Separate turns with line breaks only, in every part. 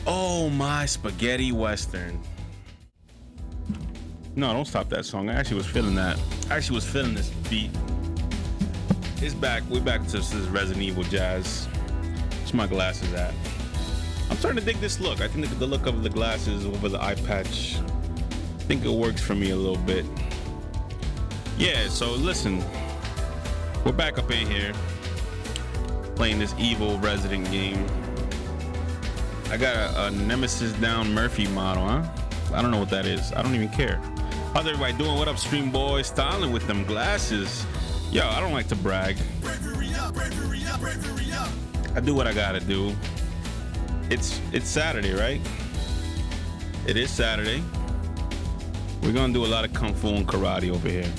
Oh my spaghetti western. No, don't stop that song. I actually was feeling that. I actually was feeling this beat. It's back. We're back to this Resident Evil jazz. Where's my glasses at? I'm starting to dig this look. I think the look of the glasses over the eye patch, I think it works for me a little bit. Yeah, so listen. We're back up in here playing this evil Resident game. I got a Nemesis Down Murphy model, huh? I don't know what that is. I don't even care. How's everybody doing? What up, stream boy? Styling with them glasses. Yo, I don't like to brag.
Bravery up, bravery up, bravery up.
I do what I gotta do. It's Saturday, right? It is Saturday. We're gonna do a lot of kung fu and karate over here.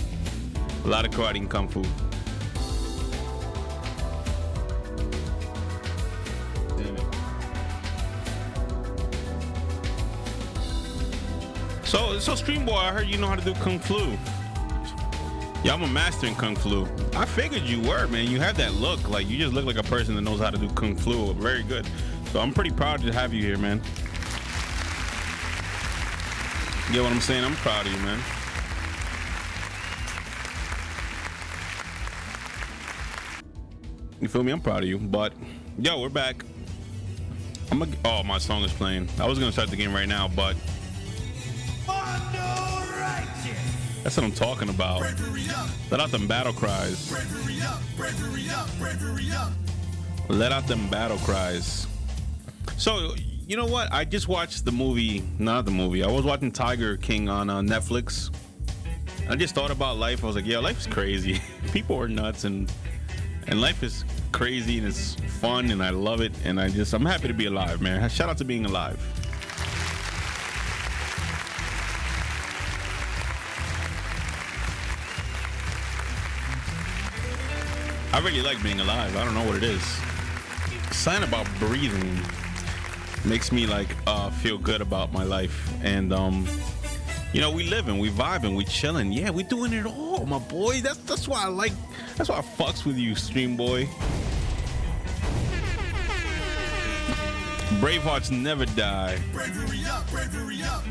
A lot of karate and kung fu. Damn it. So stream boy, I heard you know how to do kung fu. Yeah, I'm a master in kung fu. I figured you were, man. You have that look. Like, you just look like a person that knows how to do kung fu. Very good. So I'm pretty proud to have you here, man. You get what I'm saying? I'm proud of you, man. You feel me? I'm proud of you. But, yo, we're back. Oh, my song is playing. I was going to start the game right now, but that's what I'm talking about. Let out them battle cries. Let out them battle cries. So, you know what? I just watched the movie. Not the movie. I was watching Tiger King on Netflix. I just thought about life. I was like, yeah, life is crazy. People are nuts, and life is crazy, and it's fun, and I love it. And I'm happy to be alive, man. Shout out to being alive. I really like being alive. I don't know what it is. Something about breathing makes me like feel good about my life. And you know, we living, we vibing, we chilling. Yeah, we doing it all, my boy. That's why I fucks with you, stream boy. Bravehearts never die.
Bravery up, bravery up.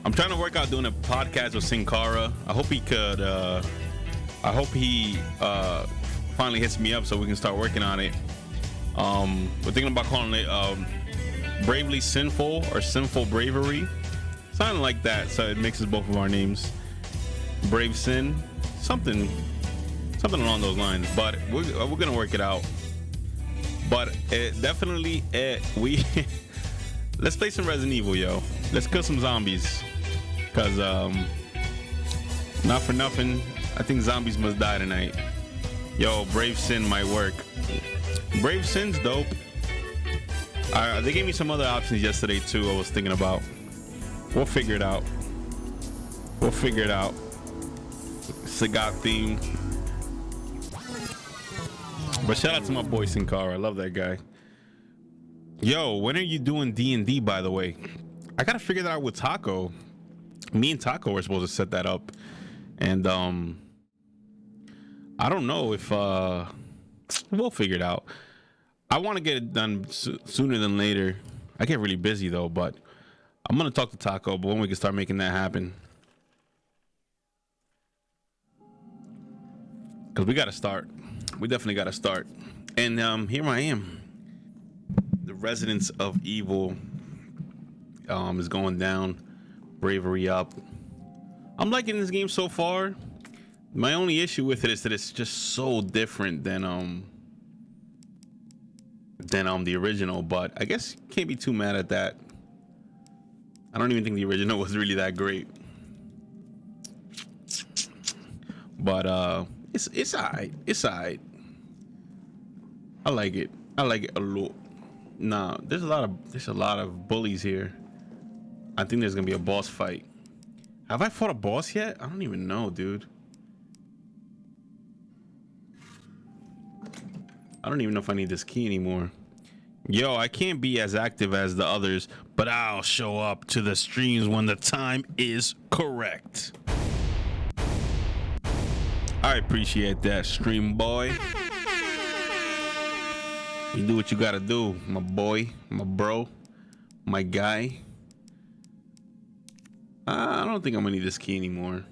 I'm trying to work out doing a podcast with Sin Cara. I hope he could finally hits me up so we can start working on it. We're thinking about calling it Bravely Sinful or Sinful Bravery, something like that, so it mixes both of our names. Brave Sin, something along those lines. But we're gonna work it out. But definitely we let's play some Resident Evil, yo. Let's kill some zombies, cause not for nothing, I think zombies must die tonight. Yo, Brave Sin might work. Brave Sin's dope. They gave me some other options yesterday too. I was thinking about. We'll figure it out. Sagat theme. But shout out to my boy Sin Cara. I love that guy. Yo, when are you doing D&D, by the way? I gotta figure that out with Taco. Me and Taco were supposed to set that up, and I don't know if we'll figure it out. I want to get it done sooner than later. I get really busy though, but I'm gonna talk to Taco, but when we can start making that happen, because we gotta start. We definitely gotta start. And here I am. The Residents of Evil is going down. Bravery up. I'm liking this game so far. My only issue with it is that it's just so different than the original, but I guess you can't be too mad at that. I don't even think the original was really that great. But it's alright. It's alright. I like it. I like it a lot. Nah, there's a lot of bullies here. I think there's gonna be a boss fight. Have I fought a boss yet? I don't even know, dude. I don't even know if I need this key anymore. Yo, I can't be as active as the others, but I'll show up to the streams when the time is correct. I appreciate that, stream boy. You do what you gotta do, my boy, my bro. my guy. I don't think I'm gonna need this key anymore.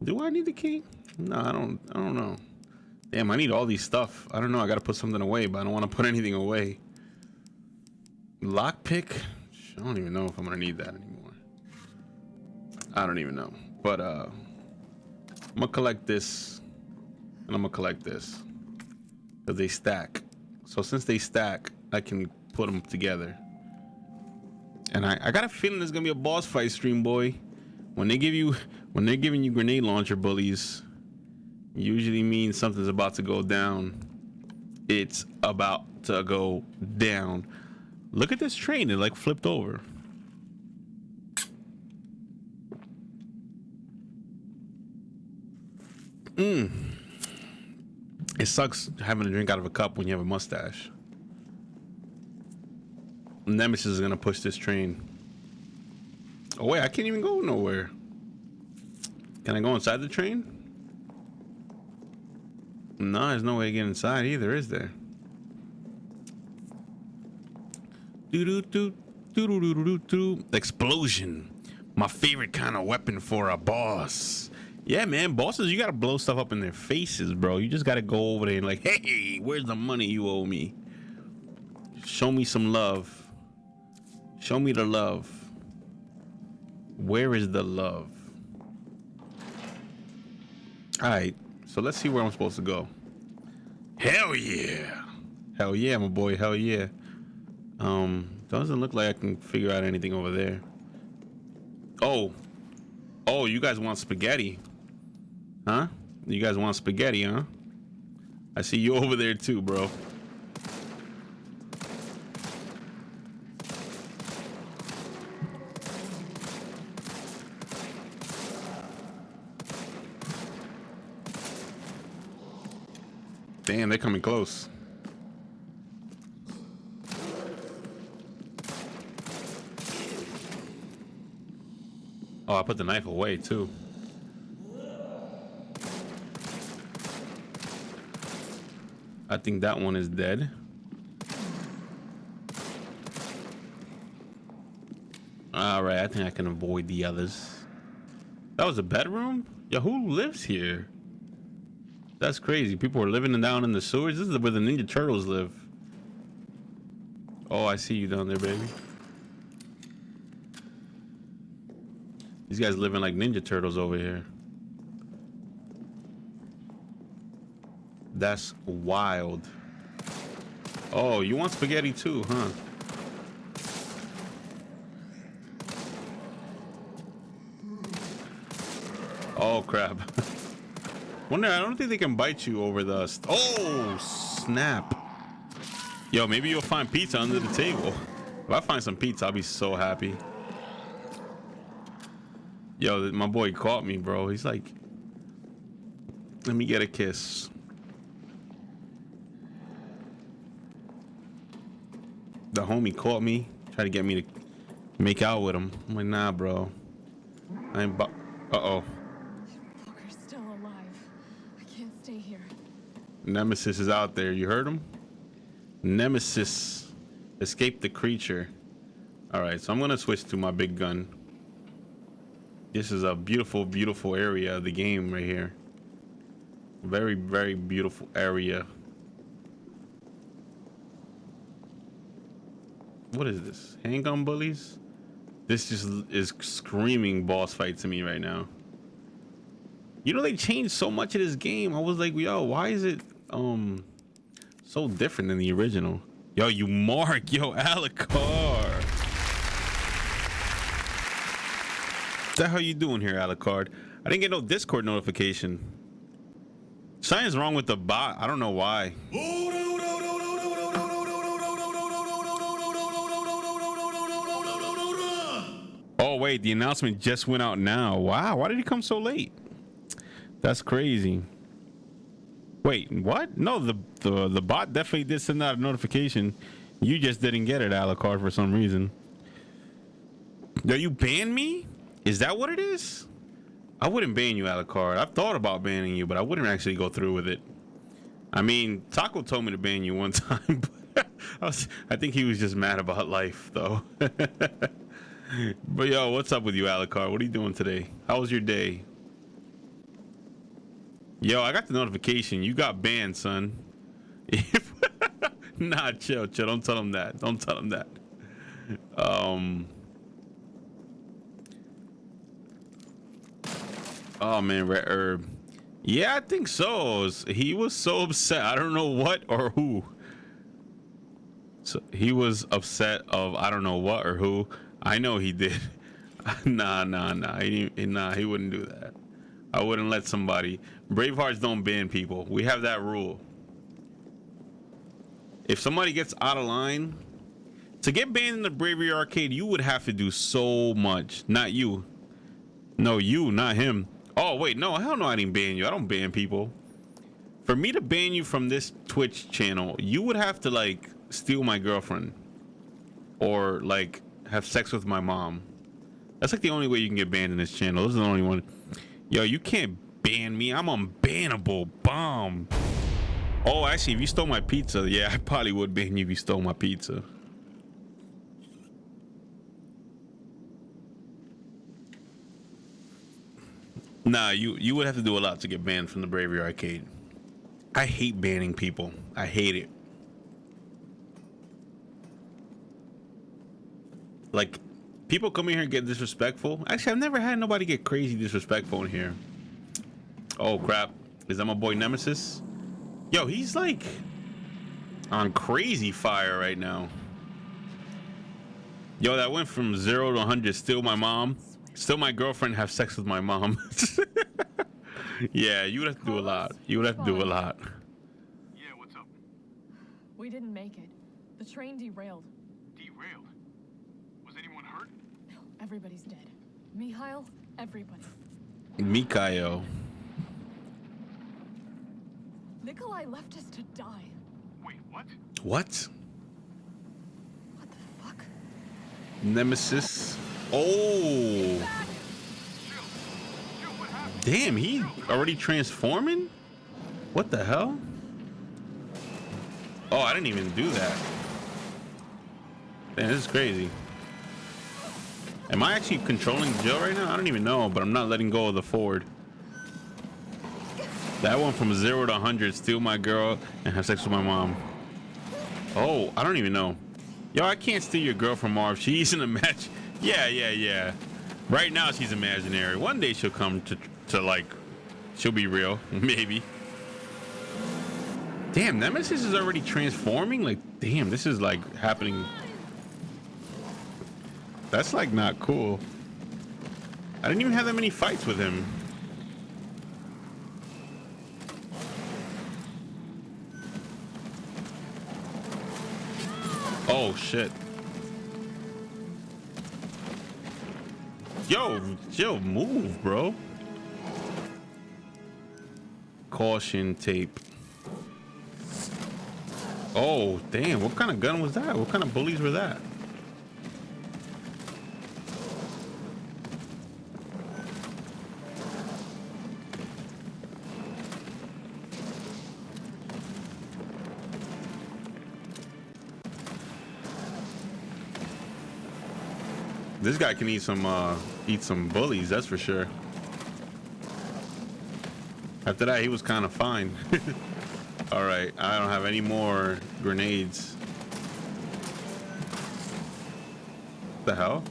Do I need the key? No, I don't know. Damn, I need all these stuff. I don't know. I gotta put something away, but I don't want to put anything away. Lockpick. I don't even know if I'm gonna need that anymore. I don't even know. But I'm gonna collect this, and I'm gonna collect this because they stack. So since they stack, I can put them together. And I got a feeling there's gonna be a boss fight stream, boy. When they're giving you grenade launcher bullies, usually means something's about to go down. It's about to go down. Look at this train, it like flipped over. It sucks having a drink out of a cup when you have a mustache. Nemesis is gonna push this train. Oh wait, I can't even go nowhere. Can I go inside the train? No, there's no way to get inside either, is there? Explosion. My favorite kind of weapon for a boss. Yeah, man, bosses, you gotta blow stuff up in their faces, bro. You just gotta go over there and like, hey, where's the money you owe me? Show me some love. Show me the love. Where is the love? All right, so let's see where I'm supposed to go. Hell yeah. Hell yeah, my boy, hell yeah. Doesn't look like I can figure out anything over there. Oh, you guys want spaghetti? Huh? You guys want spaghetti, huh? I see you over there too, bro. Damn, they're coming close. Oh, I put the knife away too. I think that one is dead. All right, I think I can avoid the others. That was a bedroom? Yo, who lives here? That's crazy. People are living down in the sewers. This is where the Ninja Turtles live. Oh, I see you down there, baby. These guys living like Ninja Turtles over here. That's wild. Oh, you want spaghetti too, huh? Oh, crap. Wonder, I don't think they can bite you over the... Oh, snap. Yo, maybe you'll find pizza under the table. If I find some pizza, I'll be so happy. Yo, my boy caught me, bro. He's like, let me get a kiss. The homie caught me, tried to get me to make out with him. I'm like, nah, bro. I ain't uh-oh.
Walker's still alive. I can't stay here.
Nemesis is out there. You heard him? Nemesis escaped the creature. All right, so I'm gonna switch to my big gun. This is a beautiful, beautiful area of the game right here. Very, very beautiful area. What is this? Handgun bullies? This just is screaming boss fight to me right now. You know, they changed so much of this game. I was like, yo, why is it so different than the original? Yo, you Mark, yo, Alucard. What the hell you doing here, Alucard? I didn't get no Discord notification. Something's wrong with the bot. I don't know why. Oh wait, the announcement just went out now. Wow, why did he come so late? That's crazy. Wait, what? No, the bot definitely did send out a notification. You just didn't get it, Alucard, for some reason. Yo, you banned me? Is that what it is? I wouldn't ban you, Alucard. I've thought about banning you, but I wouldn't actually go through with it. I mean, Taco told me to ban you one time, but I think he was just mad about life, though. But yo, what's up with you, Alucard? What are you doing today? How was your day? Yo, I got the notification. You got banned, son. Nah, chill. Don't tell him that. Don't tell him that. Oh man, Red Herb. Yeah, I think so. He was so upset. I don't know what or who. So he was upset of I don't know what or who. I know he did. Nah. He wouldn't do that. I wouldn't let somebody. Bravehearts don't ban people. We have that rule. If somebody gets out of line, to get banned in the Bravery arcade, you would have to do so much. Not you. No, you, not him. Oh, wait, no, hell no, I didn't ban you. I don't ban people. For me to ban you from this Twitch channel, you would have to, like, steal my girlfriend. Or, like, have sex with my mom. That's, like, the only way you can get banned in this channel. This is the only one. Yo, you can't ban me. I'm unbannable. Bomb. Oh, actually, if you stole my pizza, yeah, I probably would ban you if you stole my pizza. Nah, you would have to do a lot to get banned from the Bravery arcade. I hate banning people. I hate it. Like, people come in here and get disrespectful. Actually, I've never had nobody get crazy disrespectful in here. Oh crap, is that my boy Nemesis? Yo, he's like on crazy fire right now. Yo, that went from 0 to 100. Steal my mom. Still my girlfriend, have sex with my mom. Yeah, you would have to do a lot. You would have to do a lot.
Yeah, what's up?
We didn't make it. The train derailed.
Derailed? Was anyone hurt?
No, everybody's dead. Mikhail, everybody.
Mikhail.
Nikolai left us to die.
Wait, what?
What?
What the fuck?
Nemesis. Oh.
Jill, what happened?
Damn, he already transforming? What the hell? Oh, I didn't even do that. Man, this is crazy. Am I actually controlling Jill right now? I don't even know, but I'm not letting go of the Ford. That went from 0 to 100. Steal my girl and have sex with my mom. Oh, I don't even know. Yo, I can't steal your girl from Marv. She's in a match. Yeah. Right now she's imaginary. One day she'll come to like, she'll be real. Maybe. Damn, Nemesis is already transforming? Like, damn, this is like happening. That's like not cool. I didn't even have that many fights with him. Oh shit. Yo, move, bro. Caution tape. Oh, damn, what kind of gun was that? What kind of bullies were that? This guy can eat some bullies, that's for sure. After that, he was kind of fine. All right, I don't have any more grenades. What the hell?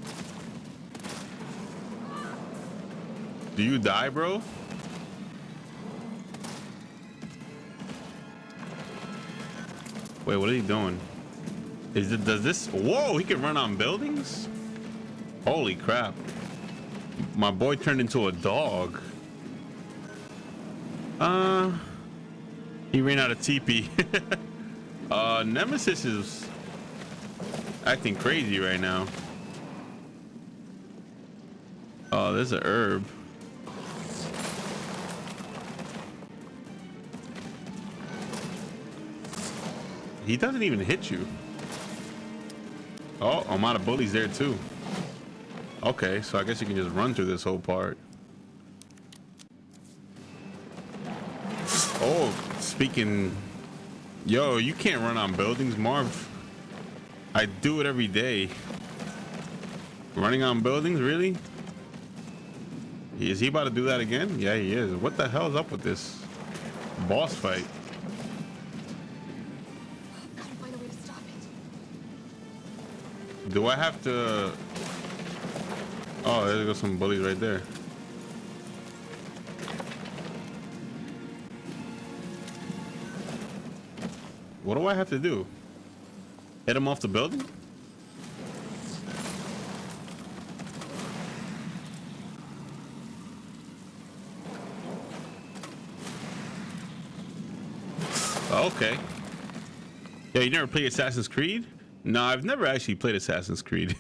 Do you die, bro? Wait, what are you doing? Does this? Whoa, he can run on buildings? Holy crap. My boy turned into a dog. He ran out of TP. Nemesis is acting crazy right now. Oh, there's an herb. He doesn't even hit you. Oh, I'm out of bullies there too. Okay, so I guess you can just run through this whole part. Oh, speaking... Yo, you can't run on buildings, Marv. I do it every day. Running on buildings, really? Is he about to do that again? Yeah, he is. What the hell is up with this boss fight?
Gotta find a way to stop it.
Do I have to... Oh, there goes some bullies right there. What do I have to do? Hit him off the building? Okay. Yeah, you never played Assassin's Creed? No, I've never actually played Assassin's Creed.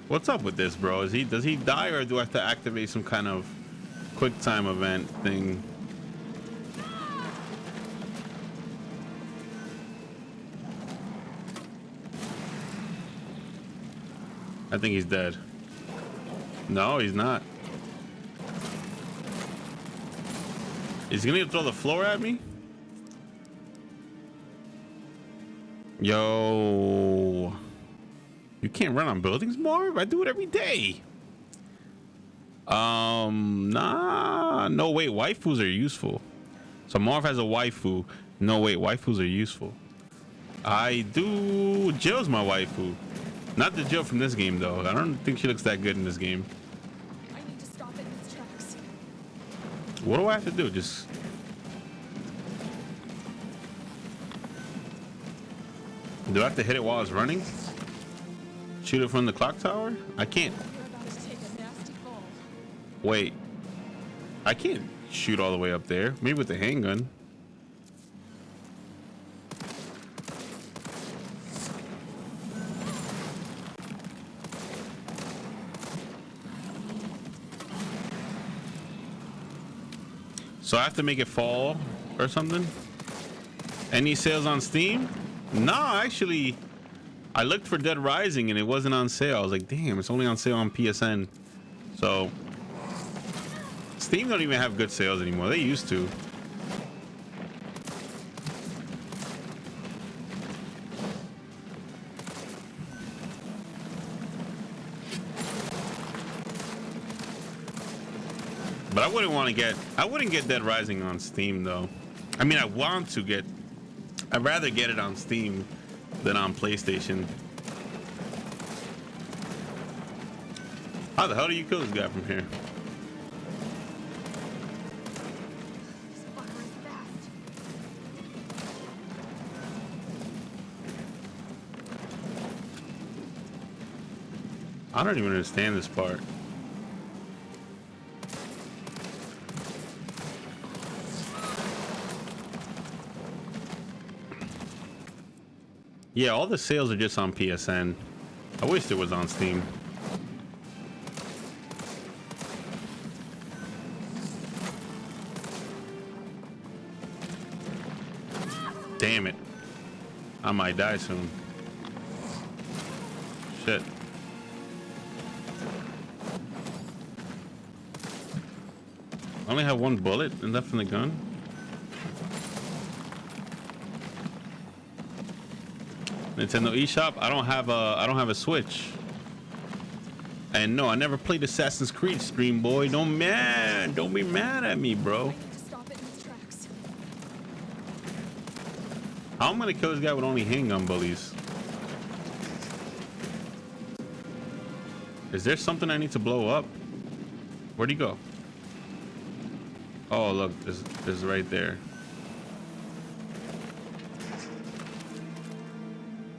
What's up with this, bro? Does he die, or do I have to activate some kind of quick time event thing? I think he's dead. No, he's not. Is he gonna throw the floor at me? Yo. You can't run on buildings, Marv? I do it every day. Nah. No, wait. Waifus are useful. So Marv has a waifu. No, wait. Waifus are useful. I do. Jill's my waifu. Not the Jill from this game, though. I don't think she looks that good in this game.
I need to stop it in its tracks.
What do I have to do? Just... Do I have to hit it while it's running? Shoot it from the clock tower? I can't.
You're about to take a nasty fall.
Wait. I can't shoot all the way up there. Maybe with the handgun. So I have to make it fall or something? Any sales on Steam? No, actually, I looked for Dead Rising and it wasn't on sale. I was like, damn, it's only on sale on PSN. So Steam don't even have good sales anymore. They used to. But I wouldn't get Dead Rising on Steam though. I mean, I'd rather get it on Steam than on PlayStation. How the hell do you kill this guy from here?
This fucker is fast.
I don't even understand this part. Yeah, all the sales are just on PSN. I wish it was on Steam. Damn it. I might die soon. Shit. I only have one bullet left in the gun. Nintendo eShop. I don't have a Switch. And no, I never played Assassin's Creed, Stream Boy. Don't be mad at me, bro.
I need to stop it in its tracks.
How am I gonna kill this guy with only handgun bullies? Is there something I need to blow up? Where'd he go? Oh, look, there's right there.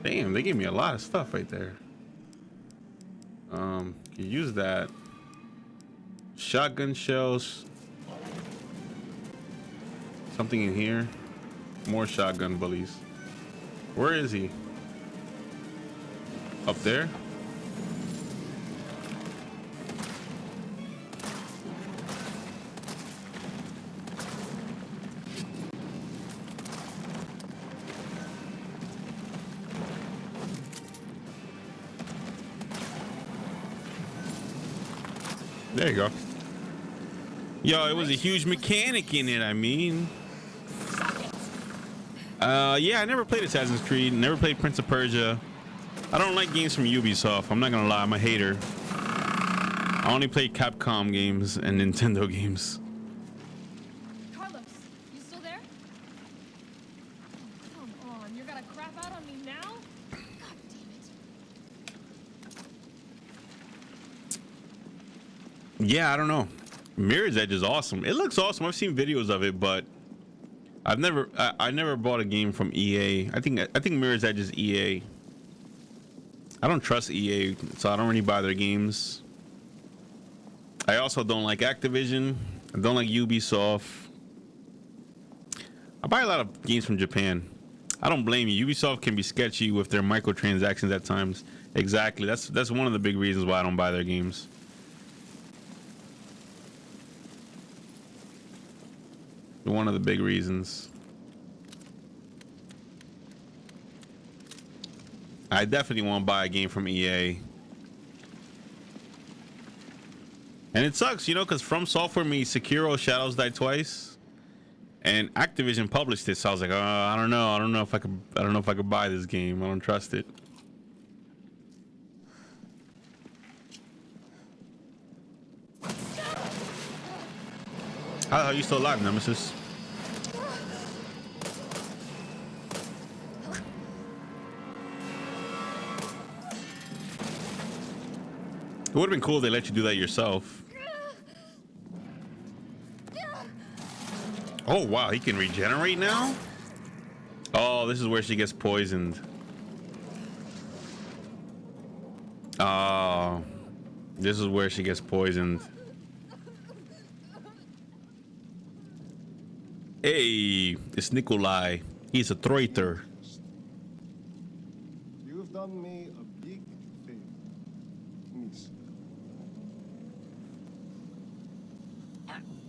Damn, they gave me a lot of stuff right there. Can use that. Shotgun shells. Something in here. More shotgun bullies. Where is he? Up there? There you go. Yo, it was a huge mechanic in it. I mean, yeah, I never played Assassin's Creed. Never played Prince of Persia. I don't like games from Ubisoft. I'm not gonna lie, I'm a hater. I only play Capcom games and Nintendo games.
Carlos, you still there? Oh, come on, you're gonna crap out on me now? God damn it.
Yeah, I don't know. Mirror's Edge is awesome. It looks awesome. I've seen videos of it, but I never bought a game from EA. I think Mirror's Edge is EA. I don't trust EA, so I don't really buy their games. I also don't like Activision. I don't like Ubisoft. I buy a lot of games from Japan. I don't blame you. Ubisoft can be sketchy with their microtransactions at times. Exactly. That's one of the big reasons why I don't buy their games. One of the big reasons. I definitely won't buy a game from EA. And it sucks, you know, because From Software made Sekiro Shadows Die Twice, and Activision published it. So I was like, I don't know if I could buy this game. I don't trust it. How are you still alive, Nemesis? It would have been cool if they let you do that yourself. Oh wow, he can regenerate now? Oh, this is where she gets poisoned. Oh, this is where she gets poisoned. Hey, it's Nikolai. He's a traitor.
You've done me a big favor, miss.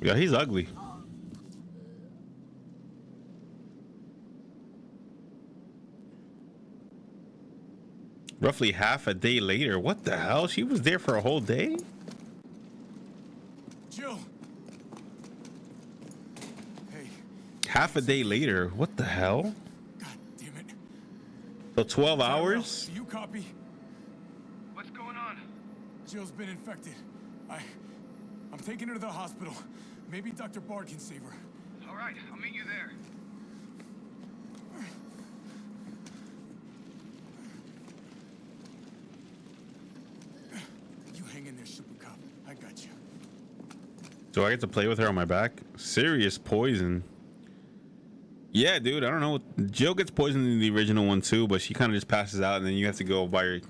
Yeah, he's ugly. Roughly half a day later. What the hell? She was there for a whole day?
Jill. Hey.
Half a day later. What the hell?
God damn it.
So 12 hours?
Do you copy?
What's going on?
Jill's been infected. I'm taking her to the hospital. Maybe Dr. Bard can save her.
All right, I'll meet you there.
You hang in there, Super Cop. I got you.
Do I get to play with her on my back? Serious poison. Yeah, dude, I don't know. Jill gets poisoned in the original one too, but she kind of just passes out and then you have to go by her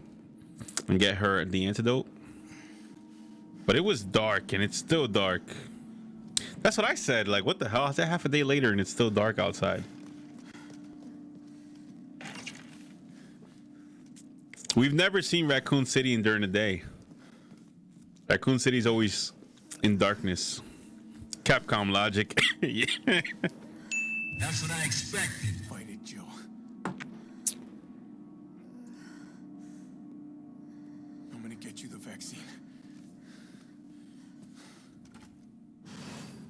and get her the antidote. But it was dark and it's still dark. That's what I said. Like, what the hell? It's half a day later and it's still dark outside. We've never seen Raccoon City during the day. Raccoon City's always in darkness. Capcom logic. Yeah.
That's what I expected.
Fight it, Jill. I'm gonna get you the vaccine.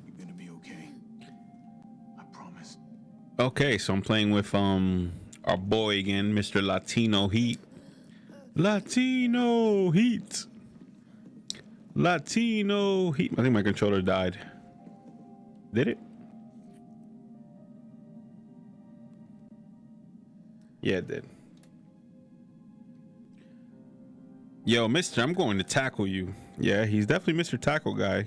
You're gonna be okay. I promise.
Okay, so I'm playing with our boy again, Mr. Latino Heat. Latino Heat. Latino Heat. I think my controller died. Did it? Yeah, it did. Yo, mister, I'm going to tackle you. Yeah, he's definitely Mr. Tackle Guy.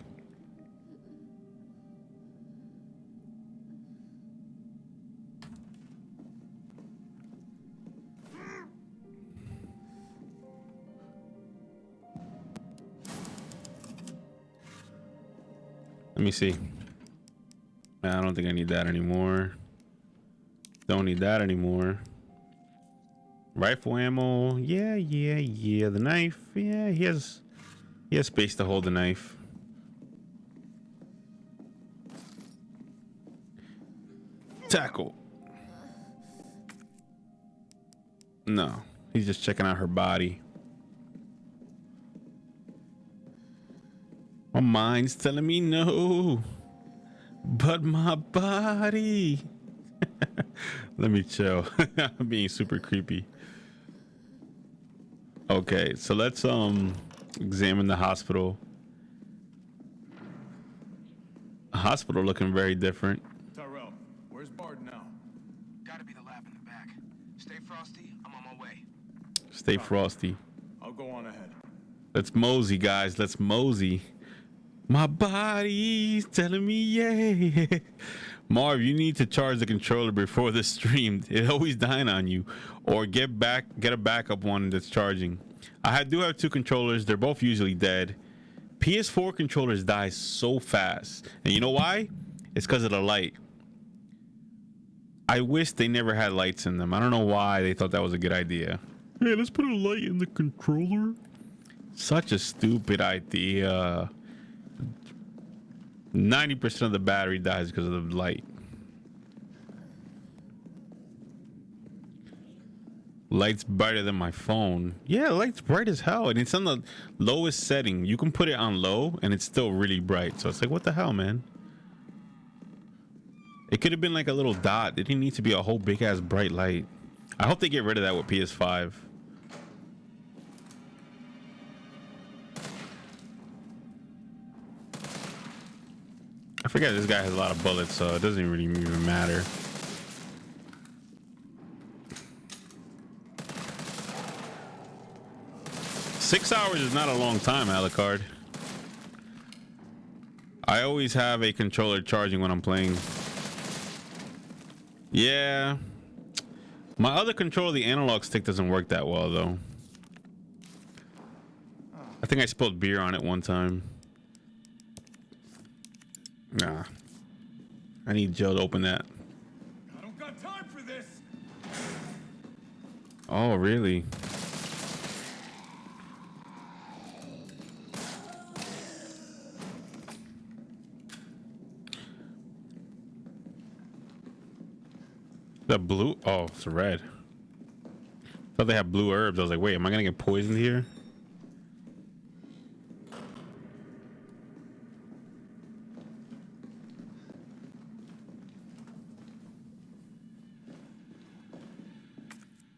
Let me see. I don't think I need that anymore. Don't need that anymore. Rifle ammo. Yeah. The knife. Yeah, he has space to hold the knife. Tackle. No, he's just checking out her body. My mind's telling me no, but my body. Let me chill. I'm being super creepy. Okay, so let's examine the hospital. Hospital looking very different.
Tyrell, where's Bard now?
Gotta be the lab in the back. Stay frosty, I'm on my way.
Stay frosty.
I'll go on ahead.
Let's mosey, guys. Let's mosey. My body's telling me yeah. Marv, you need to charge the controller before the stream. It always dying on you. Or get a backup one that's charging. Do have two controllers. They're both usually dead. PS4 controllers die so fast. And you know why? It's because of the light. I wish they never had lights in them. I don't know why they thought that was a good idea. Hey, let's put a light in the controller. Such a stupid idea. 90% of the battery dies because of the light. Light's brighter than my phone. Yeah, light's bright as hell, and it's on the lowest setting. You can put it on low and it's still really bright. So it's like, what the hell, man? It could have been like a little dot. It didn't need to be a whole big ass bright light. I hope they get rid of that with PS5. I forget this guy has a lot of bullets, so it doesn't really even matter. Six hours is not a long time, Alucard. I always have a controller charging when I'm playing. Yeah. My other controller, the analog stick, doesn't work that well, though. I think I spilled beer on it one time. Nah. I need Joe to open that.
I don't got time for this.
Oh, really? The blue? Oh, it's red. Thought they had blue herbs. I was like, wait, am I gonna get poisoned here?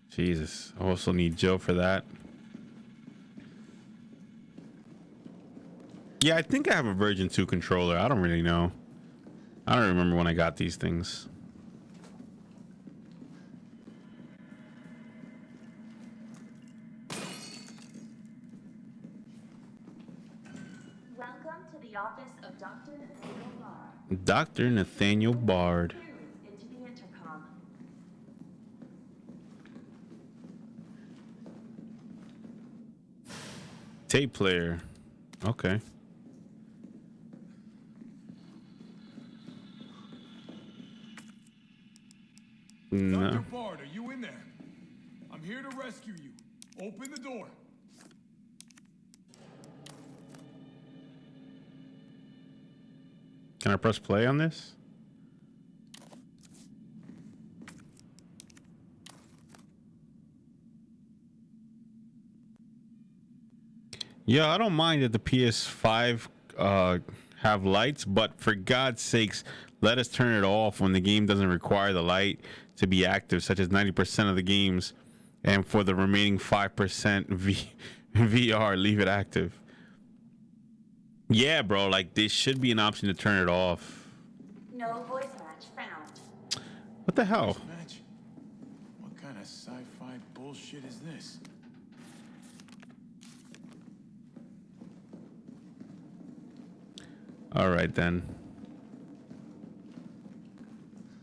Jesus. I also need Joe for that. Yeah, I think I have a version 2 controller. I don't really know. I don't remember when I got these things.
Welcome to the office of Dr. Nathaniel Bard.
Dr. Nathaniel Bard.
Into the intercom.
Tape player. Okay. No.
Dr. Bard, are you in there? I'm here to rescue you. Open the door.
Can I press play on this? Yeah, I don't mind that the PS5 have lights, but for God's sakes, let us turn it off when the game doesn't require the light to be active, such as 90% of the games, and for the remaining 5% VR, leave it active. Yeah, bro, like this should be an option to turn it off.
No voice match found.
What the hell?
Match? What kind of sci-fi bullshit is this?
All right, then.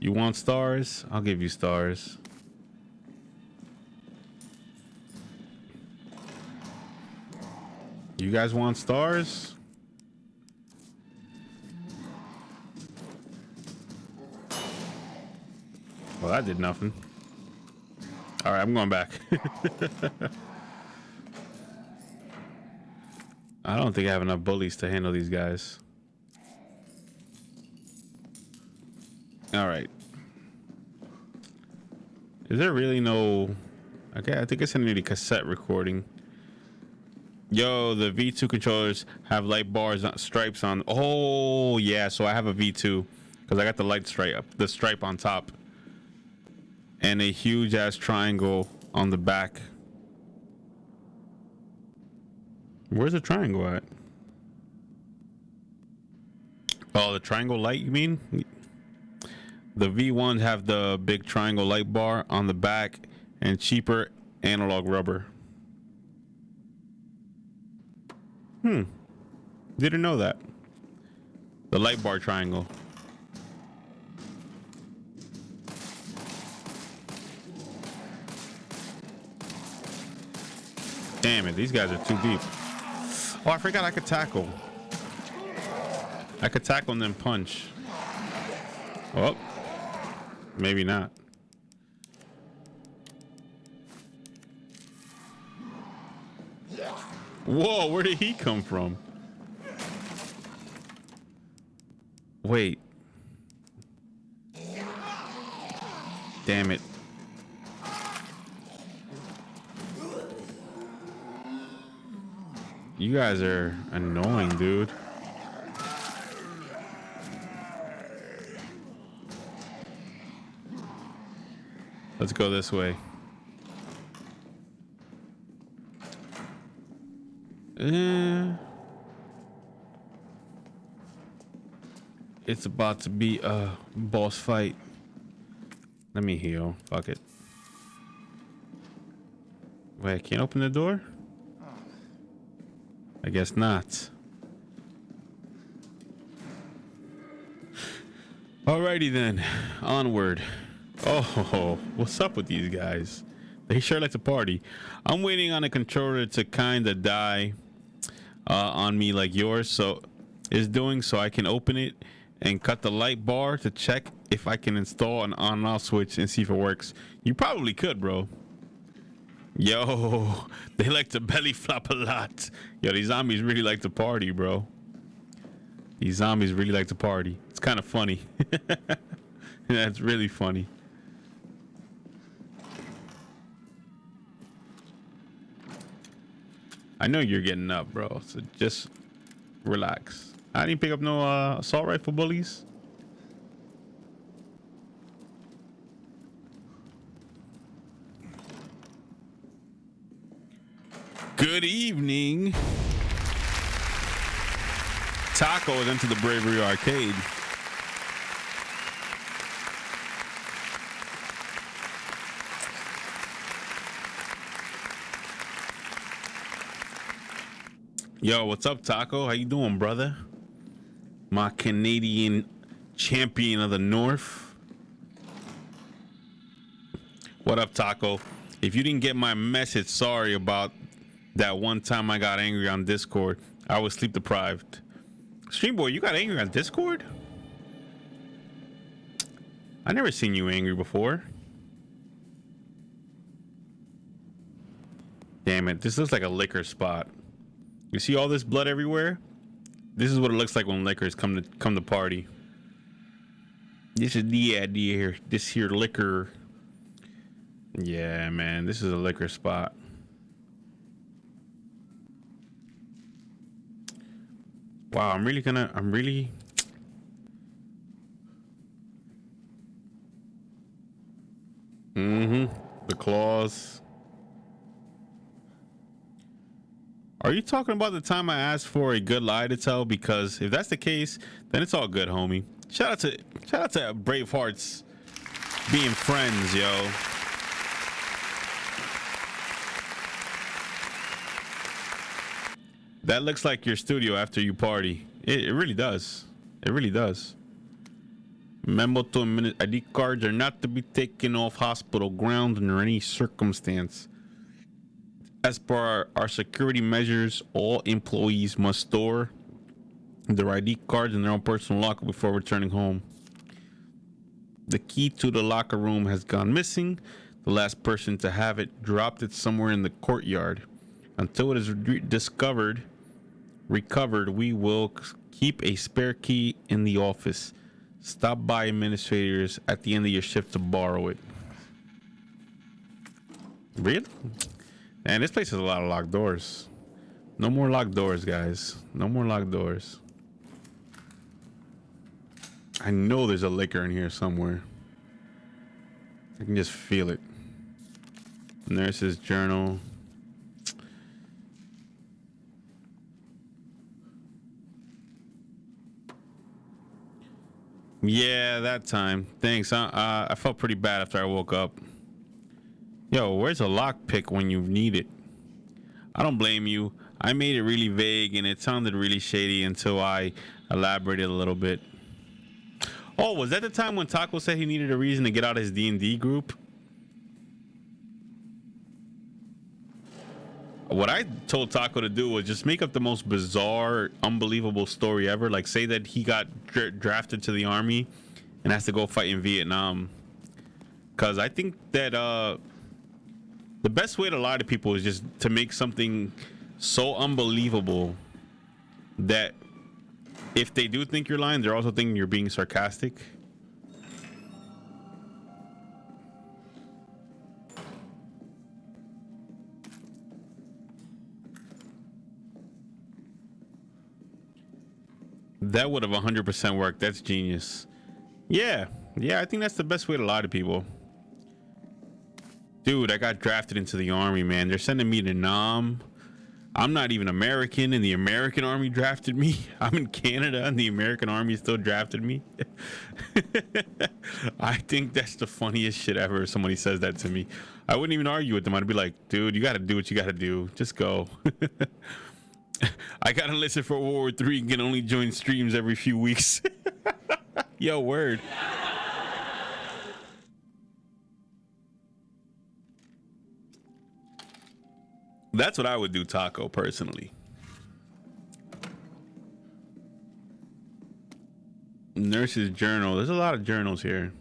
You want stars? I'll give you stars. You guys want stars? Well, that did nothing. All right, I'm going back. I don't think I have enough bullies to handle these guys. All right. Is there really no... Okay, I think it's gonna need a cassette recording. Yo, the V2 controllers have light bars, stripes on. Oh yeah, so I have a V2 because I got the light stripe, the stripe on top, and a huge ass triangle on the back. Where's the triangle at? Oh, the triangle light, you mean? The V1s have the big triangle light bar on the back and cheaper analog rubber. Didn't know that. The light bar triangle. Damn it, these guys are too deep. Oh, I forgot I could tackle. I could tackle and then punch. Oh, maybe not. Whoa, where did he come from? Wait. Damn it. You guys are annoying, dude. Let's go this way. It's about to be a boss fight. Let me heal. Fuck it. Wait, I can't open the door? I guess not. Alrighty then. Onward. Oh, what's up with these guys? They sure like to party. I'm waiting on a controller to kind of die on me like yours, so is doing, so I can open it and cut the light bar to check if I can install an on and off switch and see if it works. You probably could, bro. Yo, they like to belly flop a lot. Yo, these zombies really like to party, bro. These zombies really like to party. It's kind of funny. That's really funny. I know you're getting up, bro, so just relax. I didn't pick up no assault rifle bullies. Good evening. Taco is into the Bravery arcade. Yo, what's up, Taco? How you doing, brother? My Canadian champion of the North. What up, Taco? If you didn't get my message, sorry about that one time I got angry on Discord. I was sleep deprived. Streamboy, you got angry on Discord? I never seen you angry before. Damn it, this looks like a liquor spot. You see all this blood everywhere? This is what it looks like when liquors come to party. This is the idea here. This here liquor. Yeah, man, this is a liquor spot. Wow, I'm really. The claws. Are you talking about the time I asked for a good lie to tell? Because if that's the case, then it's all good, homie. Shout out to Bravehearts being friends, yo. That looks like your studio after you party. It really does. It really does. Memo to ID cards are not to be taken off hospital grounds under any circumstance. As per our security measures, all employees must store their ID cards in their own personal locker before returning home. The key to the locker room has gone missing. The last person to have it dropped it somewhere in the courtyard. Until it is recovered, we will keep a spare key in the office. Stop by administrators at the end of your shift to borrow it. Really? And this place has a lot of locked doors. No more locked doors, guys. No more locked doors. I know there's a liquor in here somewhere. I can just feel it. Nurse's journal. Yeah, that time. Thanks. I felt pretty bad after I woke up. Yo, where's a lockpick when you need it? I don't blame you. I made it really vague and it sounded really shady until I elaborated a little bit. Oh, was that the time when Taco said he needed a reason to get out his D&D group? What I told Taco to do was just make up the most bizarre, unbelievable story ever. Like say that he got drafted to the army and has to go fight in Vietnam. Because I think that the best way to lie to people is just to make something so unbelievable that if they do think you're lying, they're also thinking you're being sarcastic. That would have 100% worked. That's genius. Yeah, I think that's the best way to lie to people. Dude, I got drafted into the army, man. They're sending me to Nam. I'm not even American, and the American army drafted me. I'm in Canada, and the American army still drafted me. I think that's the funniest shit ever. If somebody says that to me, I wouldn't even argue with them. I'd be like, dude, you got to do what you got to do. Just go. I got to listen for World War III and can only join streams every few weeks. Yo, word. That's what I would do, Taco, personally. Nurse's journal. There's a lot of journals here.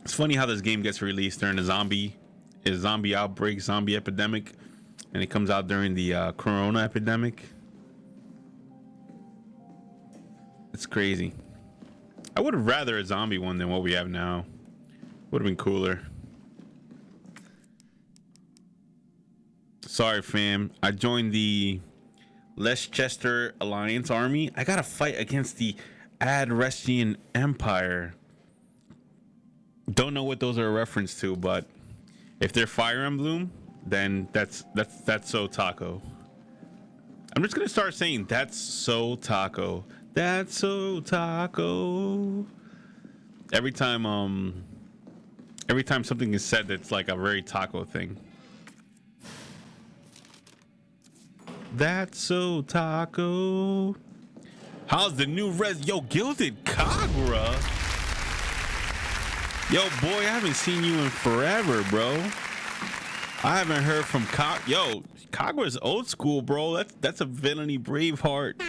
It's funny how this game gets released during a zombie outbreak, zombie epidemic, and it comes out during the corona epidemic. It's crazy. I would have rather a zombie one than what we have now. Would have been cooler. Sorry, fam. I joined the Leicester Alliance Army. I gotta fight against the Adrestian Empire. Don't know what those are a reference to, but if they're Fire Emblem, then that's so Taco. I'm just gonna start saying that's so Taco. That's so Taco. Every time something is said that's like a very Taco thing. That's so Taco. How's the new Yo, Gilded Kagura. Yo, boy, I haven't seen you in forever, bro. I haven't heard from Yo, Kagura's old school, bro. That's a villainy Braveheart.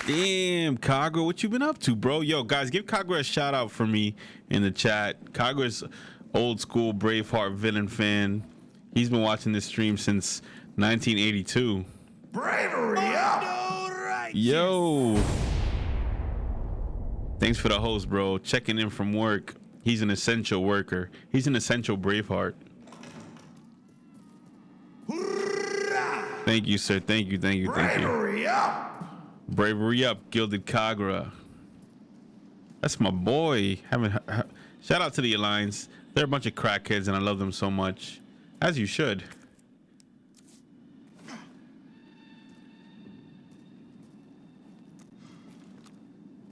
Damn, Kagura, what you been up to, bro? Yo, guys, give Kagura a shout out for me in the chat. Kagura's old school Braveheart villain fan. He's been watching this stream since 1982.
Bravery up!
Yo. Thanks for the host, bro. Checking in from work. He's an essential worker. He's an essential Braveheart. Thank you, sir. Thank you.
Bravery up!
Bravery up, Gilded Kagura. That's my boy. Shout out to the Alliance. They're a bunch of crackheads, and I love them so much. As you should.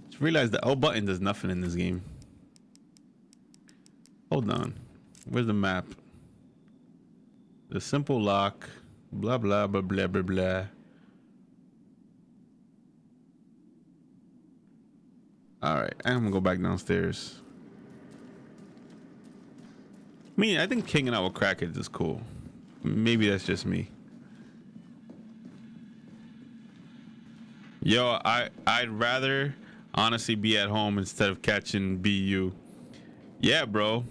Just realized the L button does nothing in this game. Hold on. Where's the map? The simple lock. Blah, blah, blah, blah, blah, blah. All right, I'm gonna go back downstairs. I mean, I think hanging out with crackheads is cool. Maybe that's just me. Yo, I'd rather honestly be at home instead of catching BU. Yeah, bro.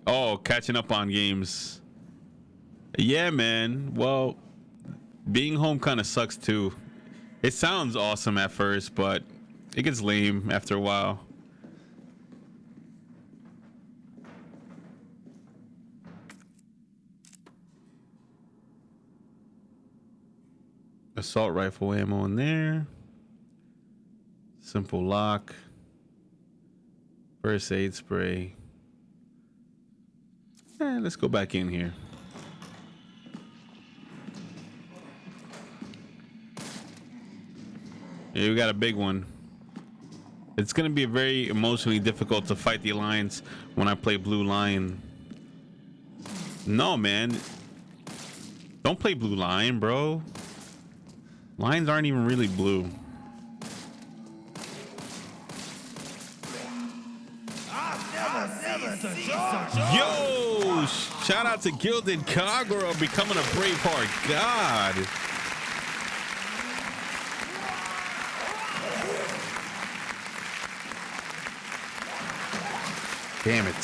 Oh, catching up on games. Yeah, man. Well, being home kind of sucks too. It sounds awesome at first, but It gets lame after a while. Assault rifle ammo in there. Simple lock. First aid spray. Let's go back in here. Yeah, we got a big one. It's gonna be very emotionally difficult to fight the Alliance when I play Blue Lion. No, man. Don't play Blue Lion, bro. Lions aren't even really blue. Yo, shout out to Gilded Kagura becoming a Braveheart god. Damn it.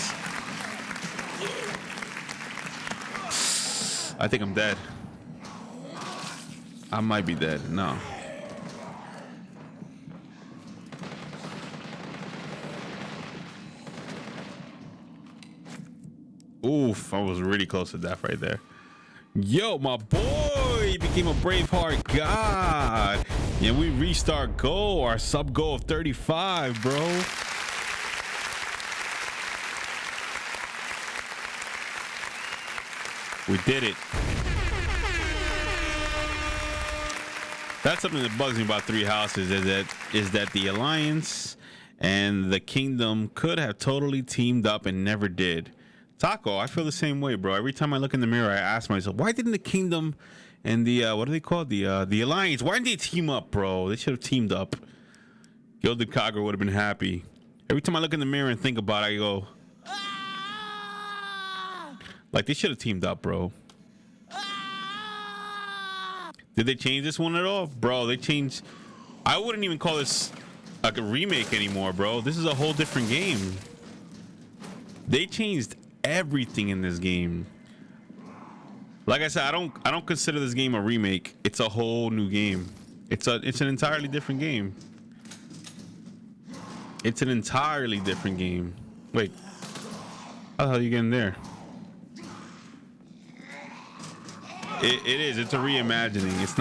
I think I'm dead. I might be dead. No. Oof, I was really close to death right there. Yo, my boy became a Braveheart god. And we reached our goal, our sub goal of 35, bro. We did it. That's something that bugs me about Three Houses is that the Alliance and the Kingdom could have totally teamed up and never did. Taco, I feel the same way, bro. Every time I look in the mirror, I ask myself, why didn't the Kingdom and the what are they called? The Alliance, why didn't they team up, bro? They should have teamed up. Gilded Kagura would have been happy. Every time I look in the mirror and think about it, I go, like, they should have teamed up, bro. Did they change this one at all? Bro, they changed. I wouldn't even call this like a remake anymore, bro. This is a whole different game. They changed everything in this game. Like I said, I don't consider this game a remake. It's a whole new game. It's an entirely different game. It's an entirely different game. Wait. How the hell are you getting there? It is. It's a reimagining. It's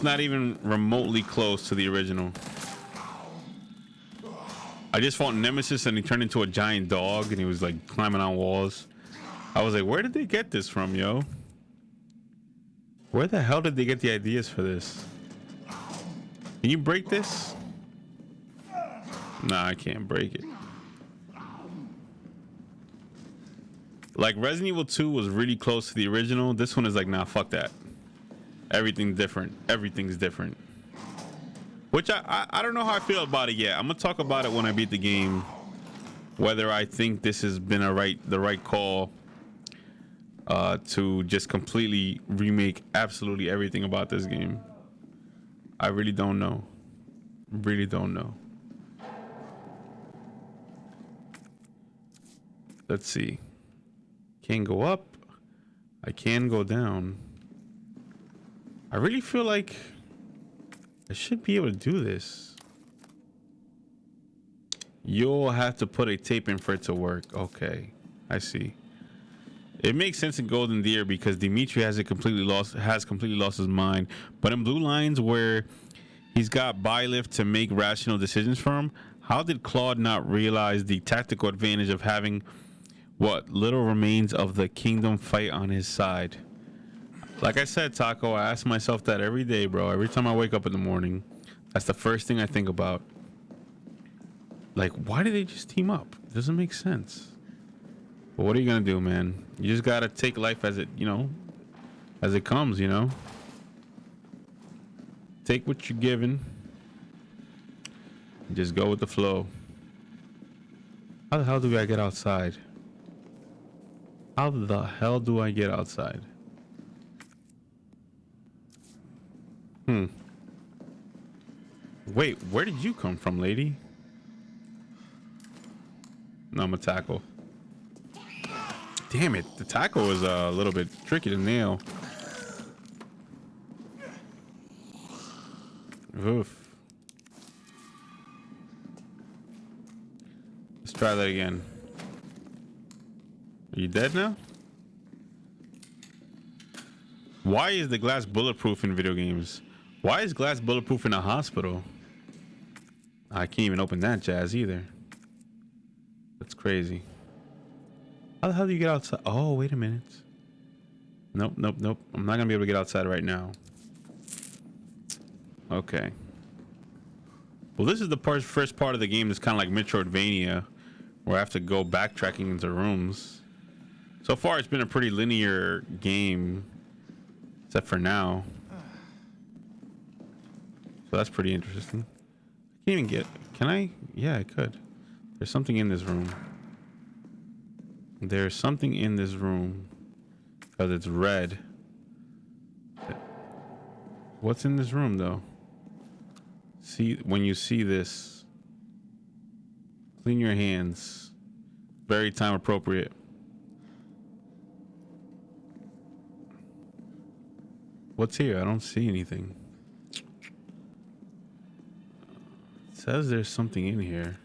not even remotely close to the original. I just fought Nemesis and he turned into a giant dog and he was like climbing on walls. I was like, where did they get this from, yo? Where the hell did they get the ideas for this? Can you break this? Nah, I can't break it. Like Resident Evil 2 was really close to the original. This one is like, nah, fuck that. Everything's different. Everything's different. Which I don't know how I feel about it yet. I'm gonna talk about it when I beat the game. Whether I think this has been the right call to just completely remake absolutely everything about this game. I really don't know. Really don't know. Let's see. Can't go up. I can go down. I really feel like I should be able to do this. You'll have to put a tape in for it to work. Okay, I see. It makes sense in Golden Deer because Dimitri has completely lost his mind. But in Blue Lines, where he's got Byleth to make rational decisions for him, how did Claude not realize the tactical advantage of having what little remains of the Kingdom fight on his side? Like I said, Taco, I ask myself that every day, bro. Every time I wake up in the morning, that's the first thing I think about. Like, why did they just team up? It doesn't make sense. But what are you gonna do, man? You just gotta take life as it, as it comes, Take what you're given. Just go with the flow. How the hell do I get outside? How the hell do I get outside? Wait, where did you come from, lady? No, I'm a tackle. Damn it, the tackle is a little bit tricky to nail. Oof. Try that again. Are you dead now? Why is the glass bulletproof in video games? Why is glass bulletproof in a hospital? I can't even open that jazz either. That's crazy. How the hell do you get outside? Oh, wait a minute. Nope, nope, nope. I'm not gonna be able to get outside right now. Okay. Well, this is the first part of the game that's kind of like Metroidvania, where I have to go backtracking into rooms. So far, it's been a pretty linear game, except for now. So that's pretty interesting. I can't even get... Can I? Yeah, I could. There's something in this room. There's something in this room. Because it's red. What's in this room, though? See, when you see this, clean your hands. Very time appropriate. What's here? I don't see anything. It says there's something in here.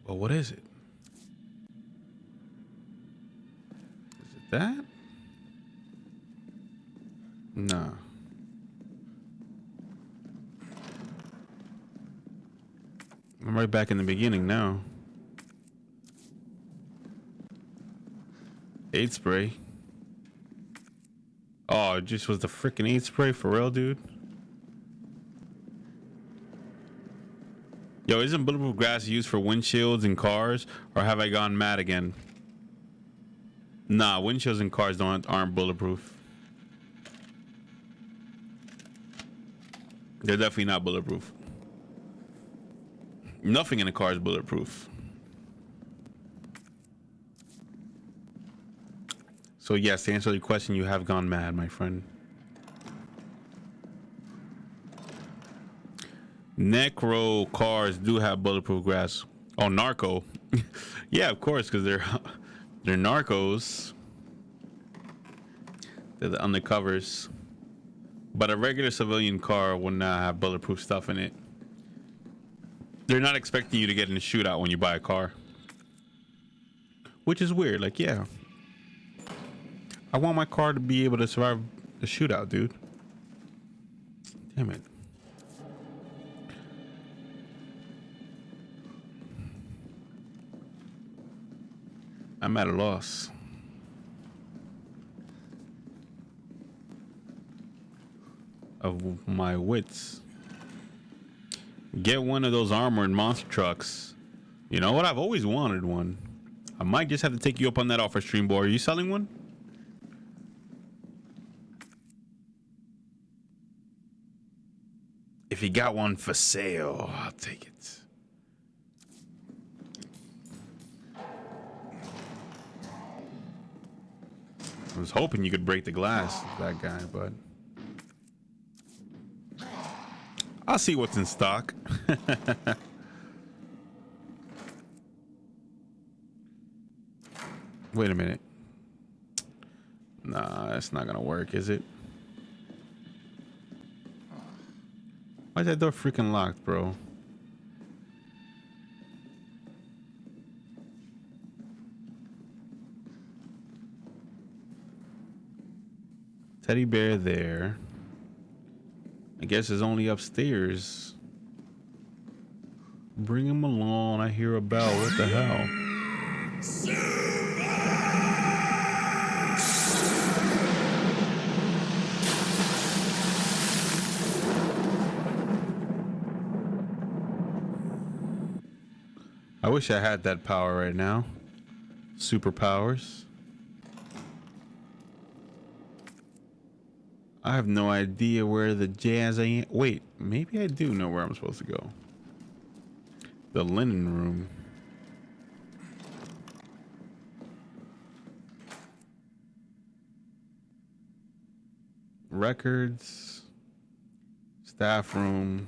But what is it? Is it that? Nah. I'm right back in the beginning now. AIDS spray. Oh, it just was the freaking AIDS spray for real, dude. Yo, isn't bulletproof glass used for windshields in cars, or have I gone mad again? Nah, windshields in cars aren't bulletproof. They're definitely not bulletproof. Nothing in a car is bulletproof. So yes, to answer your question, you have gone mad, my friend. Necro cars do have bulletproof glass. Oh, narco. Yeah, of course, because they're narcos. They're the undercovers. But a regular civilian car will not have bulletproof stuff in it. They're not expecting you to get in a shootout when you buy a car. Which is weird. Like, yeah. I want my car to be able to survive the shootout, dude. Damn it. I'm at a loss. Of my wits. Get one of those armored monster trucks. You know what? I've always wanted one. I might just have to take you up on that offer, stream boy. Are you selling one? If you got one for sale, I'll take it. I was hoping you could break the glass, that guy, but I'll see what's in stock. Wait a minute. Nah, that's not gonna work, is it? Why is that door freaking locked, bro? Teddy bear there. I guess it's only upstairs. Bring him along. I hear a bell. What the hell? I wish I had that power right now. Superpowers. I have no idea where the jazz I am. Wait, maybe I do know where I'm supposed to go. The linen room. Records. Staff room.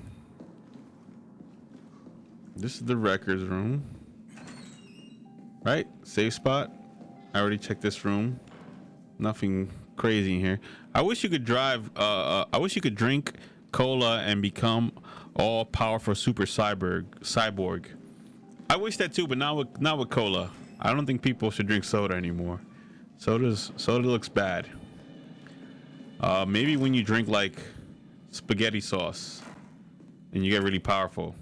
This is the records room. Right? Safe spot. I already checked this room. Nothing crazy in here. I wish you could drive I wish you could drink cola and become all powerful super cyborg. I wish that too, but not with cola. I don't think people should drink soda anymore. Soda looks bad. Maybe when you drink like spaghetti sauce and you get really powerful.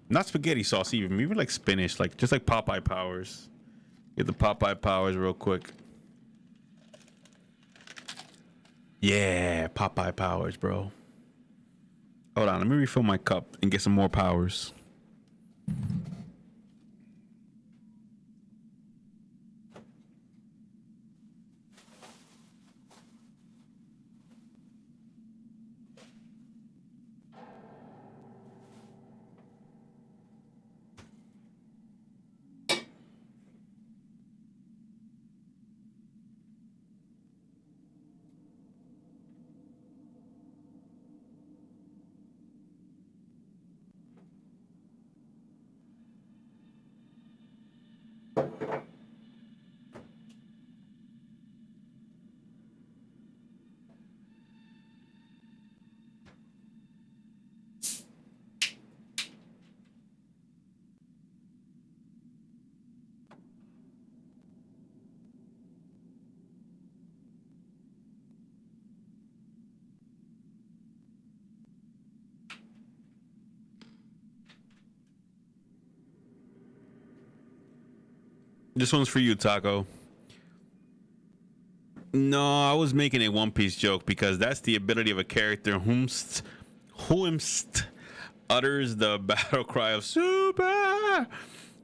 Not spaghetti sauce even. Maybe like spinach, like just like Popeye powers. Get the Popeye powers real quick. Yeah, Popeye powers, bro. Hold on, let me refill my cup and get some more powers. This one's for you, Taco. No, I was making a One Piece joke because that's the ability of a character whomst utters the battle cry of super.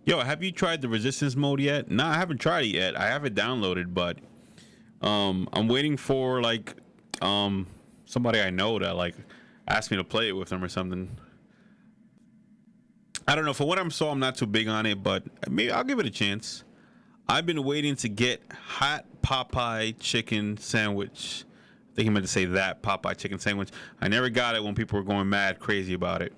Yo, have you tried the resistance mode yet? Nah, I haven't tried it yet. I have it downloaded, but I'm waiting for like somebody I know to like ask me to play it with them or something. I don't know. For what I'm saw, I'm not too big on it, but maybe I'll give it a chance. I've been waiting to get hot Popeye chicken sandwich. I think he meant to say that Popeye chicken sandwich. I never got it when people were going mad crazy about it.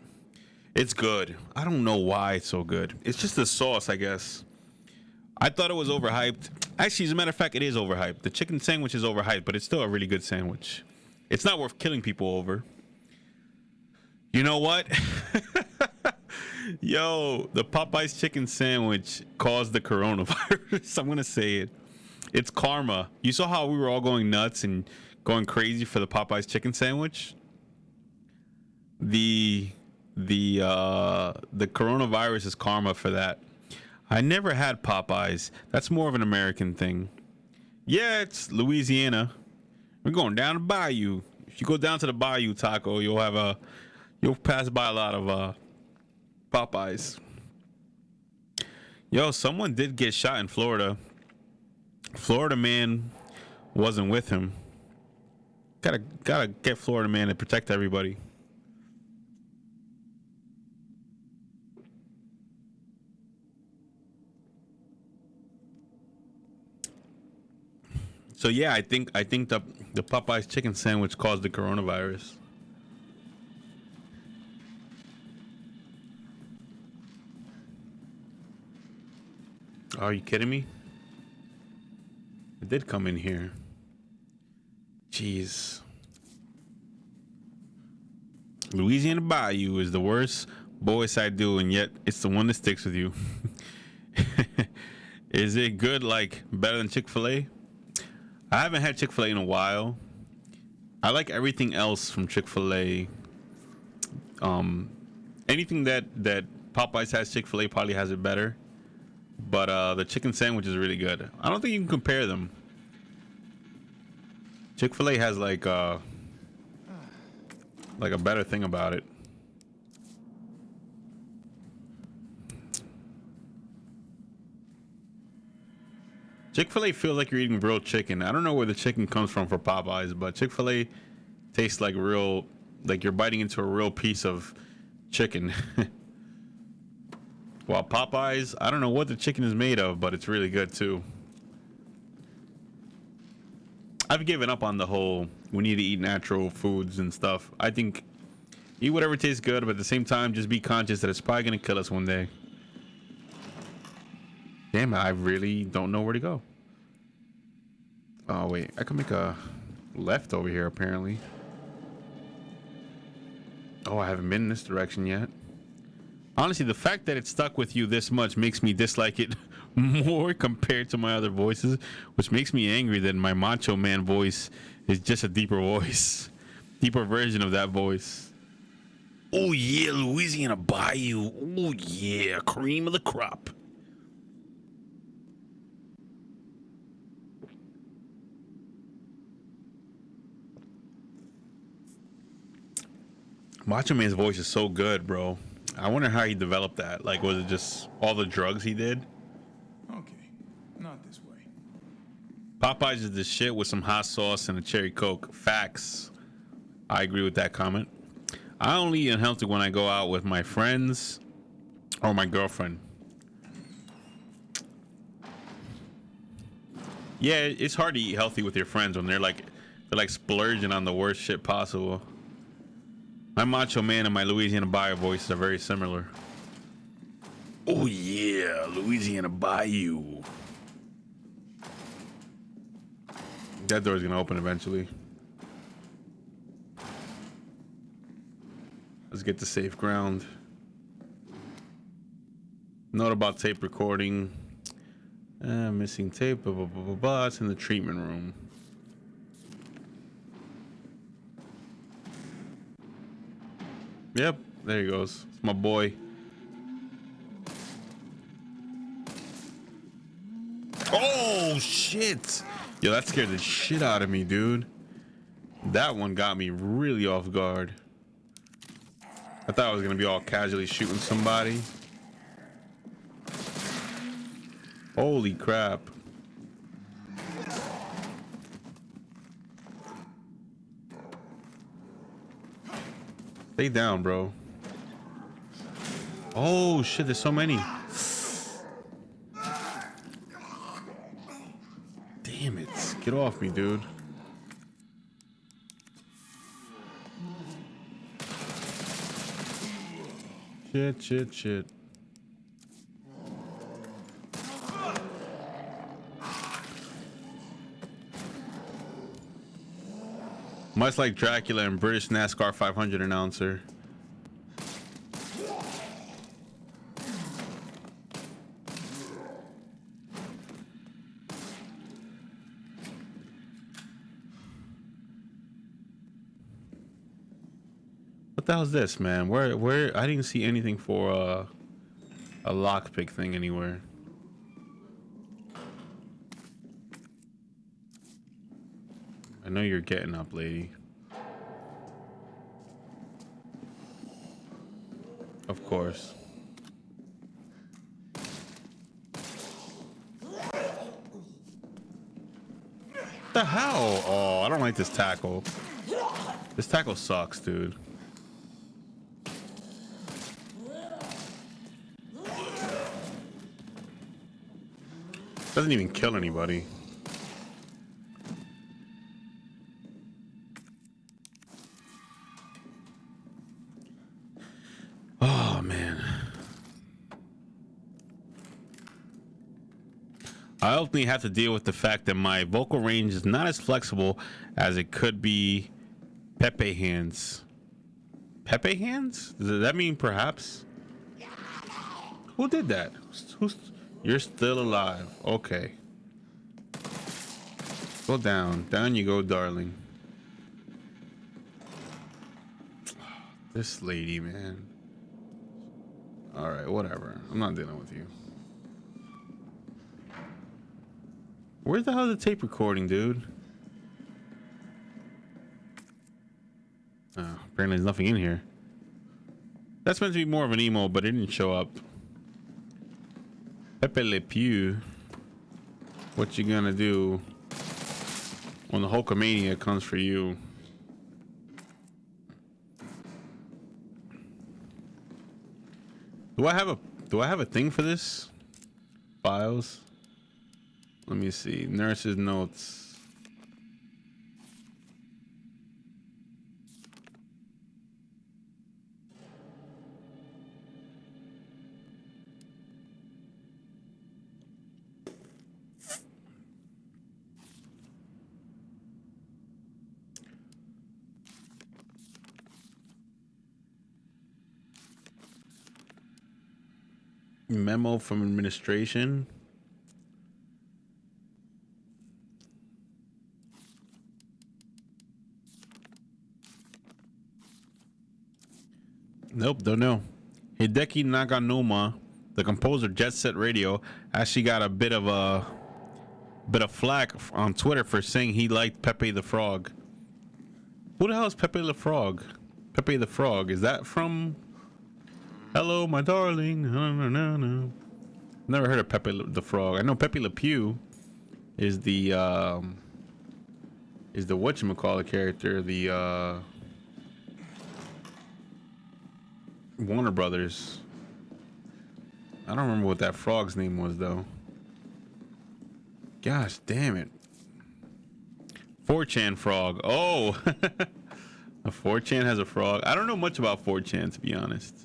It's good. I don't know why it's so good. It's just the sauce, I guess. I thought it was overhyped. Actually, as a matter of fact, it is overhyped. The chicken sandwich is overhyped, but it's still a really good sandwich. It's not worth killing people over. You know what? Yo, the Popeye's chicken sandwich caused the coronavirus. I'm going to say it. It's karma. You saw how we were all going nuts and going crazy for the Popeye's chicken sandwich? The coronavirus is karma for that. I never had Popeyes. That's more of an American thing. Yeah, it's Louisiana. We're going down the bayou. If you go down to the bayou, Taco, you'll pass by a lot of Popeyes. Yo, someone did get shot in Florida. Florida man wasn't with him. Gotta get Florida man to protect everybody. So yeah, I think the Popeye's chicken sandwich caused the coronavirus. Are you kidding me? It did come in here. Jeez. Louisiana Bayou is the worst voice I do, and yet it's the one that sticks with you. Is it good, like better than Chick-fil-A? I haven't had Chick-fil-A in a while. I like everything else from Chick-fil-A. Anything that Popeyes has, Chick-fil-A probably has it better. But the chicken sandwich is really good. I don't think you can compare them. Chick-fil-A has like a better thing about it. Chick-fil-A feels like you're eating real chicken. I don't know where the chicken comes from for Popeyes, but Chick-fil-A tastes like real, like you're biting into a real piece of chicken. While Popeyes, I don't know what the chicken is made of, but it's really good too. I've given up on the whole we need to eat natural foods and stuff. I think eat whatever tastes good, but at the same time, just be conscious that it's probably going to kill us one day. Damn, I really don't know where to go. Oh, wait. I can make a left over here, apparently. Oh, I haven't been in this direction yet. Honestly, the fact that it stuck with you this much makes me dislike it more compared to my other voices, which makes me angry that my Macho Man voice is just a deeper voice, deeper version of that voice. Oh yeah, Louisiana Bayou. Oh yeah, cream of the crop. Macho Man's voice is so good, bro. I wonder how he developed that. Like, was it just all the drugs he did?
Okay, not this way.
Popeyes is the shit with some hot sauce and a cherry Coke. Facts. I agree with that comment. I only eat unhealthy when I go out with my friends or my girlfriend. Yeah, it's hard to eat healthy with your friends when they're like splurging on the worst shit possible. My Macho Man and my Louisiana Bayou voices are very similar. Oh yeah, Louisiana Bayou. That door's gonna open eventually. Let's get to safe ground. Note about tape recording. Missing tape. Blah, blah, blah, blah, blah. It's in the treatment room. Yep, there he goes. It's my boy. Oh shit! Yo, that scared the shit out of me, dude. That one got me really off guard. I thought I was gonna be all casually shooting somebody. Holy crap. Stay down, bro. Oh shit, there's so many. Damn it. Get off me, dude. Shit. Much like Dracula and British NASCAR 500 announcer. What the hell's this, man? Where I didn't see anything for a lockpick thing anywhere. I know you're getting up, lady. Of course. What the hell? Oh, I don't like this tackle. This tackle sucks, dude. Doesn't even kill anybody. Oh, man. I ultimately have to deal with the fact that my vocal range is not as flexible as it could be. Pepe hands. Pepe hands? Does that mean perhaps? Who did that? Who's... You're still alive. Okay. Go down. Down you go, darling. This lady, man. Alright, whatever. I'm not dealing with you. Where the hell is the tape recording, dude? Oh, apparently there's nothing in here. That's meant to be more of an emo, but it didn't show up. Pepe Le Pew. What you gonna do when the Hulkamania comes for you? Do I have a thing for this? Files. Let me see. Nurse's notes. Memo from administration. Nope, don't know. Hideki Naganuma, the composer Jet Set Radio, actually got a bit of flack on Twitter for saying he liked Pepe the Frog. Who the hell is Pepe the Frog? Pepe the Frog, is that from Hello My Darling? No. Never heard of Pepe the Frog. I know Pepe Le Pew is the whatchamacallit character, the Warner Brothers. I don't remember what that frog's name was though. Gosh damn it. 4chan frog. Oh, a 4chan has a frog. I don't know much about 4chan, to be honest.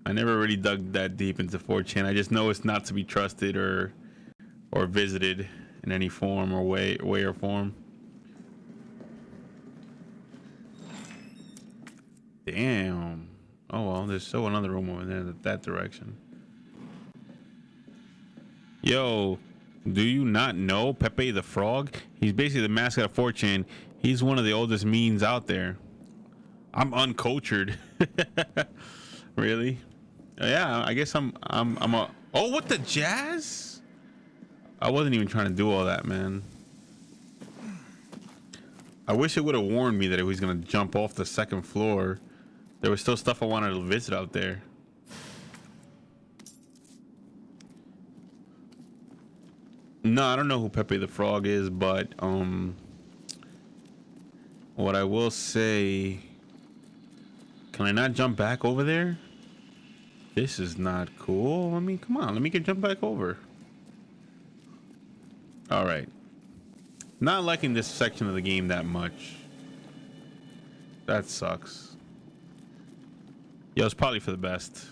I never really dug that deep into 4chan. I just know it's not to be trusted or visited in any form or way or form. Damn. Oh well, there's still another room over there that direction. Yo, do you not know Pepe the Frog? He's basically the mascot of 4chan. He's one of the oldest memes out there. I'm uncultured. Really? Yeah, I guess I'm a. Oh, what the jazz? I wasn't even trying to do all that, man. I wish it would have warned me that it was gonna jump off the second floor. There was still stuff I wanted to visit out there. No, I don't know who Pepe the Frog is, but what I will say, can I not jump back over there? This is not cool. I mean, come on, let me get jump back over. All right. Not liking this section of the game that much. That sucks. Yo, it's probably for the best.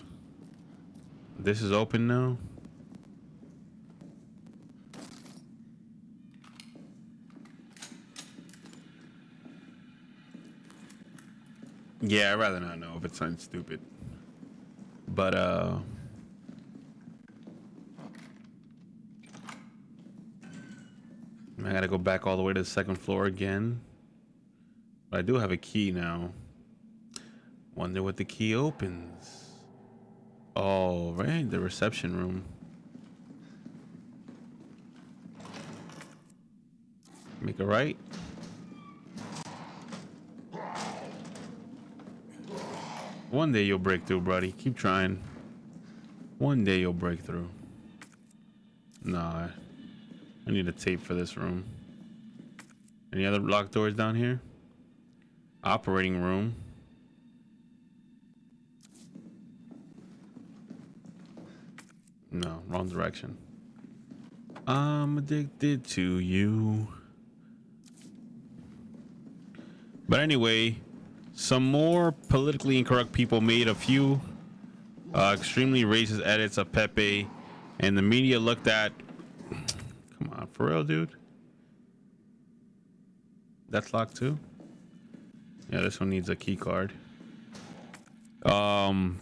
This is open now. Yeah, I'd rather not know if it sounds stupid. But I gotta go back all the way to the second floor again. But I do have a key now. Wonder what the key opens. Oh, right, the reception room. Make a right. One day you'll break through, buddy. Keep trying. One day you'll break through. Nah, I need a tape for this room. Any other locked doors down here? Operating room. No, wrong direction. I'm addicted to you. But anyway, some more politically incorrect people made a few extremely racist edits of Pepe, and the media looked at. Come on, for real, dude. That's locked too. Yeah, this one needs a key card. The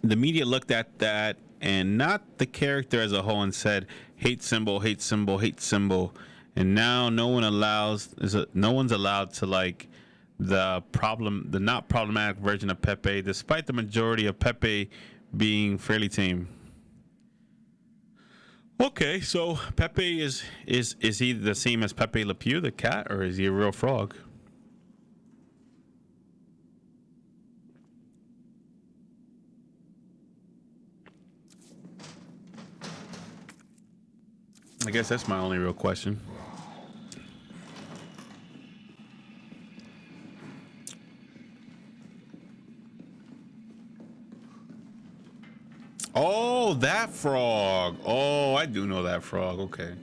media looked at that and not the character as a whole and said hate symbol, hate symbol, hate symbol. And now no one's allowed to like the not problematic version of Pepe, despite the majority of Pepe being fairly tame. Okay, so Pepe is he the same as Pepe Le Pew, the cat, or is he a real frog? I guess that's my only real question. Oh, that frog. Oh, I do know that frog. Okay.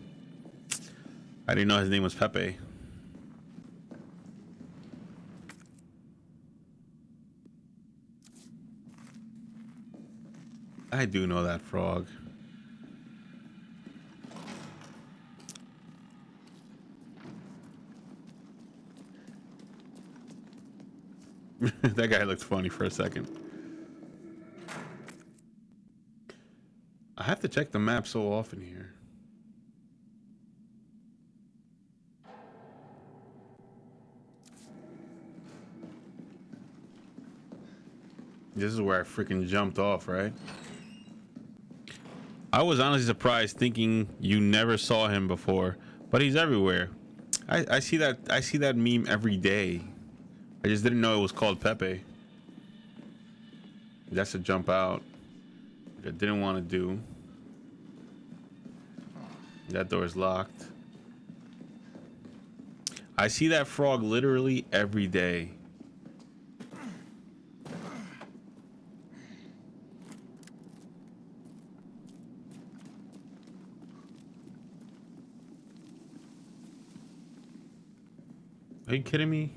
I didn't know his name was Pepe. I do know that frog. That guy looked funny for a second. have to check the map so often here. This is where I freaking jumped off, right? I was honestly surprised thinking you never saw him before, but he's everywhere. I see that meme every day. I just didn't know it was called Pepe. That's a jump out, which I didn't want to do. That door is locked. I see that frog literally every day. Are you kidding me?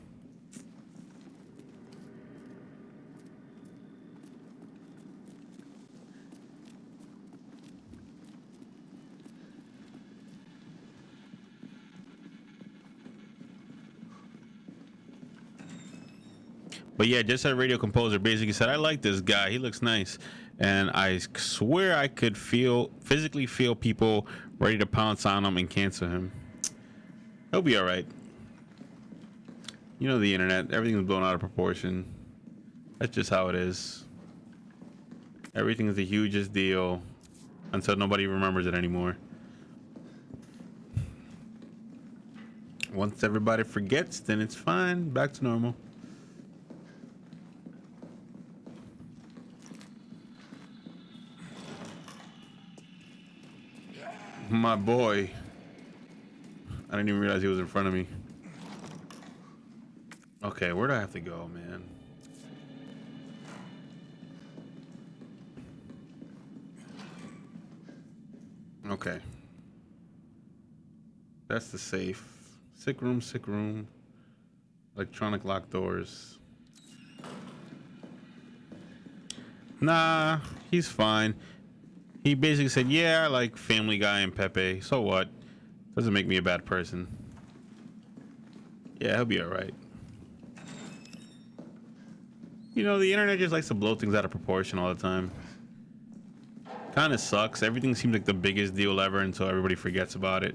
But yeah, just a radio composer basically said, I like this guy. He looks nice. And I swear I could physically feel people ready to pounce on him and cancel him. He'll be all right. You know the internet, everything's blown out of proportion. That's just how it is. Everything is the hugest deal until nobody remembers it anymore. Once everybody forgets, then it's fine, back to normal. My boy. I didn't even realize he was in front of me. Okay, where do I have to go, man? Okay. That's the safe. Sick room, sick room. Electronic lock doors. Nah, he's fine. He basically said, yeah, I like Family Guy and Pepe. So what? Doesn't make me a bad person. Yeah, he'll be alright. You know, the internet just likes to blow things out of proportion all the time. Kind of sucks. Everything seems like the biggest deal ever until everybody forgets about it.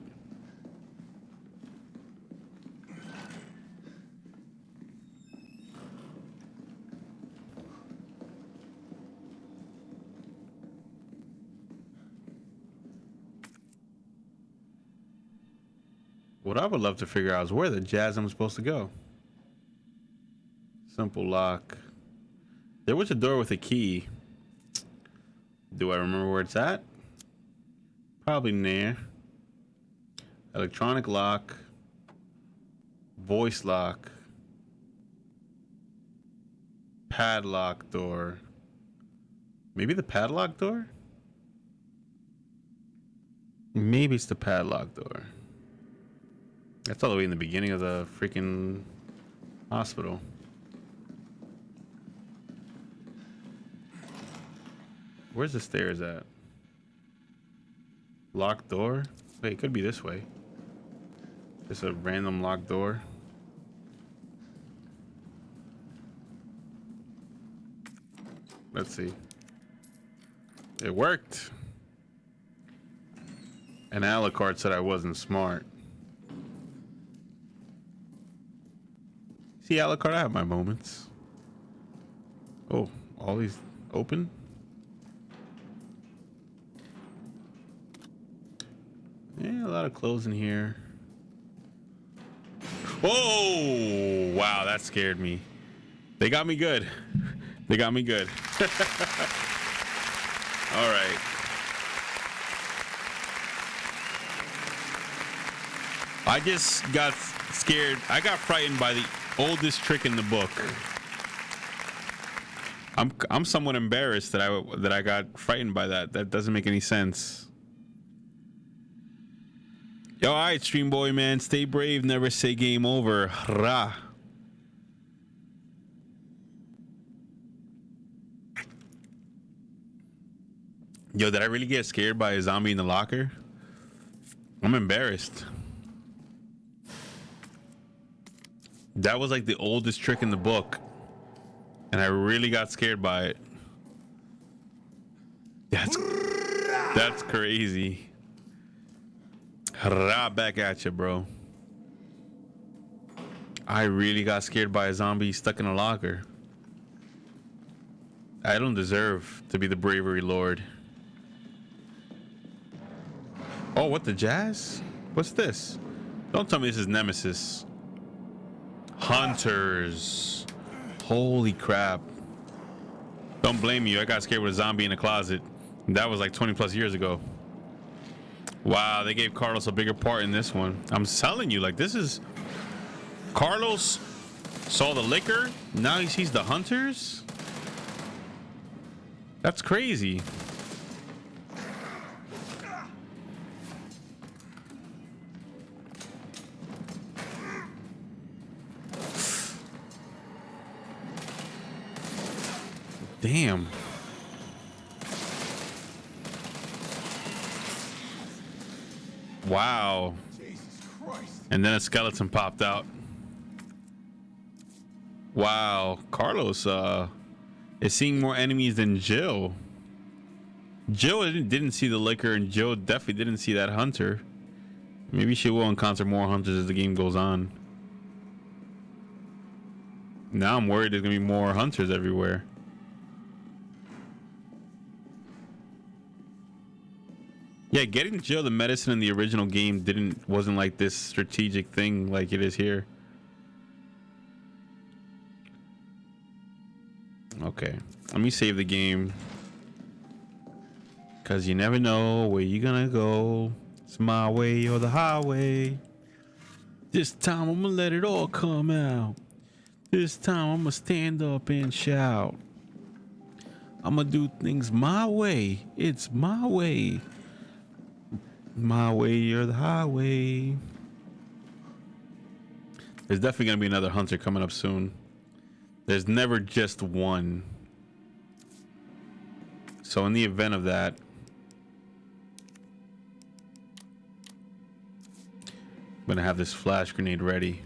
What I would love to figure out is where the jazz I'm supposed to go. Simple lock. There was a door with a key. Do I remember where it's at? Probably near. Electronic lock. Voice lock. Padlock door. Maybe the padlock door? Maybe it's the padlock door. That's all the way in the beginning of the freaking hospital. Where's the stairs at? Locked door? Wait, it could be this way. Just a random locked door. Let's see. It worked. And Alucard said I wasn't smart. See, Alucard, I have my moments. Oh, all these open? Yeah, a lot of clothes in here. Whoa! Wow, that scared me. They got me good. They got me good. All right. I just got scared. I got frightened by the oldest trick in the book. I'm somewhat embarrassed that I got frightened by that. That doesn't make any sense. Yo, all right, stream boy, man. Stay brave. Never say game over. Rah. Yo, did I really get scared by a zombie in the locker? I'm embarrassed. That was like the oldest trick in the book. And I really got scared by it. That's... That's crazy. Right back at you, bro. I really got scared by a zombie stuck in a locker. I don't deserve to be the Bravery Lord. Oh, what the jazz? What's this? Don't tell me this is Nemesis. Hunters. Holy crap. Don't blame you. I got scared with a zombie in a closet. That was like 20 plus years ago. Wow, they gave Carlos a bigger part in this one. I'm telling you, like, this is... Carlos saw the liquor. Now he sees the hunters. That's crazy. Damn. Wow.
Jesus Christ.
And then a skeleton popped out. Wow. Carlos is seeing more enemies than Jill. Jill didn't see the liquor, and Jill definitely didn't see that hunter. Maybe she will encounter more hunters as the game goes on. Now I'm worried there's gonna be more hunters everywhere. Yeah, getting Jill the medicine in the original game wasn't like this strategic thing like it is here. Okay, let me save the game, cause you never know where you're gonna go. It's my way or the highway. This time I'm gonna let it all come out. This time I'm gonna stand up and shout. I'm gonna do things my way. It's my way. My way or the highway. There's definitely gonna be another hunter coming up soon. There's never just one. So in the event of that, I'm gonna have this flash grenade ready.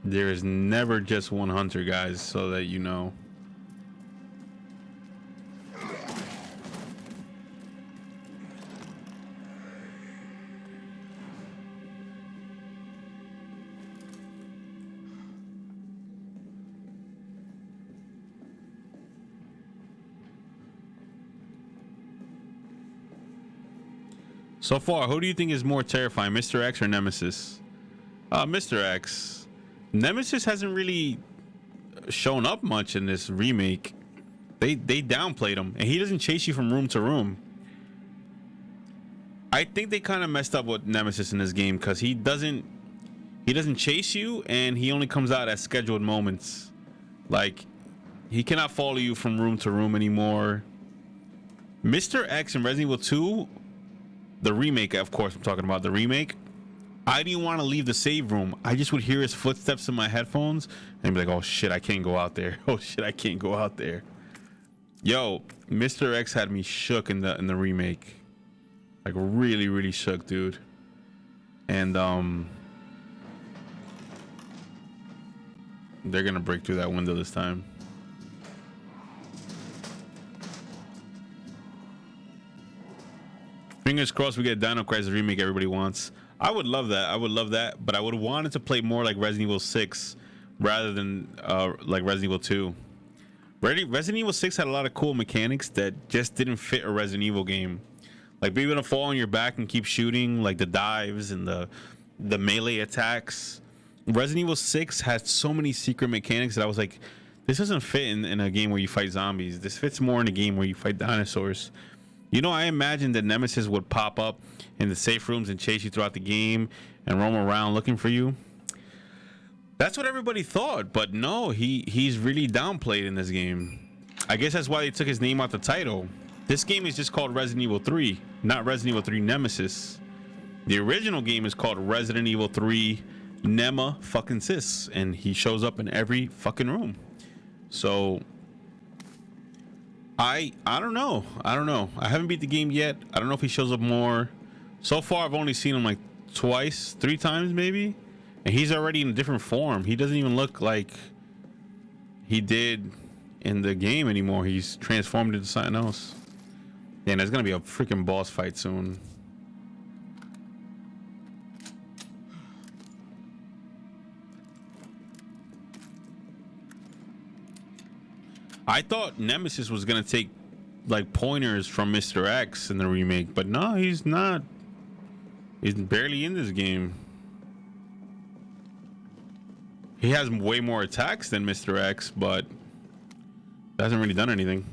There is never just one hunter, guys, so that you know. So far, who do you think is more terrifying, Mr. X or Nemesis? Mr. X. Nemesis hasn't really shown up much in this remake. They downplayed him, and he doesn't chase you from room to room. I think they kind of messed up with Nemesis in this game, because he doesn't chase you, and he only comes out at scheduled moments. Like, he cannot follow you from room to room anymore. Mr. X in Resident Evil 2, the remake, of course, I'm talking about the remake. I didn't want to leave the save room. I just would hear his footsteps in my headphones and be like, oh shit, I can't go out there. Oh shit, I can't go out there. Yo, Mr. X had me shook in the remake. Like really, really shook, dude. And they're gonna break through that window this time. Fingers crossed we get Dino Crisis remake everybody wants. I would love that. I would love that, but I would have wanted to play more like Resident Evil 6 rather than like Resident Evil 2. Resident Evil 6 had a lot of cool mechanics that just didn't fit a Resident Evil game. Like being able to fall on your back and keep shooting, like the dives and the melee attacks. Resident Evil 6 had so many secret mechanics that I was like, this doesn't fit in a game where you fight zombies. This fits more in a game where you fight dinosaurs. You know, I imagined that Nemesis would pop up in the safe rooms and chase you throughout the game and roam around looking for you. That's what everybody thought, but no, he's really downplayed in this game. I guess that's why they took his name out the title. This game is just called Resident Evil 3, not Resident Evil 3 Nemesis. The original game is called Resident Evil 3 Nema fucking Sis, and he shows up in every fucking room. So I don't know. I haven't beat the game yet. I don't know if he shows up more. So far, I've only seen him like twice, 3 times maybe. And he's already in a different form. He doesn't even look like he did in the game anymore. He's transformed into something else. Yeah, there's gonna be a freaking boss fight soon. I thought Nemesis was gonna take like pointers from Mr. X in the remake, but no, he's not. He's barely in this game. He has way more attacks than Mr. X, but hasn't really done anything.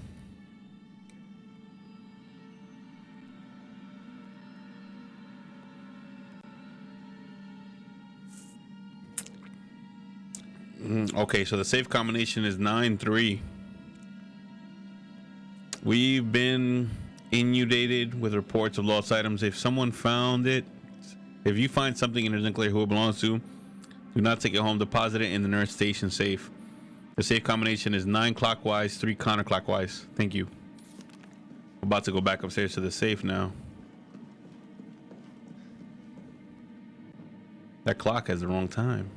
Okay, so the safe combination is 9-3. We've been inundated with reports of lost items. If someone found it, if you find something and it isn't clear who it belongs to, do not take it home. Deposit it in the nurse station safe. The safe combination is 9 clockwise, 3 counterclockwise. Thank you. I'm about to go back upstairs to the safe now. That clock has the wrong time.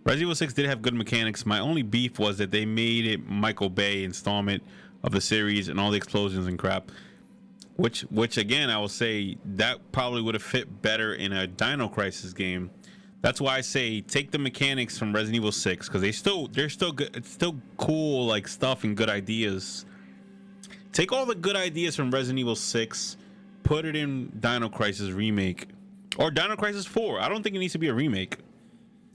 Resident Evil 6 did have good mechanics. My only beef was that they made it Michael Bay installment of the series and all the explosions and crap. Which again, I will say that probably would have fit better in a Dino Crisis game. That's why I say take the mechanics from Resident Evil 6 because they're still good. It's still cool like stuff and good ideas. Take all the good ideas from Resident Evil 6, put it in Dino Crisis remake or Dino Crisis 4. I don't think it needs to be a remake.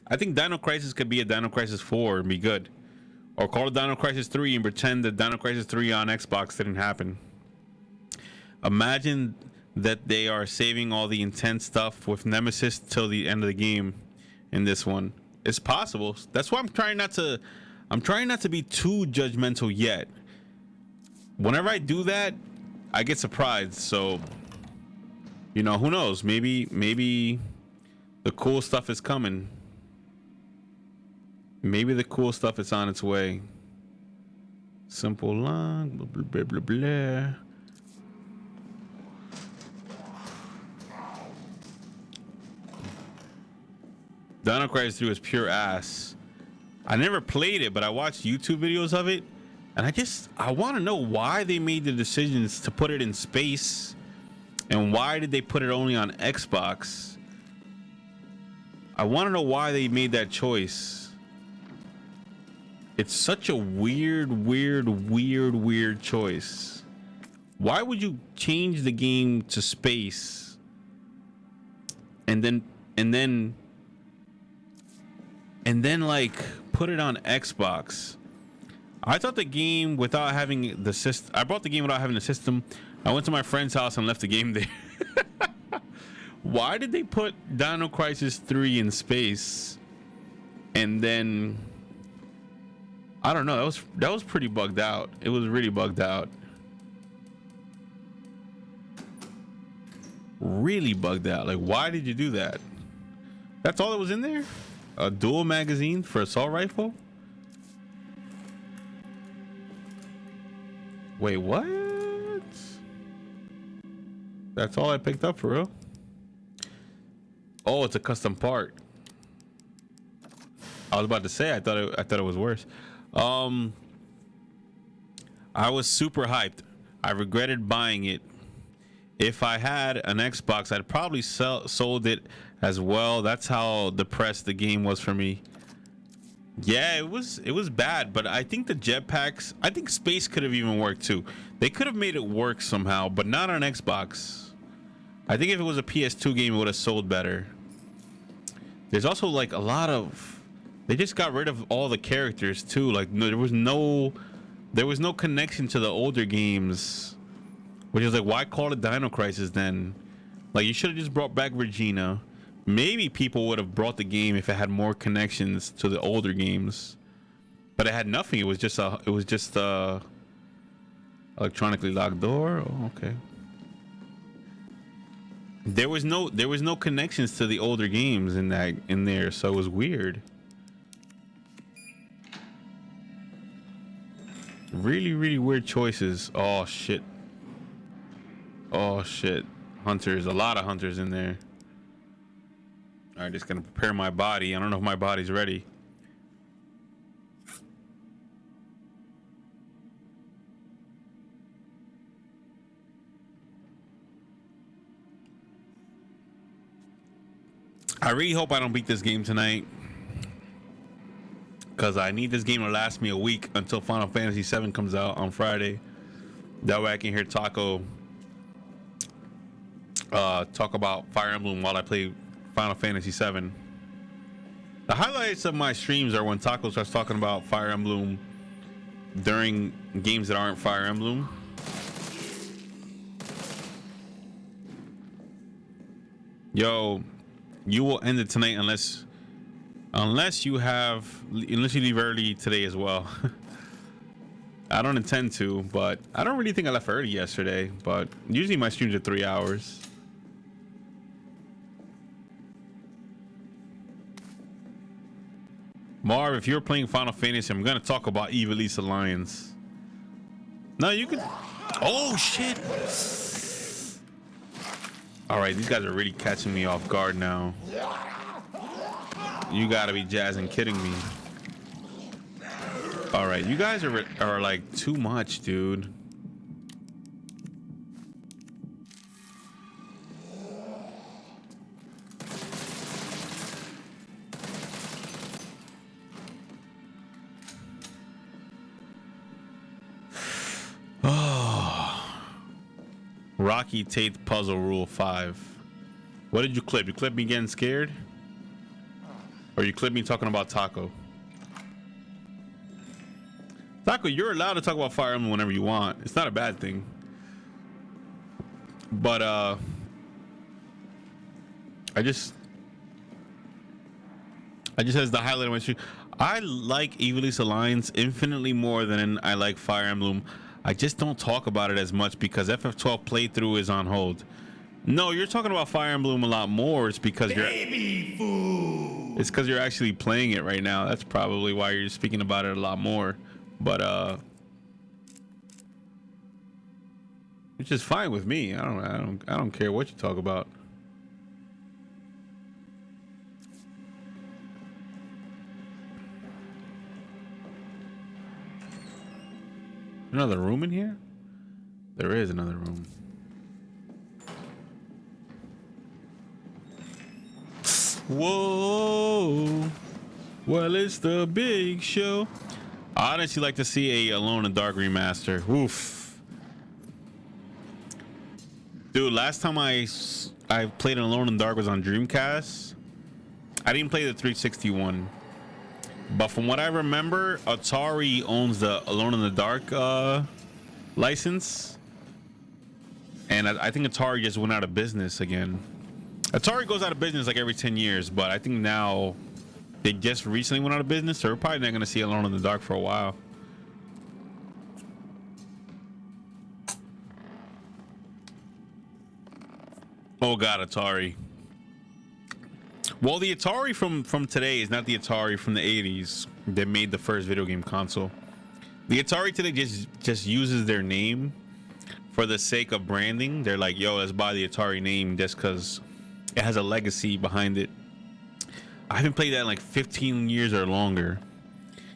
I think Dino Crisis could be a Dino Crisis 4 and be good, or call it Dino Crisis 3 and pretend that Dino Crisis 3 on Xbox didn't happen. Imagine that they are saving all the intense stuff with Nemesis till the end of the game in this one. It's possible. That's why I'm trying not to be too judgmental yet. Whenever I do that, I get surprised. So, you know, who knows? Maybe the cool stuff is coming. Maybe the cool stuff is on its way. Simple line, blah, blah, blah, blah, blah. Dino Crisis 3 was pure ass. I never played it, but I watched YouTube videos of it, and I want to know why they made the decisions to put it in space, and why did they put it only on Xbox? I want to know why they made that choice. It's such a weird choice. Why would you change the game to space and then like put it on Xbox? I thought the game without having the system. I bought the game without having the system. I went to my friend's house and left the game there. Why did they put Dino Crisis 3 in space? And then I don't know. That was pretty bugged out. It was really bugged out. Really bugged out. Like, why did you do that? That's all that was in there? A dual magazine for assault rifle? Wait, what? That's all I picked up for real? Oh, it's a custom part. I was about to say I thought it was worse. I was super hyped. I regretted buying it. If I had an Xbox, I'd probably sold it as well. That's how depressed the game was for me. Yeah, it was bad, but I think the jetpacks, I think space could have even worked too. They could have made it work somehow, but not on Xbox. I think if it was a PS2 game, it would have sold better. There's also like a lot of, they just got rid of all the characters too. Like there was no connection to the older games, which is like, why call it Dino Crisis then? Like you should have just brought back Regina. Maybe people would have brought the game if it had more connections to the older games, but it had nothing. It was just electronically locked door. Oh, okay. There was no connections to the older games in there, so it was weird. Really weird choices. Oh shit. Hunters, a lot of hunters in there. All right, just gonna prepare my body. I don't know if my body's ready. I really hope I don't beat this game tonight, because I need this game to last me a week until Final Fantasy VII comes out on Friday. That way I can hear Taco talk about Fire Emblem while I play Final Fantasy VII. The highlights of my streams are when Taco starts talking about Fire Emblem during games that aren't Fire Emblem. Yo, you will end it tonight unless you leave early today as well. I don't intend to, but I don't really think I left early yesterday, but usually my streams are 3 hours. Marv, if you're playing Final Fantasy, I'm gonna talk about Evil East Alliance. No, you could. Oh shit! All right, these guys are really catching me off guard now. You gotta be jazzing kidding me. All right, you guys are like too much, dude. Rocky Tate puzzle rule 5. What did you clip? You clip me getting scared? Or you clip me talking about Taco? Taco, you're allowed to talk about Fire Emblem whenever you want. It's not a bad thing. But I just as the highlight of my stream, I like Evil East Alliance infinitely more than I like Fire Emblem. I just don't talk about it as much because FF12 playthrough is on hold. No, you're talking about Fire Emblem a lot more. It's because
Baby food.
it's because you're actually playing it right now. That's probably why you're speaking about it a lot more. But which is fine with me. I don't care what you talk about. Another room in here? There is another room. Whoa. Well, it's the big show. I'd honestly like to see a Alone in the Dark remaster. Oof. Dude, last time I played Alone in the Dark was on Dreamcast. I didn't play the 361. But from what I remember, Atari owns the Alone in the Dark license. And I think Atari just went out of business again. Atari goes out of business like every 10 years, but I think now they just recently went out of business, so we're probably not going to see Alone in the Dark for a while. Oh god, Atari. Well, the Atari from today is not the Atari from the 80s that made the first video game console. The Atari today just uses their name for the sake of branding. They're like, yo, let's buy the Atari name just because it has a legacy behind it. I haven't played that in like 15 years or longer.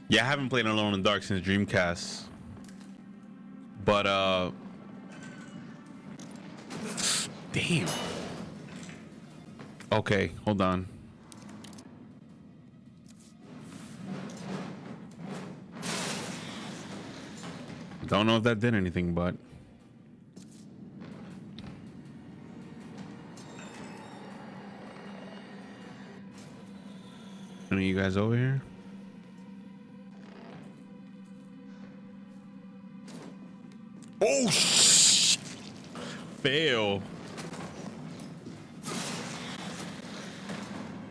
Yeah, I haven't played Alone in the Dark since Dreamcast. But damn. Okay, hold on. Don't know if that did anything, but any of you guys over here? Oh shh! Fail.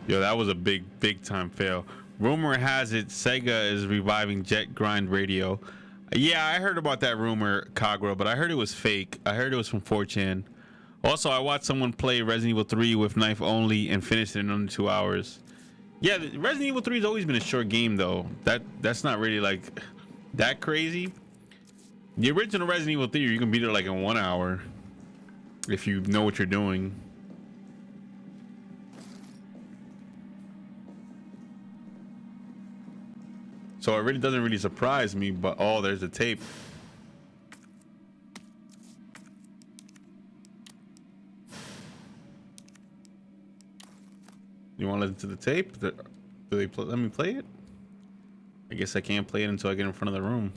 Yo, that was a big time fail. Rumor has it Sega is reviving Jet Grind Radio. Yeah, I heard about that rumor, Kagura, but I heard it was fake. I heard it was from 4chan. Also, I watched someone play Resident Evil 3 with knife only and finished it in under 2 hours. Yeah, Resident Evil 3 has always been a short game though. That's not really like that crazy. The original Resident Evil 3, you can beat it like in 1 hour if you know what you're doing. So it really doesn't really surprise me, but oh, there's the tape. You want to listen to the tape? Do they let me play it? I guess I can't play it until I get in front of the room.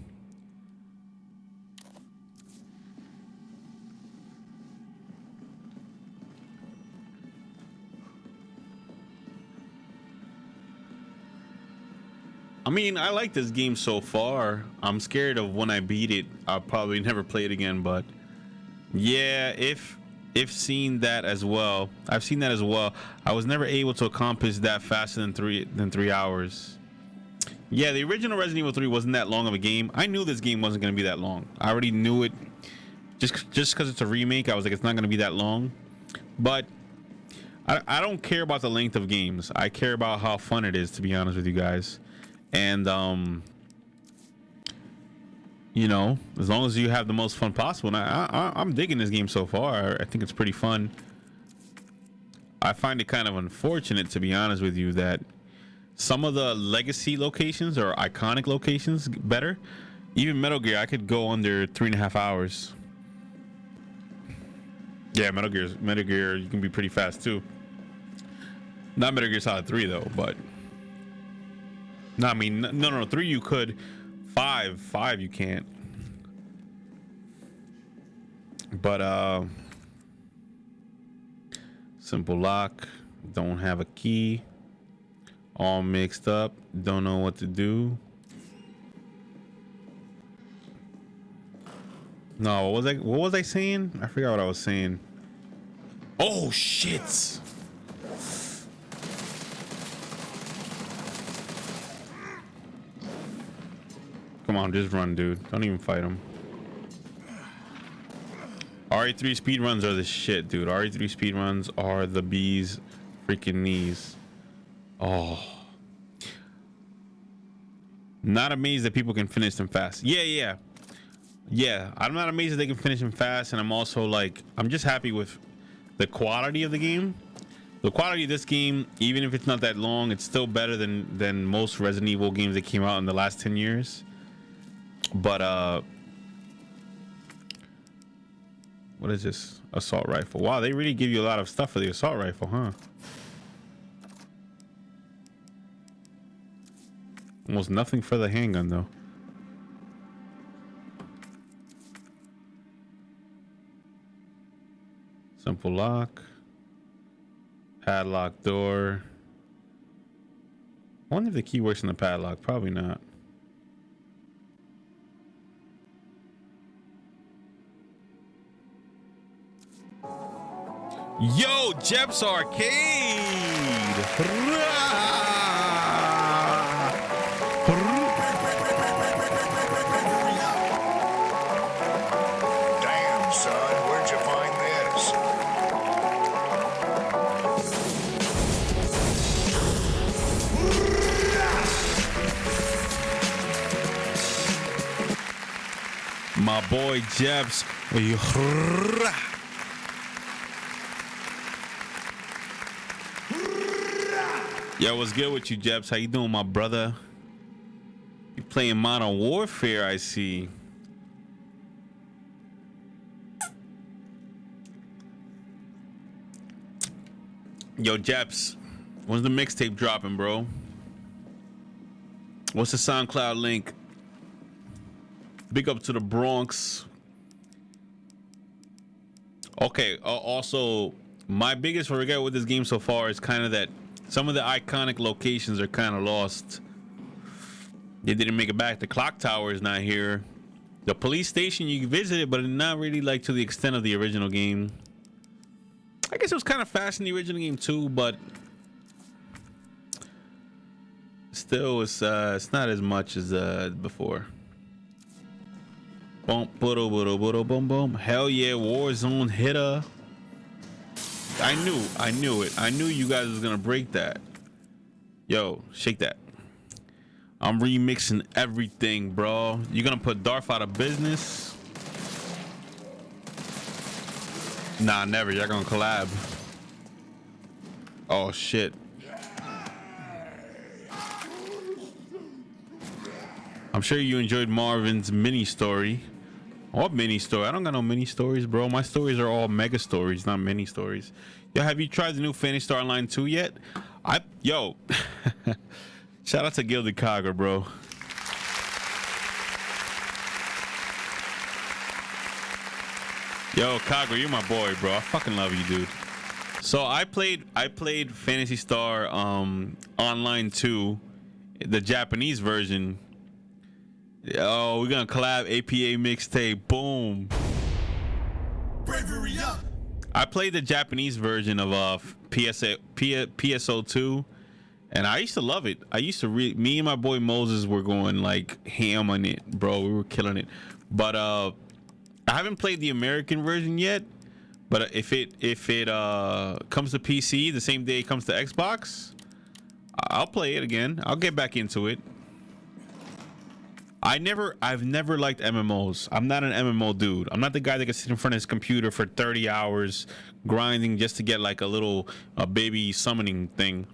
I mean, I like this game so far. I'm scared of when I beat it, I'll probably never play it again. But yeah, if seen that as well, I've seen that as well. I was never able to accomplish that faster than 3 hours. Yeah, the original Resident Evil 3 wasn't that long of a game. I knew this game wasn't going to be that long. I already knew it. Just because it's a remake, I was like, it's not going to be that long. But I don't care about the length of games. I care about how fun it is, to be honest with you guys. And you know, as long as you have the most fun possible. And I'm digging this game so far. I think it's pretty fun. I find it kind of unfortunate, to be honest with you, that some of the legacy locations or iconic locations better. Even Metal Gear, I could go under 3.5 hours. Yeah, Metal Gear, you can be pretty fast too. Not Metal Gear Solid 3 though, but no, I mean, no, 3 you could. 5 you can't. But simple lock, don't have a key, all mixed up, don't know what to do. No, what was I saying? I forgot what I was saying. Oh shit. Come on, just run, dude. Don't even fight him. RE3 speedruns are the shit, dude. RE3 speedruns are the bees freaking knees. Oh. Not amazed that people can finish them fast. Yeah. I'm not amazed that they can finish them fast, and I'm also like, I'm just happy with the quality of the game. The quality of this game, even if it's not that long, it's still better than most Resident Evil games that came out in the last 10 years. But what is this? Assault rifle. Wow, they really give you a lot of stuff for the assault rifle, huh? Almost nothing for the handgun though. Simple lock. Padlock door. I wonder if the key works in the padlock. Probably not. Yo, Jep's Arcade.
Damn, son, where'd you find this?
My boy Jep's. Yo, what's good with you, Jeps? How you doing, my brother? You playing Modern Warfare, I see. Yo, Jeps, when's the mixtape dropping, bro? What's the SoundCloud link? Big up to the Bronx. Okay, also, my biggest regret with this game so far is kind of that some of the iconic locations are kind of lost. They didn't make it back. The clock tower is not here. The police station, you visit it, but not really like to the extent of the original game. I guess it was kind of fast in the original game too, but still, it's not as much as before. Boom, boom, boom. Hell yeah, Warzone hitter. I knew it. I knew you guys was gonna break that. Yo, shake that. I'm remixing everything, bro. You gonna put Darth out of business? Nah, never. Y'all gonna collab. Oh shit. I'm sure you enjoyed Marvin's mini story. What mini story? I don't got no mini stories, bro. My stories are all mega stories, not mini stories. Yo, have you tried the new Fantasy Star Online 2 yet? I Yo, shout out to Gilded Cogger, bro. Yo, Cogger, you're my boy, bro. I fucking love you, dude. So I played Phantasy Star Online 2, the Japanese version. Oh, we're gonna collab APA mixtape. Boom.
Bravery up.
I played the Japanese version of PSO2, and I used to love it. I used to me and my boy Moses were going like ham on it, bro. We were killing it. But I haven't played the American version yet. But if it comes to PC the same day it comes to Xbox, I'll play it again. I'll get back into it. I've never liked MMOs. I'm not an MMO dude. I'm not the guy that can sit in front of his computer for 30 hours grinding just to get like a baby summoning thing.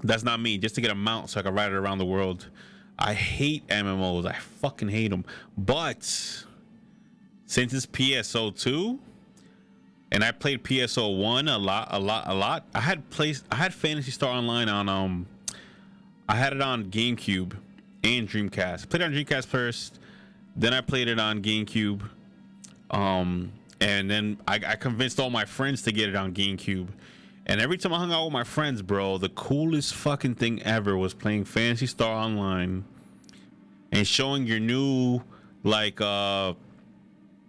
That's not me. Just to get a mount so I can ride it around the world. I hate MMOs. I fucking hate them. But since it's PSO2 and I played PSO1 a lot. I had Phantasy Star Online on I had it on GameCube and Dreamcast. Played it on Dreamcast first, then I played it on GameCube, and then I convinced all my friends to get it on GameCube. And every time I hung out with my friends, bro, the coolest fucking thing ever was playing Phantasy Star Online and showing your new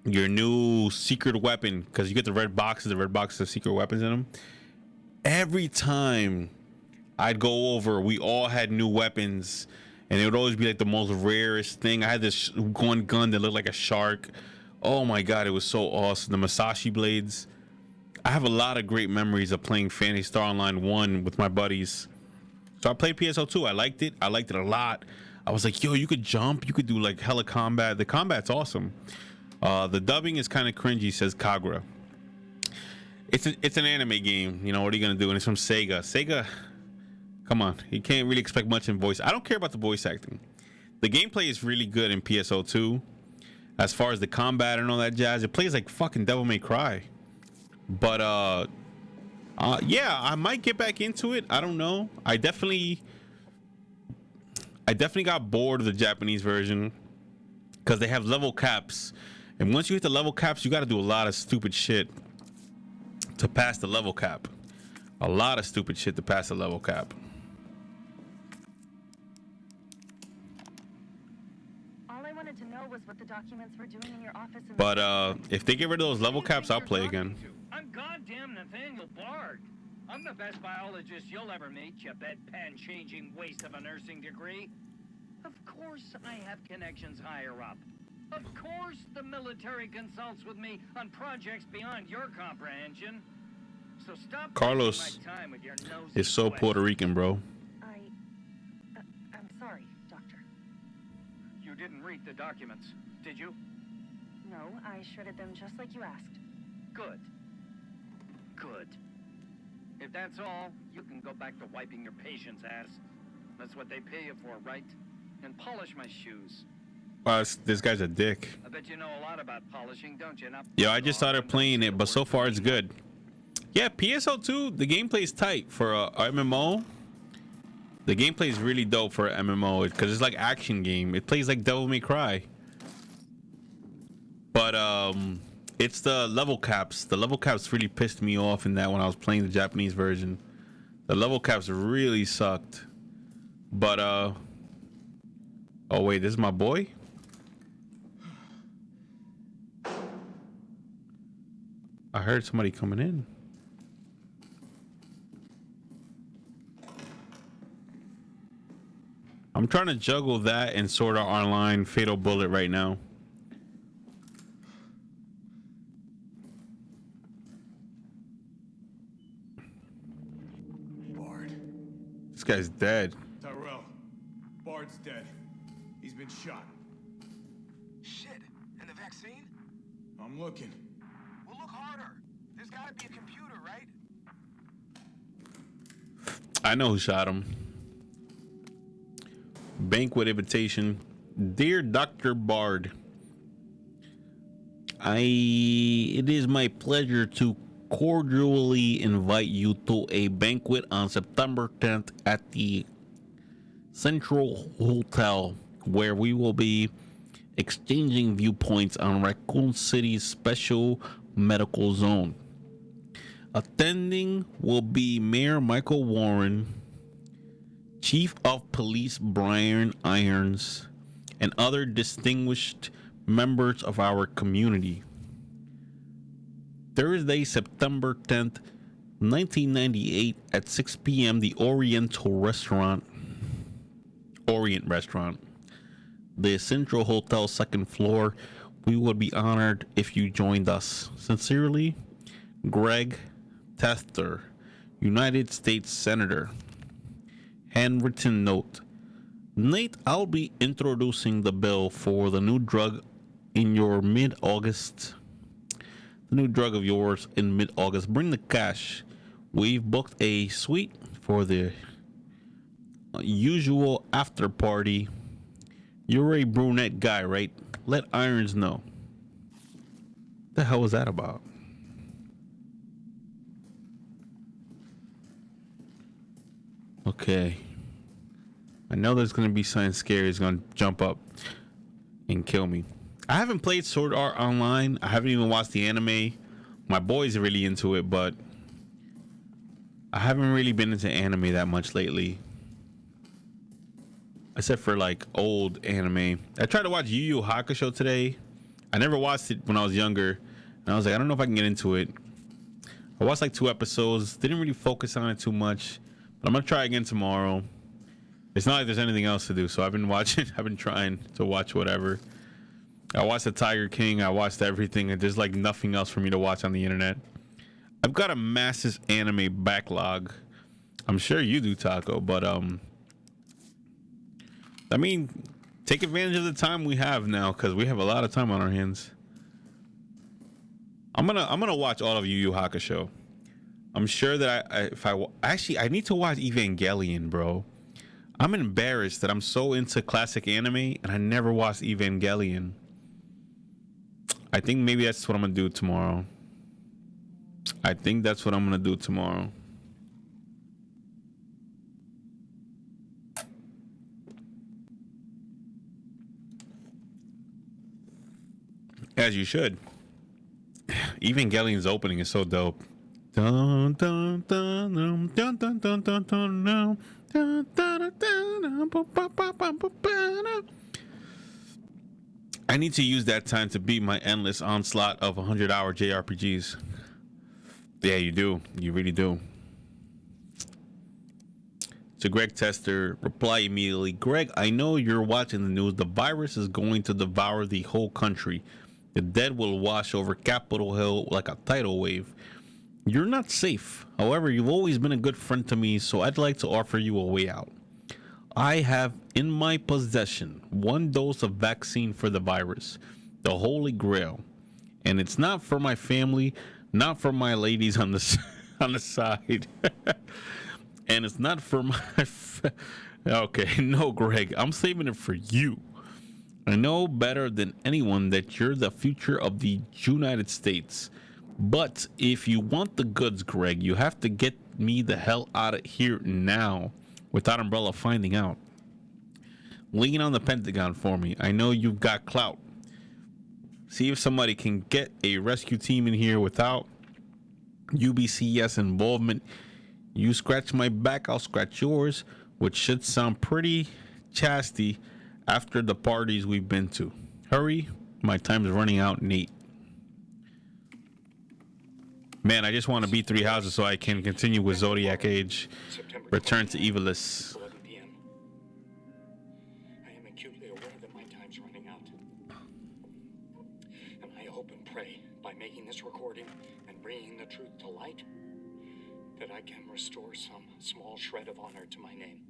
your new secret weapon, because you get the red boxes of secret weapons in them. Every time I'd go over, we all had new weapons, and it would always be like the most rarest thing. I had this one gun that looked like a shark. Oh my god, it was so awesome. The Masashi blades. I have a lot of great memories of playing Phantasy Star Online 1 with my buddies. So I played PSO2. I liked it a lot. I was like, yo, you could jump, you could do like hella combat. The combat's awesome. The dubbing is kind of cringy, says Kagra. It's an anime game, you know, what are you gonna do? And it's from Sega. Come on, you can't really expect much in voice. I don't care about the voice acting. The gameplay is really good in PSO2. As far as the combat and all that jazz, it plays like fucking Devil May Cry. But yeah, I might get back into it. I don't know. I definitely got bored of the Japanese version because they have level caps. And once you hit the level caps, you got to do a lot of stupid shit to pass the level cap. A lot of stupid shit to pass the level cap.
All I wanted to know was what the documents were doing in your office.
But if they get rid of those level caps, I'll play again.
I'm goddamn Nathaniel Bard. I'm the best biologist you'll ever meet, you bedpan-changing waste of a nursing degree. Of course I have connections higher up. Of course the military consults with me on projects beyond your comprehension. So stop.
Carlos
my time with your nosy
is so
questions.
Puerto Rican, bro.
I'm sorry, Doctor.
You didn't read the documents, did you?
No, I shredded them just like you asked.
Good. Good. If that's all, you can go back to wiping your patient's ass. That's what they pay you for, right? And polish my shoes.
Wow, this guy's a dick.
I bet you know a lot about polishing, don't you? Not
Yo, I just started playing it, but so far it's good. Yeah, PSO2, the gameplay is tight for a MMO. The gameplay is really dope for an MMO because it's like action game. It plays like Devil May Cry. But it's the level caps. The level caps really pissed me off in that when I was playing the Japanese version. The level caps really sucked. But oh wait, this is my boy? I heard somebody coming in. I'm trying to juggle that and Sword Art Online Fatal Bullet right now.
Bard.
This guy's dead.
Tyrell. Bard's dead. He's been shot.
Shit. And the vaccine?
I'm looking.
Well, look harder. There's gotta be a computer, right?
I know who shot him. Banquet invitation. Dear Dr. Bard, it is my pleasure to cordially invite you to a banquet on September 10th at the Central Hotel, where we will be exchanging viewpoints on Raccoon City's special medical zone. Attending will be Mayor Michael Warren, Chief of Police Brian Irons, and other distinguished members of our community. Thursday, September 10th, 1998 at 6 p.m. the Orient Restaurant, the Central Hotel second floor. We would be honored if you joined us. Sincerely, Greg Tester, United States Senator. Handwritten note. Nate, I'll be introducing the bill for the new drug in your mid-August. The new drug of yours in mid-August. Bring the cash. We've booked a suite for the usual after party. You're a brunette guy, right? Let Irons know. What the hell was that about? Okay. I know there's going to be something scary. It's going to jump up and kill me. I haven't played Sword Art Online. I haven't even watched the anime. My boys are really into it, but I haven't really been into anime that much lately. Except for like old anime. I tried to watch Yu Yu Hakusho today. I never watched it when I was younger. And I was like, I don't know if I can get into it. I watched like 2 episodes. Didn't really focus on it too much. But I'm going to try again tomorrow. It's not like there's anything else to do. So I've been watching. I've been trying to watch whatever. I watched the Tiger King. I watched everything. And there's like nothing else for me to watch on the internet. I've got a massive anime backlog. I'm sure you do, Taco. But I mean, take advantage of the time we have now, because we have a lot of time on our hands. I'm gonna watch all of Yu Yu Hakusho. I'm sure that I need to watch Evangelion, bro. I'm embarrassed that I'm so into classic anime and I never watched Evangelion. I think maybe that's what I'm gonna do tomorrow. As you should. Evangelion's opening is so dope. Dun, dun, dun, dun, dun, dun, dun, dun, dun, dun, dun, dun, dun, dun. I need to use that time to beat my endless onslaught of 100-hour JRPGs. Yeah, you do. You really do. To Greg Tester, reply immediately. Greg, I know you're watching the news. The virus is going to devour the whole country. The dead will wash over Capitol Hill like a tidal wave. You're not safe. However, you've always been a good friend to me, so I'd like to offer you a way out. I have in my possession 1 dose of vaccine for the virus, the Holy Grail. And it's not for my family, not for my ladies on the side. And it's not for my... Okay, no, Greg, I'm saving it for you. I know better than anyone that you're the future of the United States. But if you want the goods, Greg, you have to get me the hell out of here now without Umbrella finding out. Lean on the Pentagon for me. I know you've got clout. See if somebody can get a rescue team in here without UBCS involvement. You scratch my back, I'll scratch yours, which should sound pretty chasty after the parties we've been to. Hurry, my time's running out, Nate. Man, I just want to beat 3 houses so I can continue with Zodiac Age. Return to Evilus.
11 p.m. I am acutely aware that my time's running out. And I hope and pray by making this recording and bringing the truth to light that I can restore some small shred of honor to my name.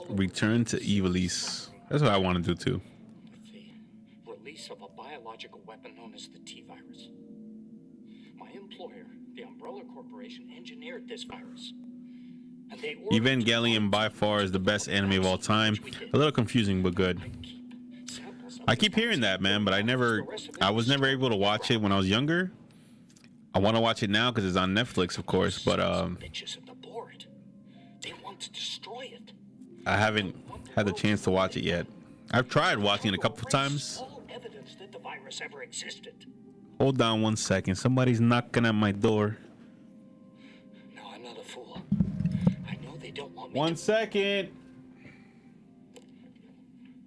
Return to Evilus. That's what I want to do too.
With the release of a biological weapon known as the T-virus. My employer, the Umbrella Corporation, engineered this virus. And they
Evangelion by far is the best anime of all time. A little confusing, but good.
Samples
I keep hearing that, man, but I was never able to watch it when I was younger. I want to watch it now because it's on Netflix, of course, but
Bitches at the board. They want to destroy it.
I haven't had the chance to watch it yet. I've tried watching it a couple of times.
All evidence that the virus ever existed.
Hold on one second. Somebody's knocking at my door.
No, I'm not a fool. I know they don't want me.
One second.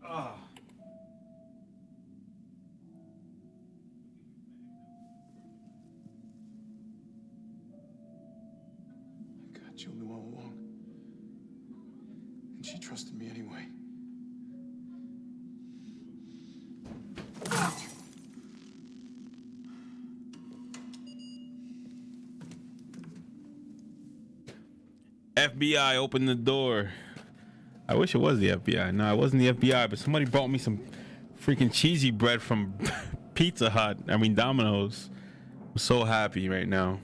I got Jill knew all along. And she trusted me anyway.
FBI, open the door. I wish it was the FBI. No, it wasn't the FBI, but somebody brought me some freaking cheesy bread from Pizza Hut. I mean, Domino's. I'm so happy right now.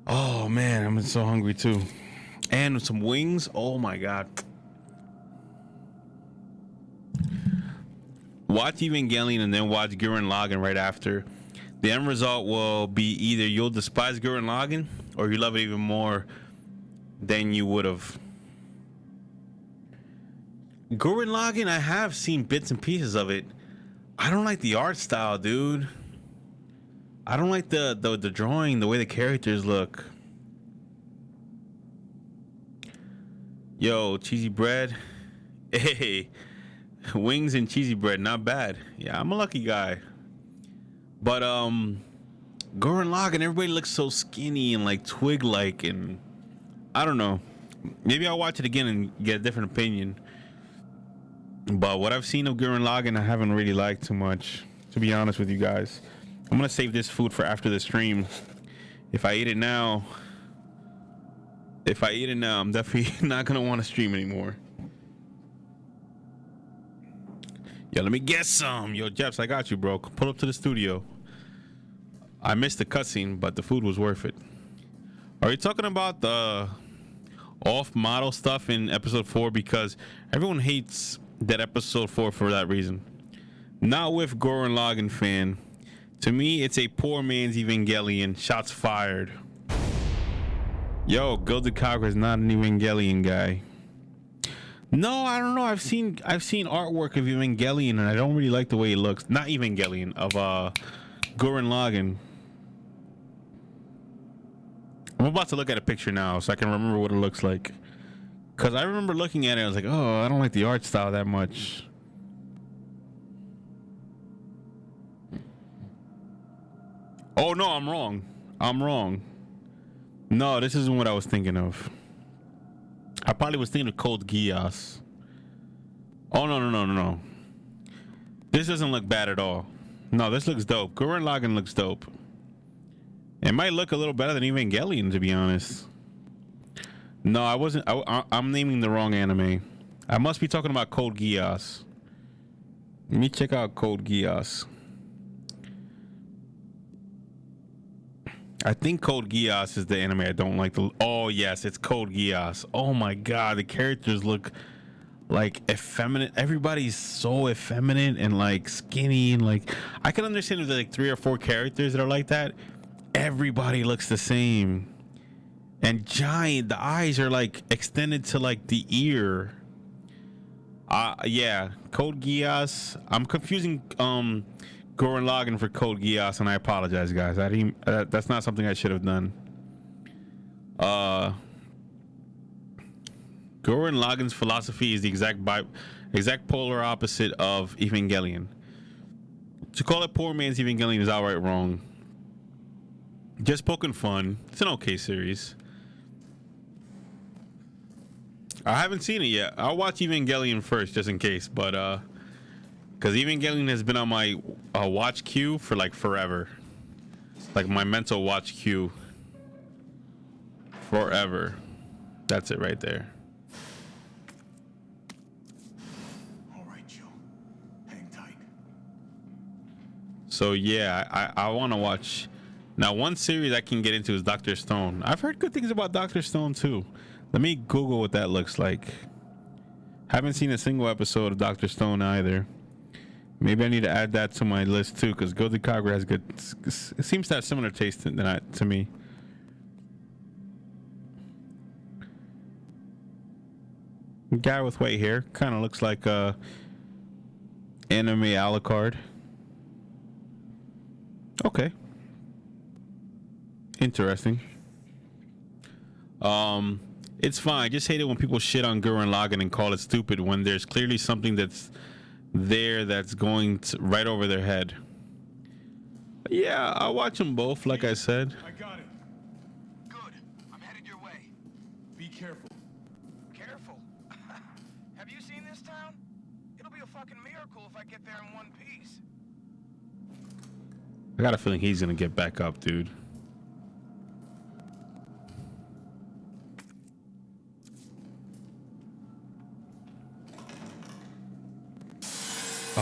Oh, man, I'm so hungry too. And some wings. Oh, my God. Watch Evangelion and then watch Gurren Lagann right after. The end result will be either you'll despise Gurren Lagann or you love it even more than you would have. Gurren Lagann, I have seen bits and pieces of it. I don't like the art style, dude. I don't like the drawing, the way the characters look. Yo, cheesy bread. Hey, wings and cheesy bread, not bad. Yeah, I'm a lucky guy. But Gurren Lagann, everybody looks so skinny and like twig-like, and I don't know. Maybe I'll watch it again and get a different opinion. But what I've seen of Gurren Lagann, I haven't really liked too much, to be honest with you guys. I'm gonna save this food for after the stream. If I eat it now, I'm definitely not gonna want to stream anymore. Yo, let me get some. Yo, Jeps, I got you, bro. Pull up to the studio. I missed the cutscene, but the food was worth it. Are you talking about the off-model stuff in episode 4? Because everyone hates that episode 4 for that reason. Not with Gurren Lagann fan. To me, it's a poor man's Evangelion. Shots fired. Yo, Gilded Cocker is not an Evangelion guy. No, I don't know. I've seen artwork of Evangelion, and I don't really like the way it looks. Not Evangelion, of Gurren Lagann. I'm about to look at a picture now so I can remember what it looks like. Because I remember looking at it, I was like, oh, I don't like the art style that much. Oh, no, I'm wrong. No, this isn't what I was thinking of. I probably was thinking of Code Geass. Oh, no. This doesn't look bad at all. No, this looks dope. Gurren Lagann looks dope. It might look a little better than Evangelion, to be honest. No, I wasn't. I'm naming the wrong anime. I must be talking about Code Geass. Let me check out Code Geass. I think Code Geass is the anime I don't like. Oh, yes, it's Code Geass. Oh, my God. The characters look like effeminate. Everybody's so effeminate and like skinny. And like, I can understand if there's like 3 or 4 characters that are like that. Everybody looks the same. And giant. The eyes are like extended to like the ear. Yeah. Code Geass. I'm confusing Gurren Lagann for Code Geass, and I apologize, guys. I didn't. That's not something I should have done. Gurren Lagann's philosophy is the exact polar opposite of Evangelion. To call it poor man's Evangelion is outright wrong. Just poking fun. It's an okay series. I haven't seen it yet. I'll watch Evangelion first, just in case. But because Evangelion has been on my watch queue for like forever. Like my mental watch queue. Forever. That's it right there.
All right, Joe. Hang tight.
So yeah, I want to watch. Now, one series I can get into is Dr. Stone. I've heard good things about Dr. Stone too. Let me Google what that looks like. Haven't seen a single episode of Dr. Stone either. Maybe I need to add that to my list too, because Guilty Cogger has good. It seems to have similar taste to me. Guy with white hair kind of looks like a anime Alucard. Okay. Interesting. It's fine. I just hate it when people shit on Gurren Lagann and call it stupid when there's clearly something that's there that's going right over their head. Yeah, I'll watch them both, like I said.
I got it.
Good. I'm headed your way.
Be careful.
Careful. Have you seen this town? It'll be a fucking miracle if I get there in one piece.
I got a feeling he's gonna get back up, dude.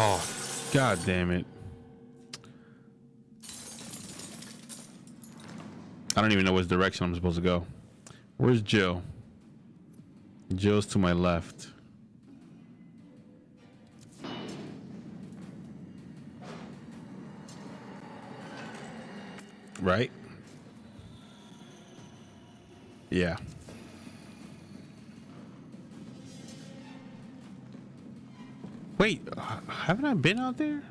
Oh, god damn it. I don't even know which direction I'm supposed to go. Where's Jill? Jill's to my left. Right? Yeah. Wait, haven't I been out there?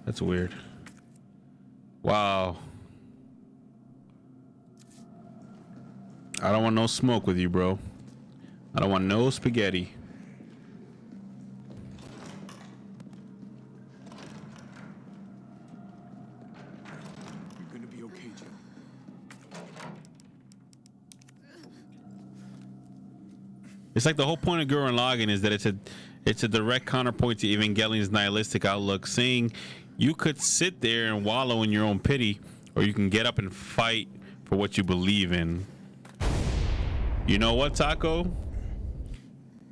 That's weird. Wow. I don't want no smoke with you, bro. I don't want no spaghetti.
You're gonna be okay, Jill.
It's like the whole point of Gurren Lagann is that it's a direct counterpoint to Evangelion's nihilistic outlook, saying you could sit there and wallow in your own pity, or you can get up and fight for what you believe in. You know what, Taco?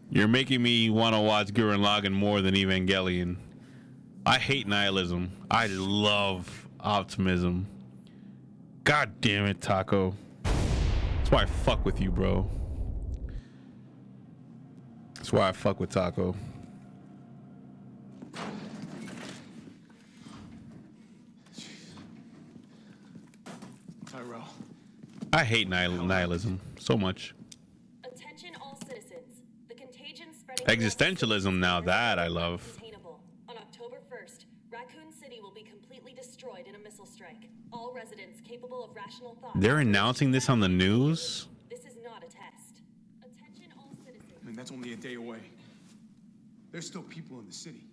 You're making me want to watch Gurren Lagann more than Evangelion. I hate nihilism. I love optimism. God damn it, Taco. That's why I fuck with you, bro. That's why I fuck with Taco.
Tyrell.
I hate nihilism so much.
Attention all citizens. The contagion spreading
Existentialism, now that I love.
containable. On October 1st, Raccoon City will be completely destroyed in a missile strike. All residents capable of rational thought.
They're announcing this on the news?
This is not a test. Attention all citizens.
I mean, that's only a day away. There's still people in the city.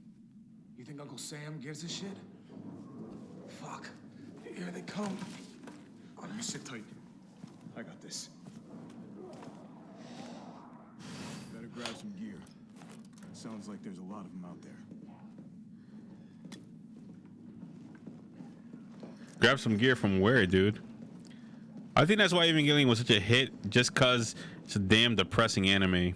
You think Uncle Sam gives a shit? Fuck. Here they come. Oh, you sit tight. I got this. Better grab some gear. Sounds like there's a lot of them out there.
Grab some gear from where, dude? I think that's why Evangelion was such a hit, just cause it's a damn depressing anime.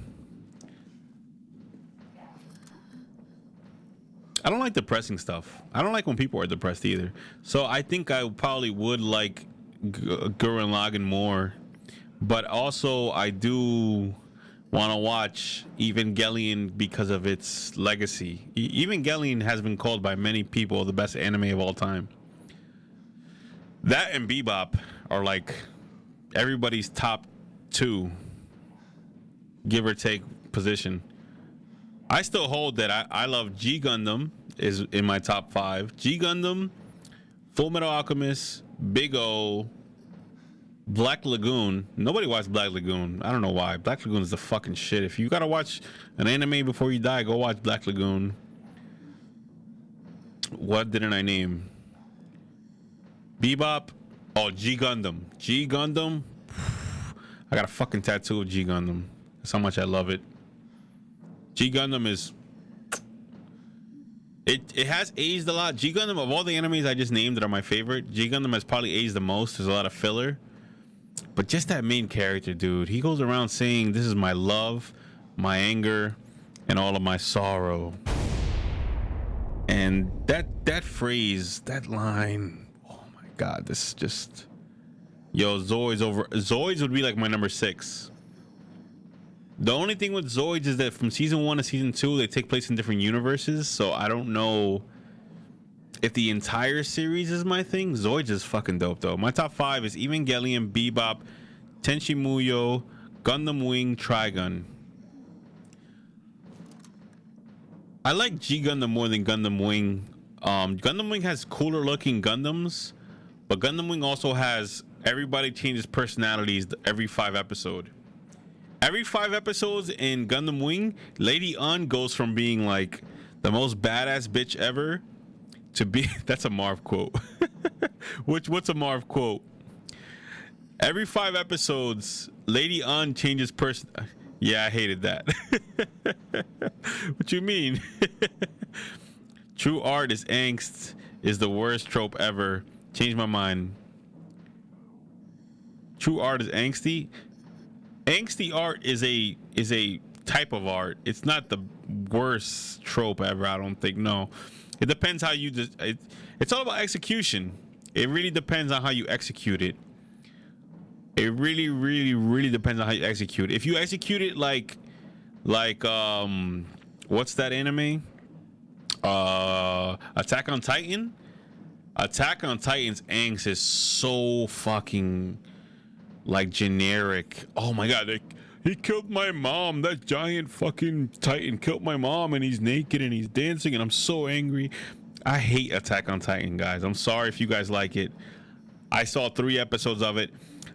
I don't like depressing stuff. I don't like when people are depressed either. So I think I probably would like Gurren Lagann more, but also I do want to watch Evangelion because of its legacy. Evangelion has been called by many people the best anime of all time. That and Bebop are like everybody's top two, give or take, position. I still hold that I love G Gundam is in my top 5. G Gundam, Full Metal Alchemist, Big O, Black Lagoon. Nobody watched Black Lagoon. I don't know why. Black Lagoon is the fucking shit. If you gotta watch an anime before you die, go watch Black Lagoon. What didn't I name? Bebop. Oh, G Gundam. G Gundam. I got a fucking tattoo of G Gundam. That's how much I love it. G Gundam is it has aged a lot. G Gundam, of all the animes I just named that are my favorite, G Gundam has probably aged the most. There's a lot of filler, but just that main character, dude, he goes around saying, "This is my love, my anger, and all of my sorrow." And that phrase, that line, oh my god, this is just, yo, Zoids would be like my number 6. The only thing with Zoids is that from season 1 to season 2, they take place in different universes. So I don't know if the entire series is my thing. Zoids is fucking dope though. My top 5 is Evangelion, Bebop, Tenchi Muyo, Gundam Wing, Trigun. I like G Gundam more than Gundam Wing. Gundam Wing has cooler looking Gundams, but Gundam Wing also has everybody changes personalities every 5 episodes. Every 5 episodes in Gundam Wing, Lady Un goes from being like the most badass bitch ever to be that's a Marv quote. What's a Marv quote? Every 5 episodes, Lady Un changes person. Yeah, I hated that. What you mean? True art is angst is the worst trope ever. Change my mind. True art is angsty. Angsty art is a type of art. It's not the worst trope ever. I don't think. No, it depends how you just. It's all about execution. It really depends on how you execute it. It really, really, really depends on how you execute. If you execute it like what's that anime? Attack on Titan. Attack on Titan's angst is so fucking like generic. Oh my god, he killed my mom. That giant fucking Titan killed my mom, and he's naked and he's dancing, and I'm so angry. I hate Attack on Titan, guys. I'm sorry if you guys like it. I saw 3 episodes of it.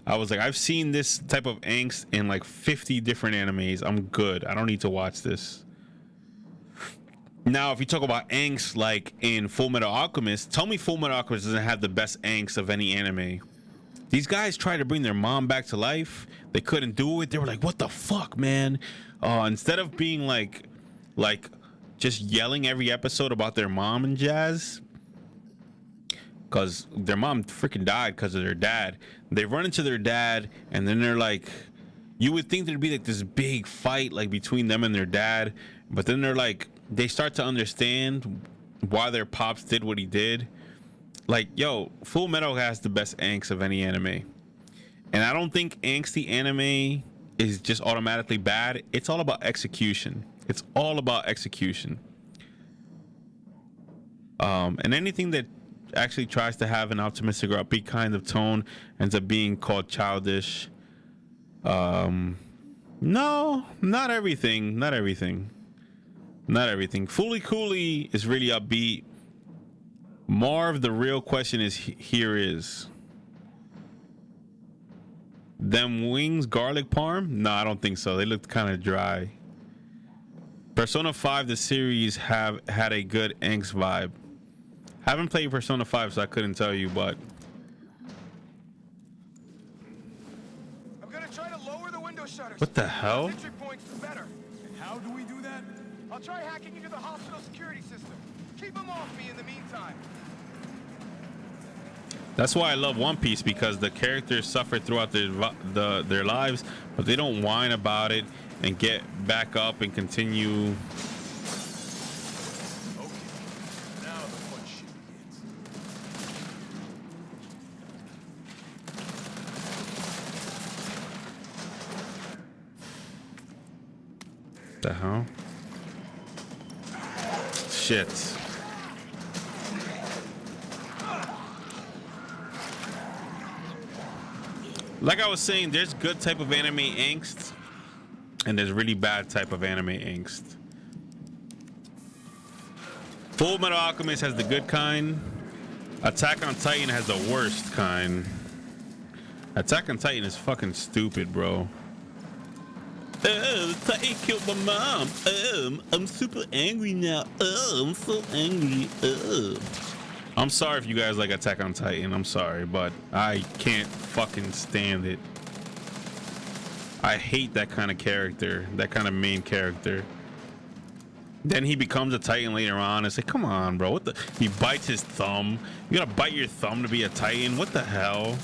I was like, I've seen this type of angst in like 50 different animes. I'm good. I don't need to watch this. Now, if you talk about angst like in Full Metal Alchemist, tell me Full Metal Alchemist doesn't have the best angst of any anime. These guys tried to bring their mom back to life. They couldn't do it. They were like, what the fuck, man? Instead of being like just yelling every episode about their mom and jazz, because their mom freaking died because of their dad. They run into their dad, and then they're like, you would think there'd be like this big fight like between them and their dad, but then they're like, they start to understand why their pops did what he did. Like, yo, Full Metal has the best angst of any anime. And I don't think angsty anime is just automatically bad. It's all about execution. It's all about execution. And anything that actually tries to have an optimistic or upbeat kind of tone ends up being called childish. No, not everything. Not everything. Fooly Cooly is really upbeat. Marv, the real question is here is them wings garlic parm? No, I don't think so. They looked kind of dry. Persona 5 the series had a good angst vibe. Haven't played Persona 5, so I couldn't tell you, but
I'm gonna try to lower the window shutters.
what the hell?
Entry points better.
And how do we do that?
I'll try hacking into the hospital security system. Keep them off me in the meantime.
That's why I love One Piece, because the characters suffer throughout their lives, but they don't whine about it and get back up and continue.
Now the fun shit begins.
The hell? Shit. Like I was saying, there's good type of anime angst, and there's really bad type of anime angst. Full Metal Alchemist has the good kind. Attack on Titan has the worst kind. Attack on Titan is fucking stupid, bro. Oh, Titan killed my mom. I'm super angry now. I'm so angry. I'm sorry if you guys like Attack on Titan. I'm sorry, but I can't fucking stand it. I hate that kind of character, that kind of main character. Then he becomes a Titan later on. It's like, come on, bro. What the? He bites his thumb. You gotta bite your thumb to be a Titan? What the hell?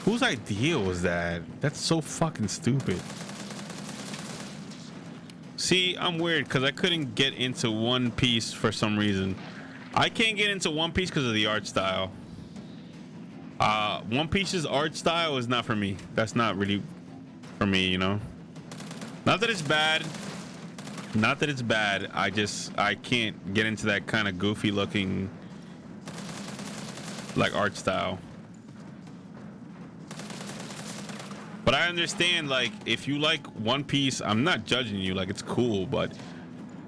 Whose idea was that? That's so fucking stupid. See, I'm weird because I couldn't get into One Piece for some reason. I can't get into One Piece because of the art style. One Piece's art style is not for me. That's not really for me, you know. Not that it's bad. Not that it's bad. I can't get into that kind of goofy looking like art style. But I understand, like, if you like One Piece, I'm not judging you, like, it's cool, but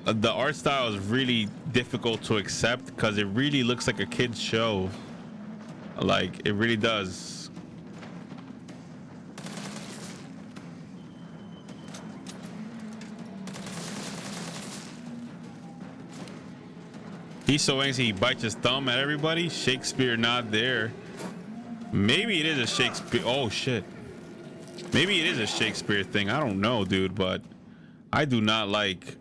the art style is really difficult to accept because it really looks like a kid's show. Like, it really does. He's so angsty he bites his thumb at everybody. Shakespeare not there. Maybe it is a Shakespeare. Oh shit. Maybe it is a Shakespeare thing. I don't know, dude, but I do not like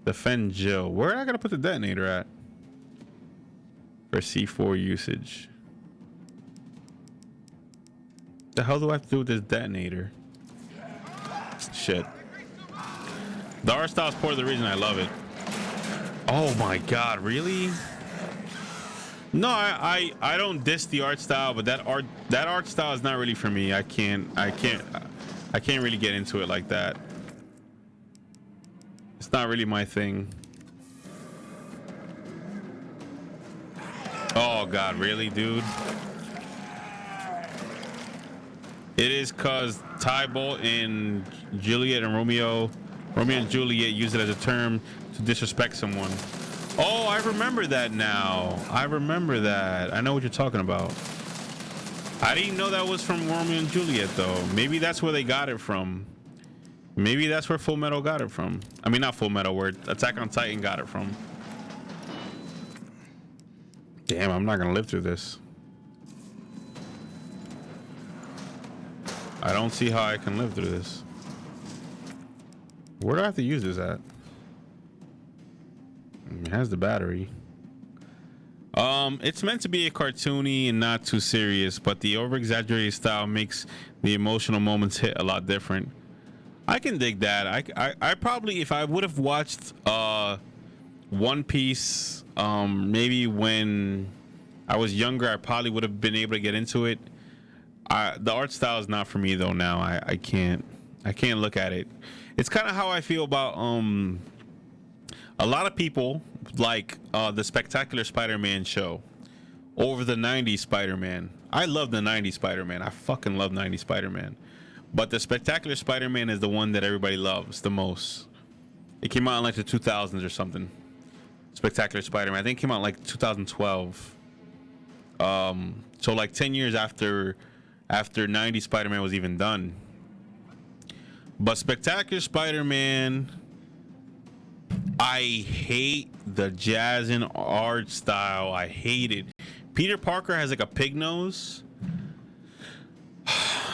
defend Jill. Where I gotta put the detonator at? For C4 usage. The hell do I have to do with this detonator? Shit. The art style is part of the reason I love it. Oh my god, really? No, I don't diss the art style, but that art style is not really for me. I can't really get into it like that. It's not really my thing. Oh god, really, dude? It is cause Tybalt and Juliet and Romeo and Juliet use it as a term to disrespect someone. Oh, I remember that now. I remember that. I know what you're talking about. I didn't know that was from Romeo and Juliet, though. Maybe that's where they got it from. Maybe that's where Full Metal got it from. I mean, not Full Metal, where Attack on Titan got it from. Damn, I'm not gonna live through this. I don't see how I can live through this. Where do I have to use this at? It has the battery. It's meant to be a cartoony and not too serious, but the over-exaggerated style makes the emotional moments hit a lot different. I can dig that. I probably, if I would have watched One Piece, maybe when I was younger, I probably would have been able to get into it. The art style is not for me though. Now I can't look at it. It's kind of how I feel about a lot of people like the Spectacular Spider-Man show over the 90s Spider-Man. I love the 90s Spider-Man. I fucking love 90s Spider-Man. But the Spectacular Spider-Man is the one that everybody loves the most. It came out in like the 2000s or something. Spectacular Spider-Man. I think it came out in like 2012. So like 10 years after 90s Spider-Man was even done. But Spectacular Spider-Man, I hate the jazz and art style. I hate it. Peter Parker has like a pig nose.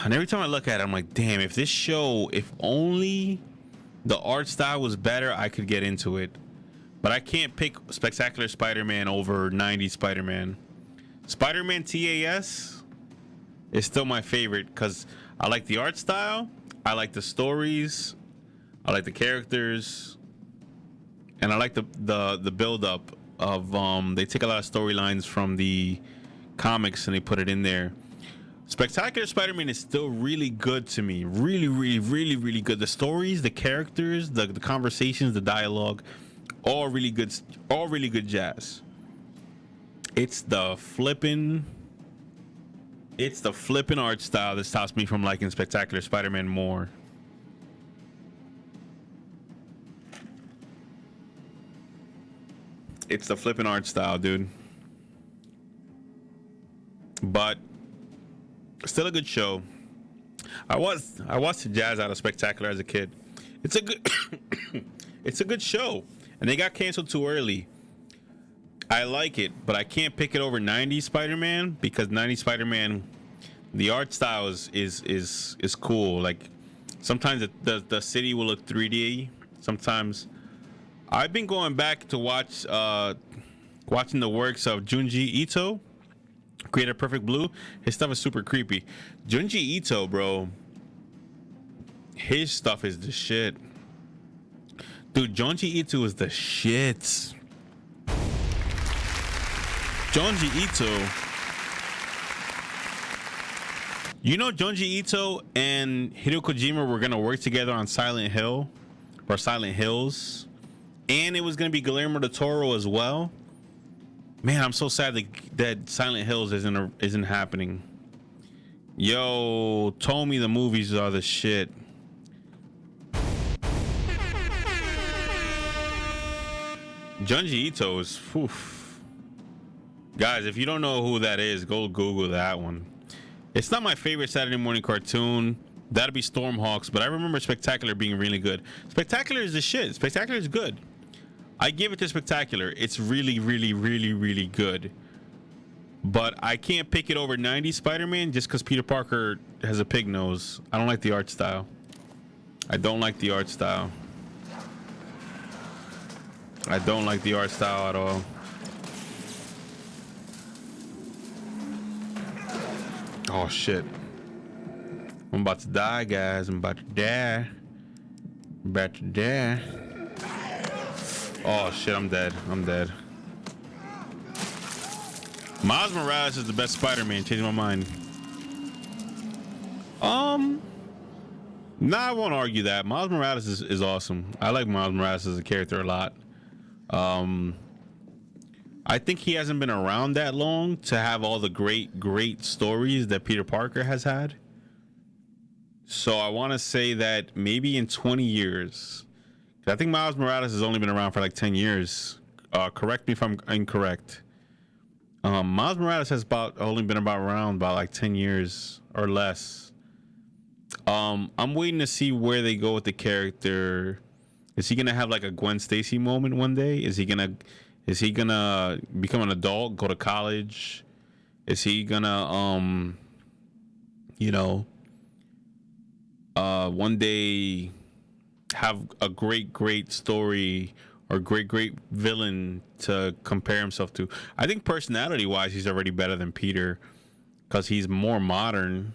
And every time I look at it, I'm like, damn, if this show, if only the art style was better, I could get into it. But I can't pick Spectacular Spider-Man over 90s Spider-Man. Spider-Man TAS is still my favorite because I like the art style, I like the stories, I like the characters, and I like the build-up of they take a lot of storylines from the comics and they put it in there. Spectacular Spider-Man is still really good to me. Really good. The stories, the characters, the conversations, the dialogue, all really good jazz. It's the flippin' art style that stops me from liking Spectacular Spider-Man more. It's the flippin' art style, dude. But still a good show. I watched the jazz out of Spectacular as a kid. It's a good show, and they got canceled too early. I like it, but I can't pick it over 90s Spider-Man because 90s Spider-Man, the art style is cool. Like sometimes the city will look 3D. Sometimes I've been going back to watching the works of Junji Ito, creator of Perfect Blue. His stuff is super creepy. Junji Ito, bro, his stuff is the shit. Dude, Junji Ito is the shit. Junji Ito. You know, Junji Ito and Hideo Kojima were gonna work together on Silent Hill or Silent Hills, and it was gonna be Guillermo del Toro as well. Man, I'm so sad that Silent Hills isn't happening. Yo, told me the movies are the shit. Junji Ito is, oof. Guys, if you don't know who that is, go Google that one. It's not my favorite Saturday morning cartoon. That'd be Stormhawks, but I remember Spectacular being really good. Spectacular is the shit. Spectacular is good. I give it to Spectacular. It's really, really, really, really good. But I can't pick it over 90s Spider-Man just because Peter Parker has a pig nose. I don't like the art style. I don't like the art style. I don't like the art style at all. Oh shit. I'm about to die, guys. I'm about to die. I'm about to die. Oh shit, I'm dead. I'm dead. Miles Morales is the best Spider-Man. Changed my mind. Nah, I won't argue that. Miles Morales is awesome. I like Miles Morales as a character a lot. I think he hasn't been around that long to have all the great stories that Peter Parker has had. So I want to say that maybe in 20 years, I think Miles Morales has only been around for like 10 years. Correct me if I'm incorrect. Miles Morales has only been around about like 10 years or less. I'm waiting to see where they go with the character. Is he gonna have like a Gwen Stacy moment one day? Is he gonna become an adult, go to college? Is he gonna one day have a great story or great villain to compare himself to? I think personality wise he's already better than Peter because he's more modern.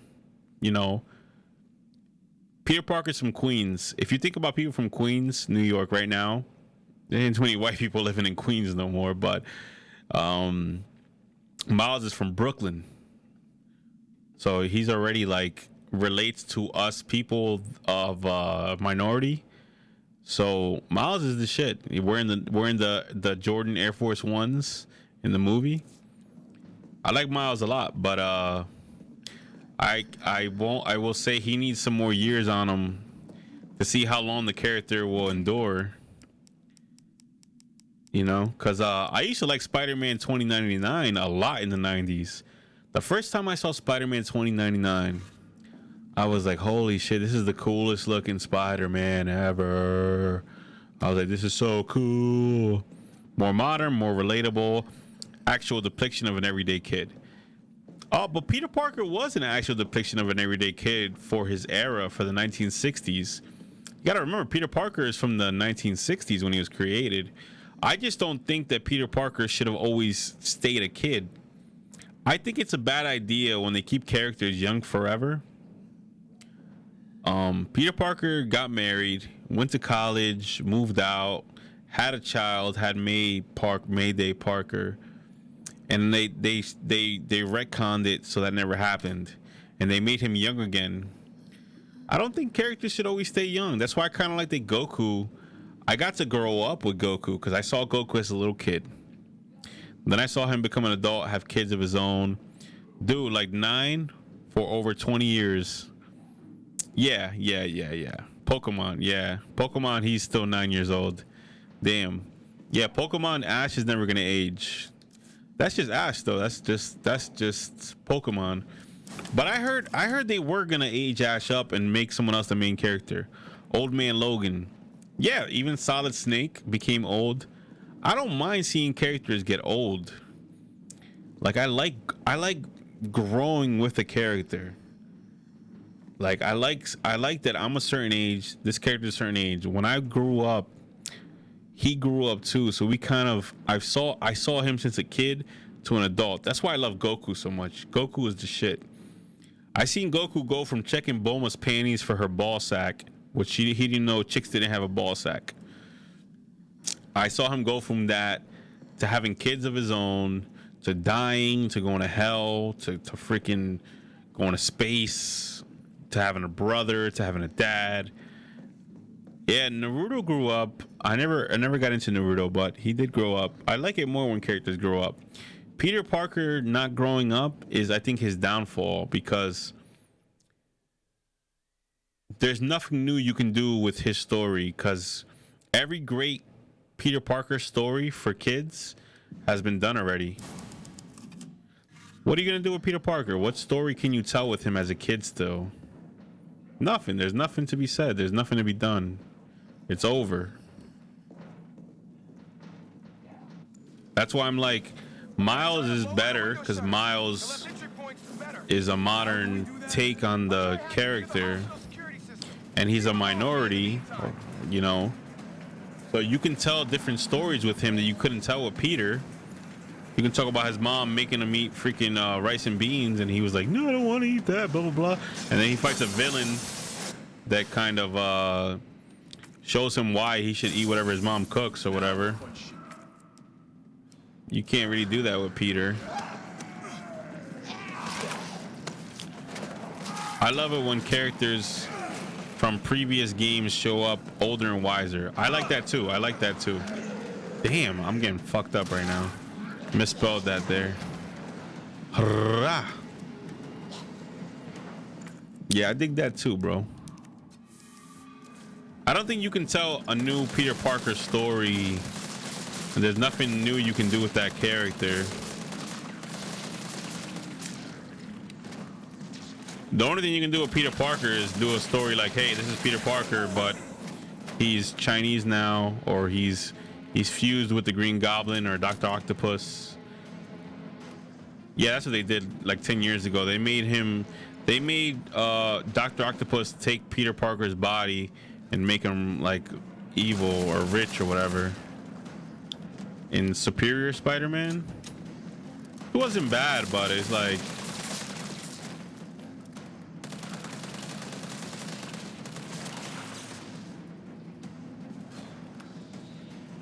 Peter Parker's from Queens. If you think about people from Queens, New York right now, there ain't too many white people living in Queens no more, but Miles is from Brooklyn. So he's already like relates to us people of minority. So Miles is the shit. We're in the Jordan Air Force Ones in the movie. I like Miles a lot, but I will say he needs some more years on him to see how long the character will endure. Because I used to like Spider-Man 2099 a lot in the 90s. The first time I saw Spider-Man 2099, I was like, holy shit, this is the coolest looking Spider-Man ever. I was like, this is so cool. More modern, more relatable, actual depiction of an everyday kid. Oh, but Peter Parker was an actual depiction of an everyday kid for his era, for the 1960s. You gotta remember, Peter Parker is from the 1960s when he was created. I just don't think that Peter Parker should have always stayed a kid. I think it's a bad idea when they keep characters young forever. Peter Parker got married, went to college, moved out, had a child, had Mayday Parker, and they retconned it so that never happened, and they made him young again. I don't think characters should always stay young. That's why I kind of like the Goku. I got to grow up with Goku because I saw Goku as a little kid. Then I saw him become an adult, have kids of his own. Dude, like 9 for over 20 years. Yeah. Pokemon, yeah. Pokemon, he's still 9 years old. Damn. Yeah, Pokemon Ash is never gonna age. That's just Ash though. That's just Pokemon. But I heard they were gonna age Ash up and make someone else the main character. Old Man Logan. Yeah, even Solid Snake became old. I don't mind seeing characters get old. Like I like growing with the character. Like I like that I'm a certain age, this character's a certain age. When I grew up, he grew up too. So we kind of I saw him since a kid to an adult. That's why I love Goku so much. Goku is the shit. I seen Goku go from checking Bulma's panties for her ball sack, which he didn't know chicks didn't have a ball sack. I saw him go from that to having kids of his own, to dying, to going to hell, to freaking going to space, to having a brother, to having a dad. Yeah, Naruto grew up. I never got into Naruto, but he did grow up. I like it more when characters grow up. Peter Parker not growing up is, I think, his downfall, because there's nothing new you can do with his story, because every great Peter Parker story for kids has been done already. What are you going to do with Peter Parker? What story can you tell with him as a kid still? Nothing. There's nothing to be said. There's nothing to be done. It's over. That's why I'm like, Miles is better, because Miles is a modern take on the character, and he's a minority, you know. So you can tell different stories with him that you couldn't tell with Peter. You can talk about his mom making him eat freaking rice and beans, and he was like, no, I don't want to eat that, blah, blah, blah. And then he fights a villain that kind of shows him why he should eat whatever his mom cooks or whatever. You can't really do that with Peter. I love it when characters from previous games show up older and wiser. I like that too. I like that too. Damn, I'm getting fucked up right now. Misspelled that there. Hurrah. Yeah, I dig that too, bro. I don't think you can tell a new Peter Parker story. There's nothing new you can do with that character. The only thing you can do with Peter Parker is do a story like, hey, this is Peter Parker, but he's Chinese now, or he's fused with the Green Goblin or Dr. Octopus. Yeah, that's what they did like 10 years ago. They made Dr. Octopus take Peter Parker's body and make him like evil or rich or whatever. In Superior Spider-Man, it wasn't bad, but it's like,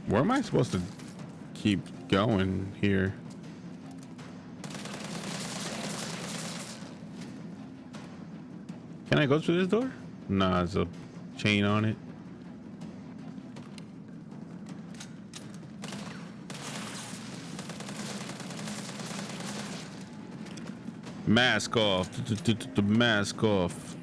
where am I supposed to keep going here? Can I go through this door? Nah, there's a chain on it. Mask off. The mask off.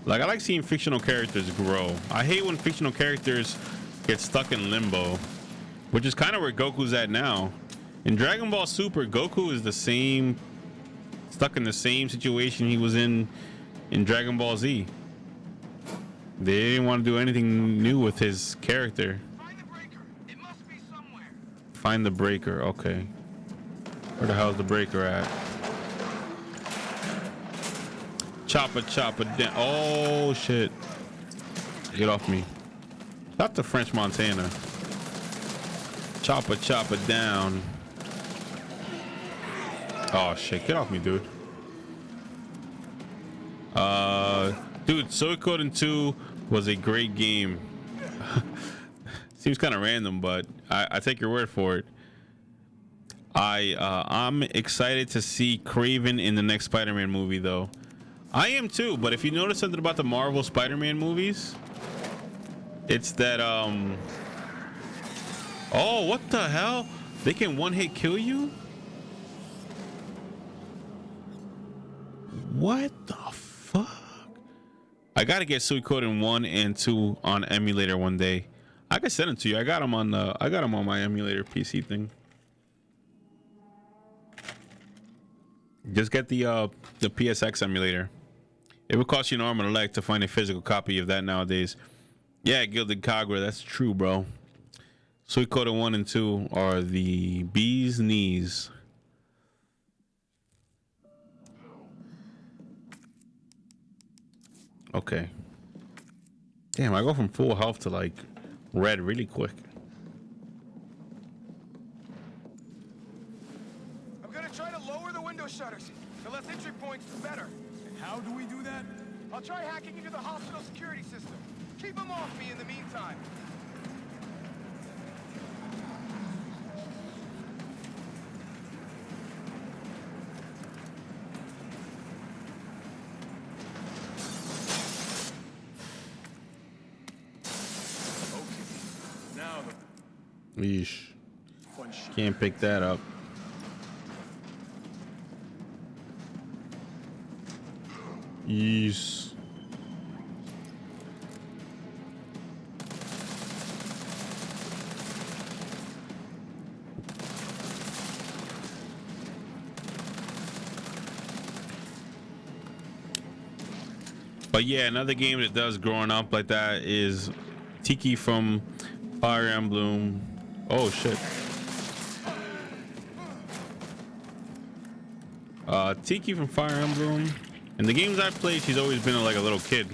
Like, I like seeing fictional characters grow. I hate when fictional characters get stuck in limbo, which is kind of where Goku's at now. In Dragon Ball Super, Goku is the same, stuck in the same situation he was in Dragon Ball Z. They didn't want to do anything new with his character.
Find the breaker. It must be somewhere.
Find the breaker. Okay. Where the hell's the breaker at? Chopper down. Oh shit. Get off me. Not the French Montana. Chopper down. Oh shit, get off me, dude. Dude, Suikoden 2 was a great game. Seems kind of random, but I take your word for it. I'm excited to see Kraven in the next Spider-Man movie, though. I am too, but if you notice something about the Marvel Spider-Man movies, it's that oh, what the hell? They can one-hit kill you? What the fuck? I gotta get Suikoden 1 and 2 on emulator one day. I can send them to you. I got them on my emulator PC thing. Just get the PSX emulator. It would cost you an arm and a leg to find a physical copy of that nowadays. Yeah, Gilded Kagura, that's true, bro. Suikoden 1 and 2 are the bee's knees. Okay. Damn, I go from full health to like red really quick.
I'm gonna try to lower the window shutters. The less entry points, the better.
And how do we do that?
I'll try hacking into the hospital security system. Keep them off me in the meantime.
Yeesh.
Fun shit.
Can't pick that up. Yeesh. But yeah, another game that does growing up like that is Tiki from Fire Emblem. Oh shit. Tiki from Fire Emblem. In the games I've played, she's always been like a little kid.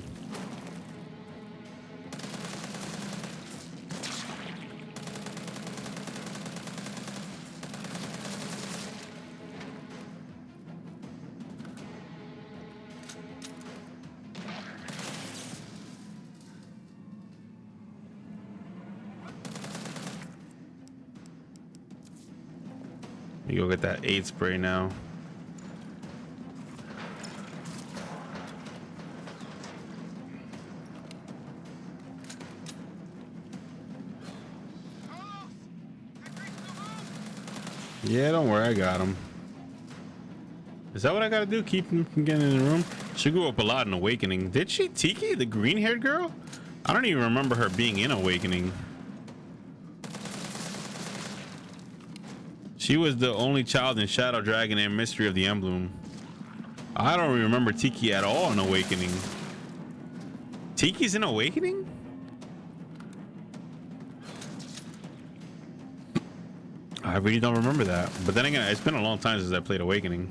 You go get that 8 spray now. Yeah, don't worry, I got him. Is that what I gotta do? Keep him from getting in the room? She grew up a lot in Awakening. Did she? Tiki, the green-haired girl? I don't even remember her being in Awakening. She was the only child in Shadow Dragon and Mystery of the Emblem. I don't remember Tiki at all in Awakening. Tiki's in Awakening? I really don't remember that. But then again, it's been a long time since I played Awakening.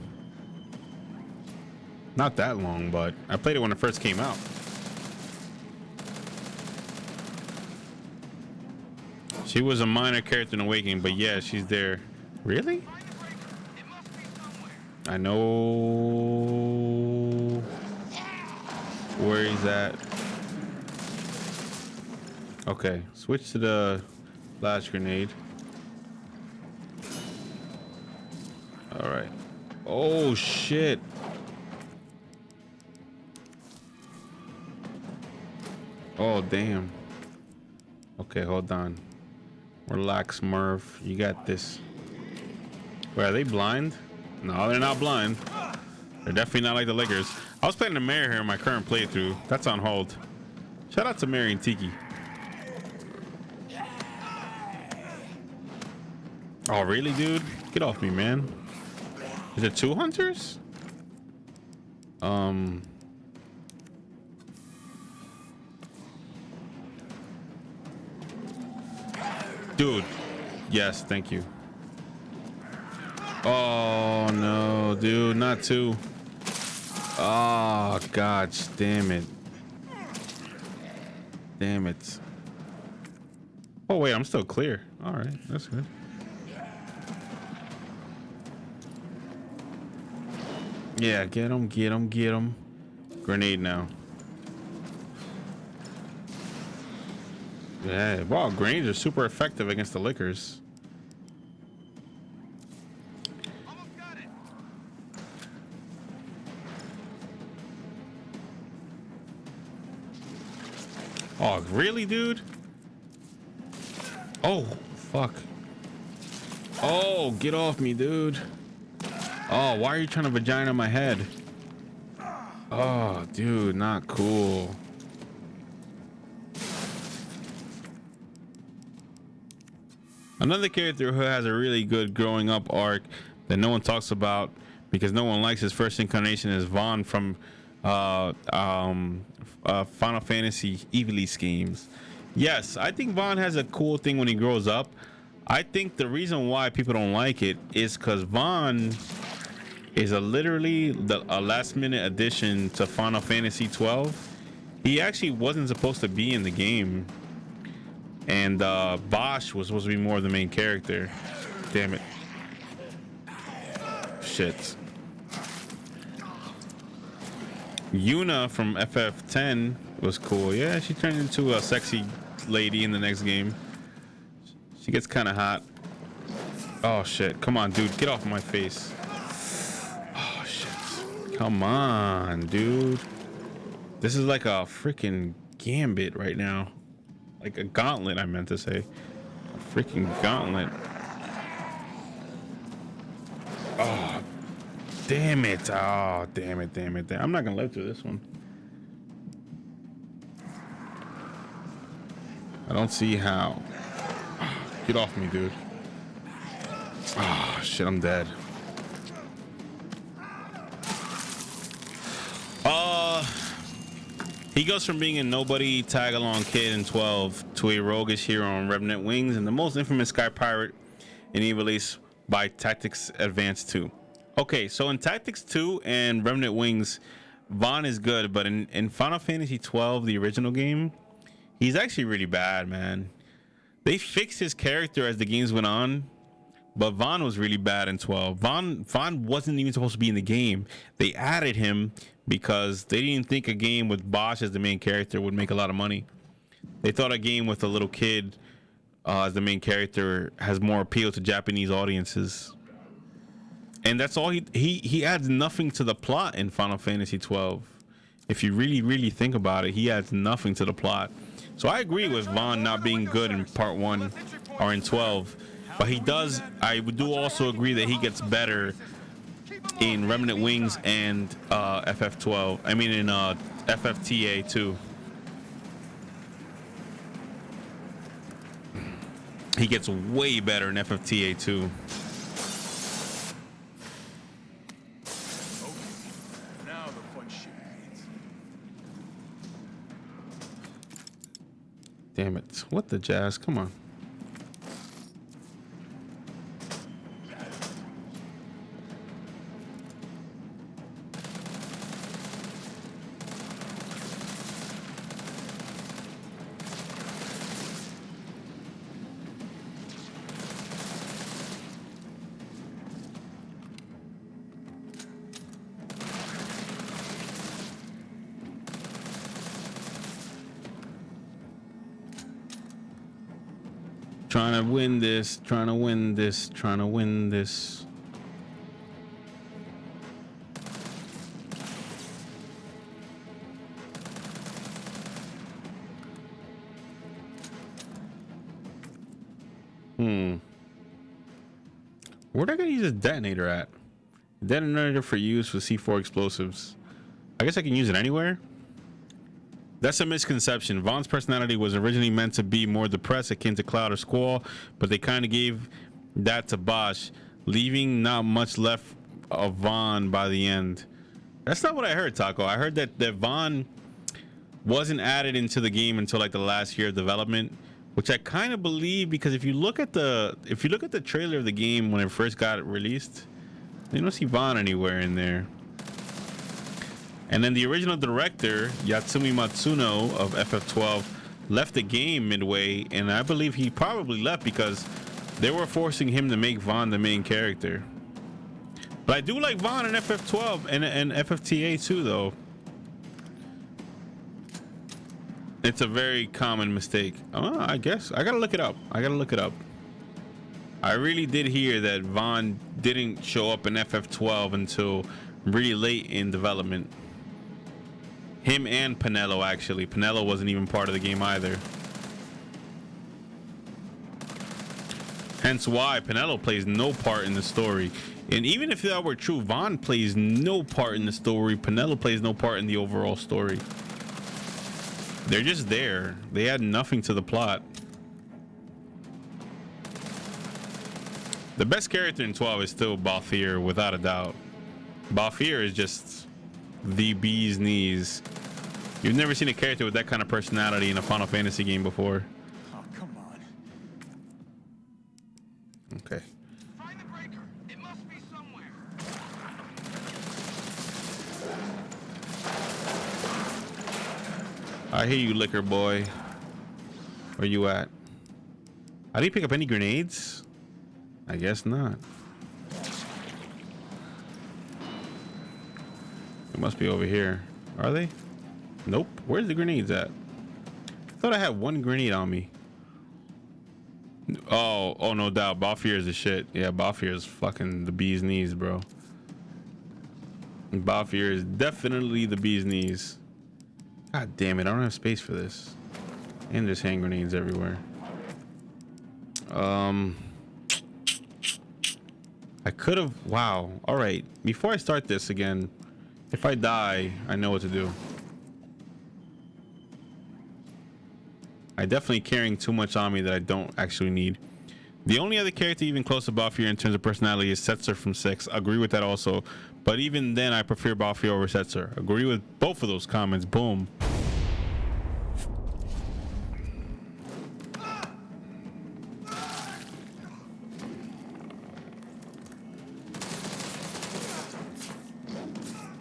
Not that long, but I played it when it first came out. She was a minor character in Awakening, but yeah, she's there. Really? I know where he's at. Okay, switch to the flash grenade. All right. Oh shit. Oh damn. Okay, hold on. Relax, Marv. You got this. Wait, are they blind? No, they're not blind. They're definitely not like the Lickers. I was playing the mayor here in my current playthrough. That's on hold. Shout out to Mary and Tiki. Oh, really, dude? Get off me, man. Is it 2 hunters? Dude. Yes, thank you. Oh no, dude, not 2. Oh god, damn it. Damn it. Oh wait, I'm still clear. All right, that's good. Yeah, get him, get him, get him. Grenade now. Yeah, wow, grenades are super effective against the Lickers. Oh, really, dude? Oh, fuck. Oh, get off me, dude. Oh, why are you trying to vagina my head? Oh, dude, not cool. Another character who has a really good growing up arc that no one talks about because no one likes his first incarnation is Vaughn from Final Fantasy Ivalice games. Yes, I think Vaughn has a cool thing when he grows up. I think the reason why people don't like it is because Vaughn is a last minute addition to Final Fantasy 12. He actually wasn't supposed to be in the game. And Bosch was supposed to be more of the main character. Damn it. Shit. Yuna from FF10 was cool. Yeah, she turned into a sexy lady in the next game. She gets kind of hot. Oh shit. Come on, dude. Get off my face. Oh shit. Come on, dude. This is like a freaking gambit right now. Like a gauntlet, I meant to say. A freaking gauntlet. Oh, damn it. Oh, damn it. I'm not gonna live through this one. I don't see how. Get off me, dude. Oh, shit, I'm dead. He goes from being a nobody tag-along kid in 12 to a roguish hero on Revenant Wings and the most infamous Sky Pirate in any release by Tactics Advance 2. Okay, so in Tactics 2 and Revenant Wings, Vaughn is good, but in Final Fantasy 12, the original game, he's actually really bad, man. They fixed his character as the games went on, but Vaughn was really bad in 12. Vaughn wasn't even supposed to be in the game. They added him because they didn't think a game with Bosch as the main character would make a lot of money. They thought a game with a little kid as the main character has more appeal to Japanese audiences. And that's all he adds nothing to the plot in Final Fantasy 12. If you really think about it, he adds nothing to the plot. So I agree with Vaughn not being good in part 1 or in 12, but he does. I do also agree that he gets better in Remnant Wings and FF12. I mean in FFTA too. He gets way better in FFTA too.
Now the fun shit begins.
Damn it. What the jazz? Come on. Trying to win this. Where'd I gonna use a detonator at? Detonator for use with C4 explosives. I guess I can use it anywhere. That's a misconception. Vaughn's personality was originally meant to be more depressed, akin to Cloud or Squall, but they kind of gave that to Bosch, leaving not much left of Vaughn by the end. That's not what I heard, Taco. I heard that Vaughn wasn't added into the game until like the last year of development, which I kind of believe, because if you look at the trailer of the game when it first got released, you don't see Vaughn anywhere in there. And then the original director, Yatsumi Matsuno of FF12, left the game midway, and I believe he probably left because they were forcing him to make Vaughn the main character. But I do like Vaughn in FF12 and FFTA too, though. It's a very common mistake. I guess I gotta look it up. I really did hear that Vaughn didn't show up in FF12 until really late in development. Him and Pinello, actually. Pinello wasn't even part of the game either. Hence why Pinello plays no part in the story. And even if that were true, Vaughn plays no part in the story. Pinello plays no part in the overall story. They're just there. They add nothing to the plot. The best character in 12 is still Balthier, without a doubt. Balthier is just the bee's knees. You've never seen a character with that kind of personality in a Final Fantasy game before.
Oh, come on.
Okay.
Find the breaker. It must be somewhere.
I hear you, liquor boy. Where you at? I didn't pick up any grenades. I guess not. It must be over here. Are they? Nope. Where's the grenades at? I thought I had one grenade on me. Oh, no doubt. Balthier is the shit. Yeah, Balthier is fucking the bee's knees, bro. Balthier is definitely the bee's knees. God damn it, I don't have space for this. And there's hand grenades everywhere. I could have. Wow. All right. Before I start this again, if I die, I know what to do. I definitely carrying too much on me that I don't actually need. The only other character even close to Balfour in terms of personality is Setzer from 6. Agree with that also. But even then, I prefer Balfour over Setzer. Agree with both of those comments. Boom.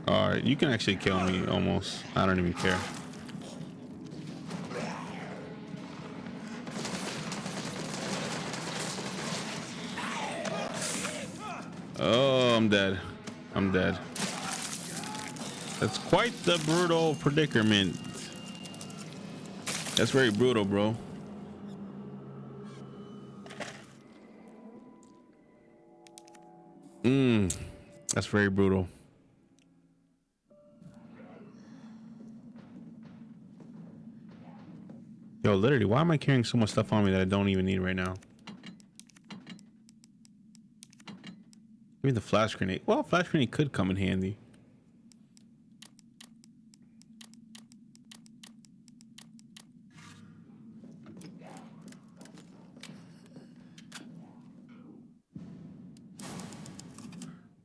All right, you can actually kill me almost. I don't even care. Oh, I'm dead. I'm dead. That's quite the brutal predicament. That's very brutal, bro. That's very brutal. Yo, literally, why am I carrying so much stuff on me that I don't even need right now? Give me the flash grenade. Well, flash grenade could come in handy.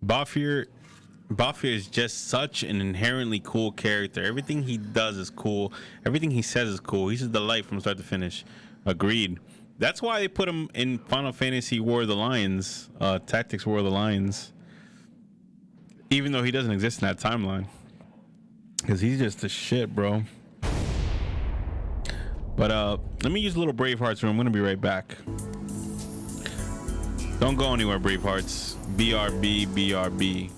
Balfour is just such an inherently cool character. Everything he does is cool. Everything he says is cool. He's just the light from start to finish. Agreed. That's why they put him in Final Fantasy War of the Lions, Tactics War of the Lions. Even though he doesn't exist in that timeline. Because he's just the shit, bro. But let me use a little Bravehearts room. I'm going to be right back. Don't go anywhere, Bravehearts. BRB, BRB.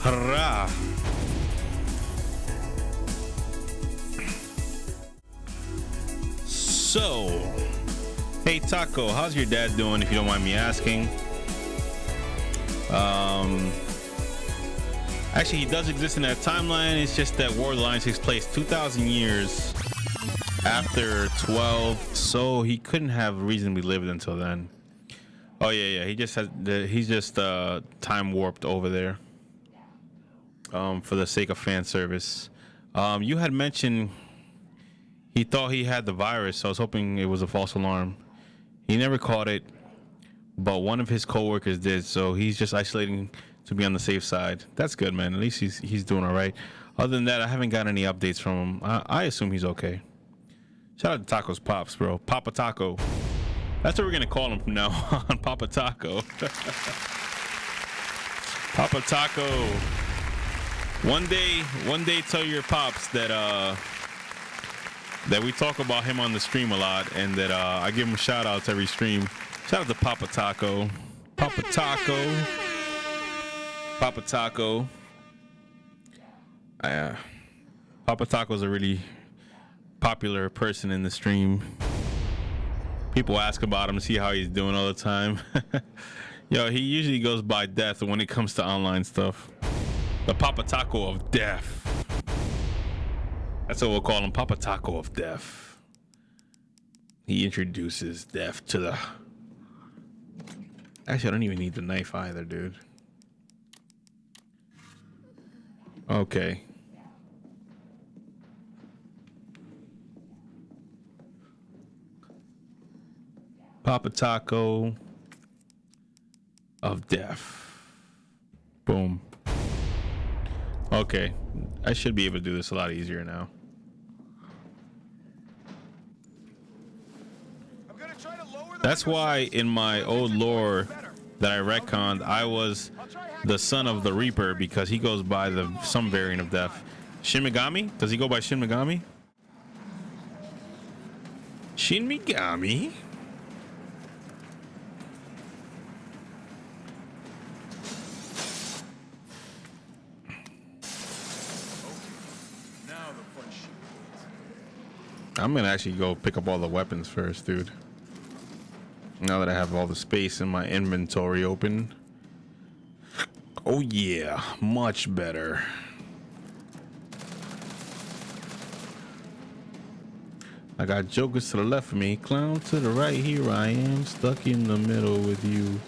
Hurrah! So, hey Taco, how's your dad doing if you don't mind me asking? Actually, he does exist in that timeline. It's just that War of the Lions takes place 2,000 years after 12, so he couldn't have reasonably lived until then. Oh yeah. He's just time warped over there. For the sake of fan service. You had mentioned he thought he had the virus, so I was hoping it was a false alarm. He never caught it, but one of his coworkers did, so he's just isolating to be on the safe side. That's good, man. At least he's doing all right. Other than that, I haven't got any updates from him. I assume he's okay. Shout out to Taco's Pops, bro. Papa Taco. That's what we're gonna call him from now on. Papa Taco. Papa Taco. One day tell your pops that we talk about him on the stream a lot, and that I give him shout outs every stream. Shout out to Papa Taco. Papa Taco. Papa Taco. Papa Taco's a really popular person in the stream. People ask about him, see how he's doing all the time. Yo, he usually goes by Death when it comes to online stuff. The Papa Taco of Death. That's what we'll call him, Papa Taco of Death. He introduces death to the... Actually, I don't even need the knife either, dude. Okay. Papa Taco of Death. Boom. Okay. I should be able to do this a lot easier now. That's why in my old lore that I retconned, I was the son of the Reaper, because he goes by some variant of death. Shin Megami? Does he go by Shin Megami? Shin Megami? I'm gonna actually go pick up all the weapons first, dude. Now that I have all the space in my inventory open. Oh yeah, much better. I got jokers to the left of me, clown to the right. Here I am, stuck in the middle with you.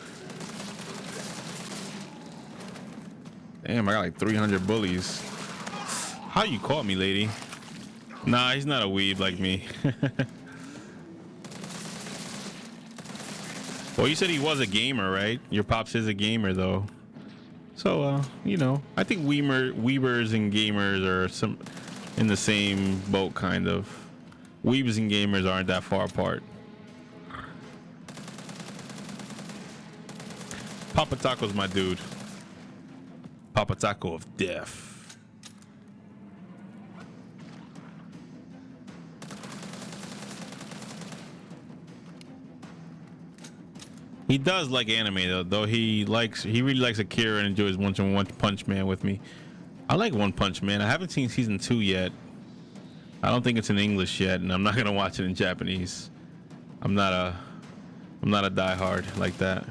Damn, I got like 300 bullies. How you caught me, lady? Nah, he's not a weeb like me. Well, you said he was a gamer, right? Your pops is a gamer, though. So, you know, I think weebers and gamers are some in the same boat, kind of. Weebs and gamers aren't that far apart. Papa Taco's my dude. Papa Taco of Death. He does like anime though. He really likes Akira and enjoys One Punch Man with me. I like One Punch Man. I haven't seen season 2 yet. I don't think it's in English yet, and I'm not gonna watch it in Japanese. I'm not a diehard like that.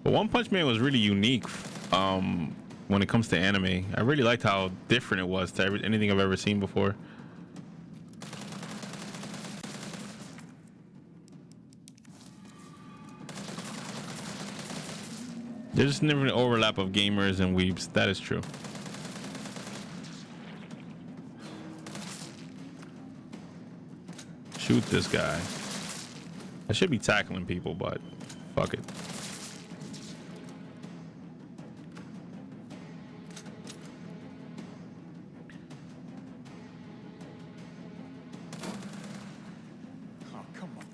But One Punch Man was really unique when it comes to anime. I really liked how different it was to anything I've ever seen before. There's never an overlap of gamers and weebs. That is true. Shoot this guy. I should be tackling people, but fuck it.
Oh, come on.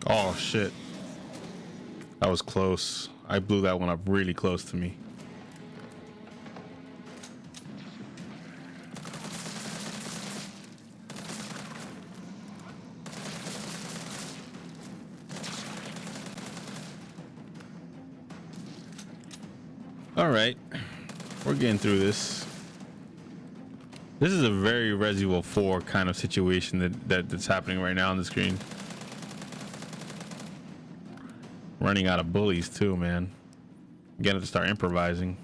Oh shit. That was close. I blew that one up really close to me. All right. We're getting through this. This is a very Resident Evil 4 kind of situation that's happening right now on the screen. Running out of bullies too, man. You gotta start improvising.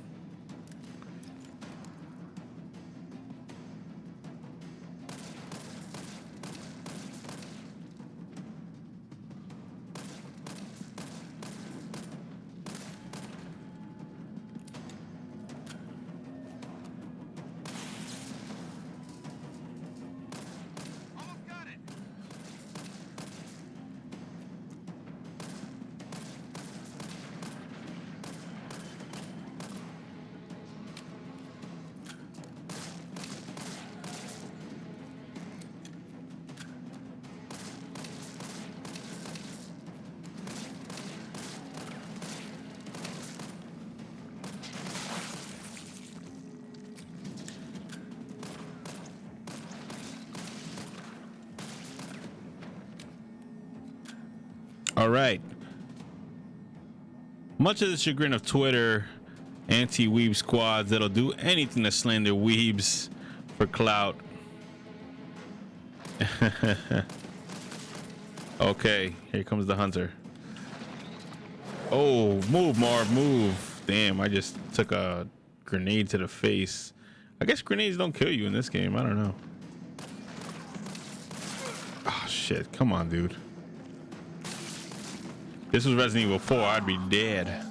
Almost got it.
All right. Much of the chagrin of Twitter, anti-weeb squads that'll do anything to slander weebs for clout. Okay, here comes the hunter. Oh, move, Marv, move. Damn, I just took a grenade to the face. I guess grenades don't kill you in this game. I don't know. Oh, shit. Come on, dude. This was Resident Evil 4, I'd be dead.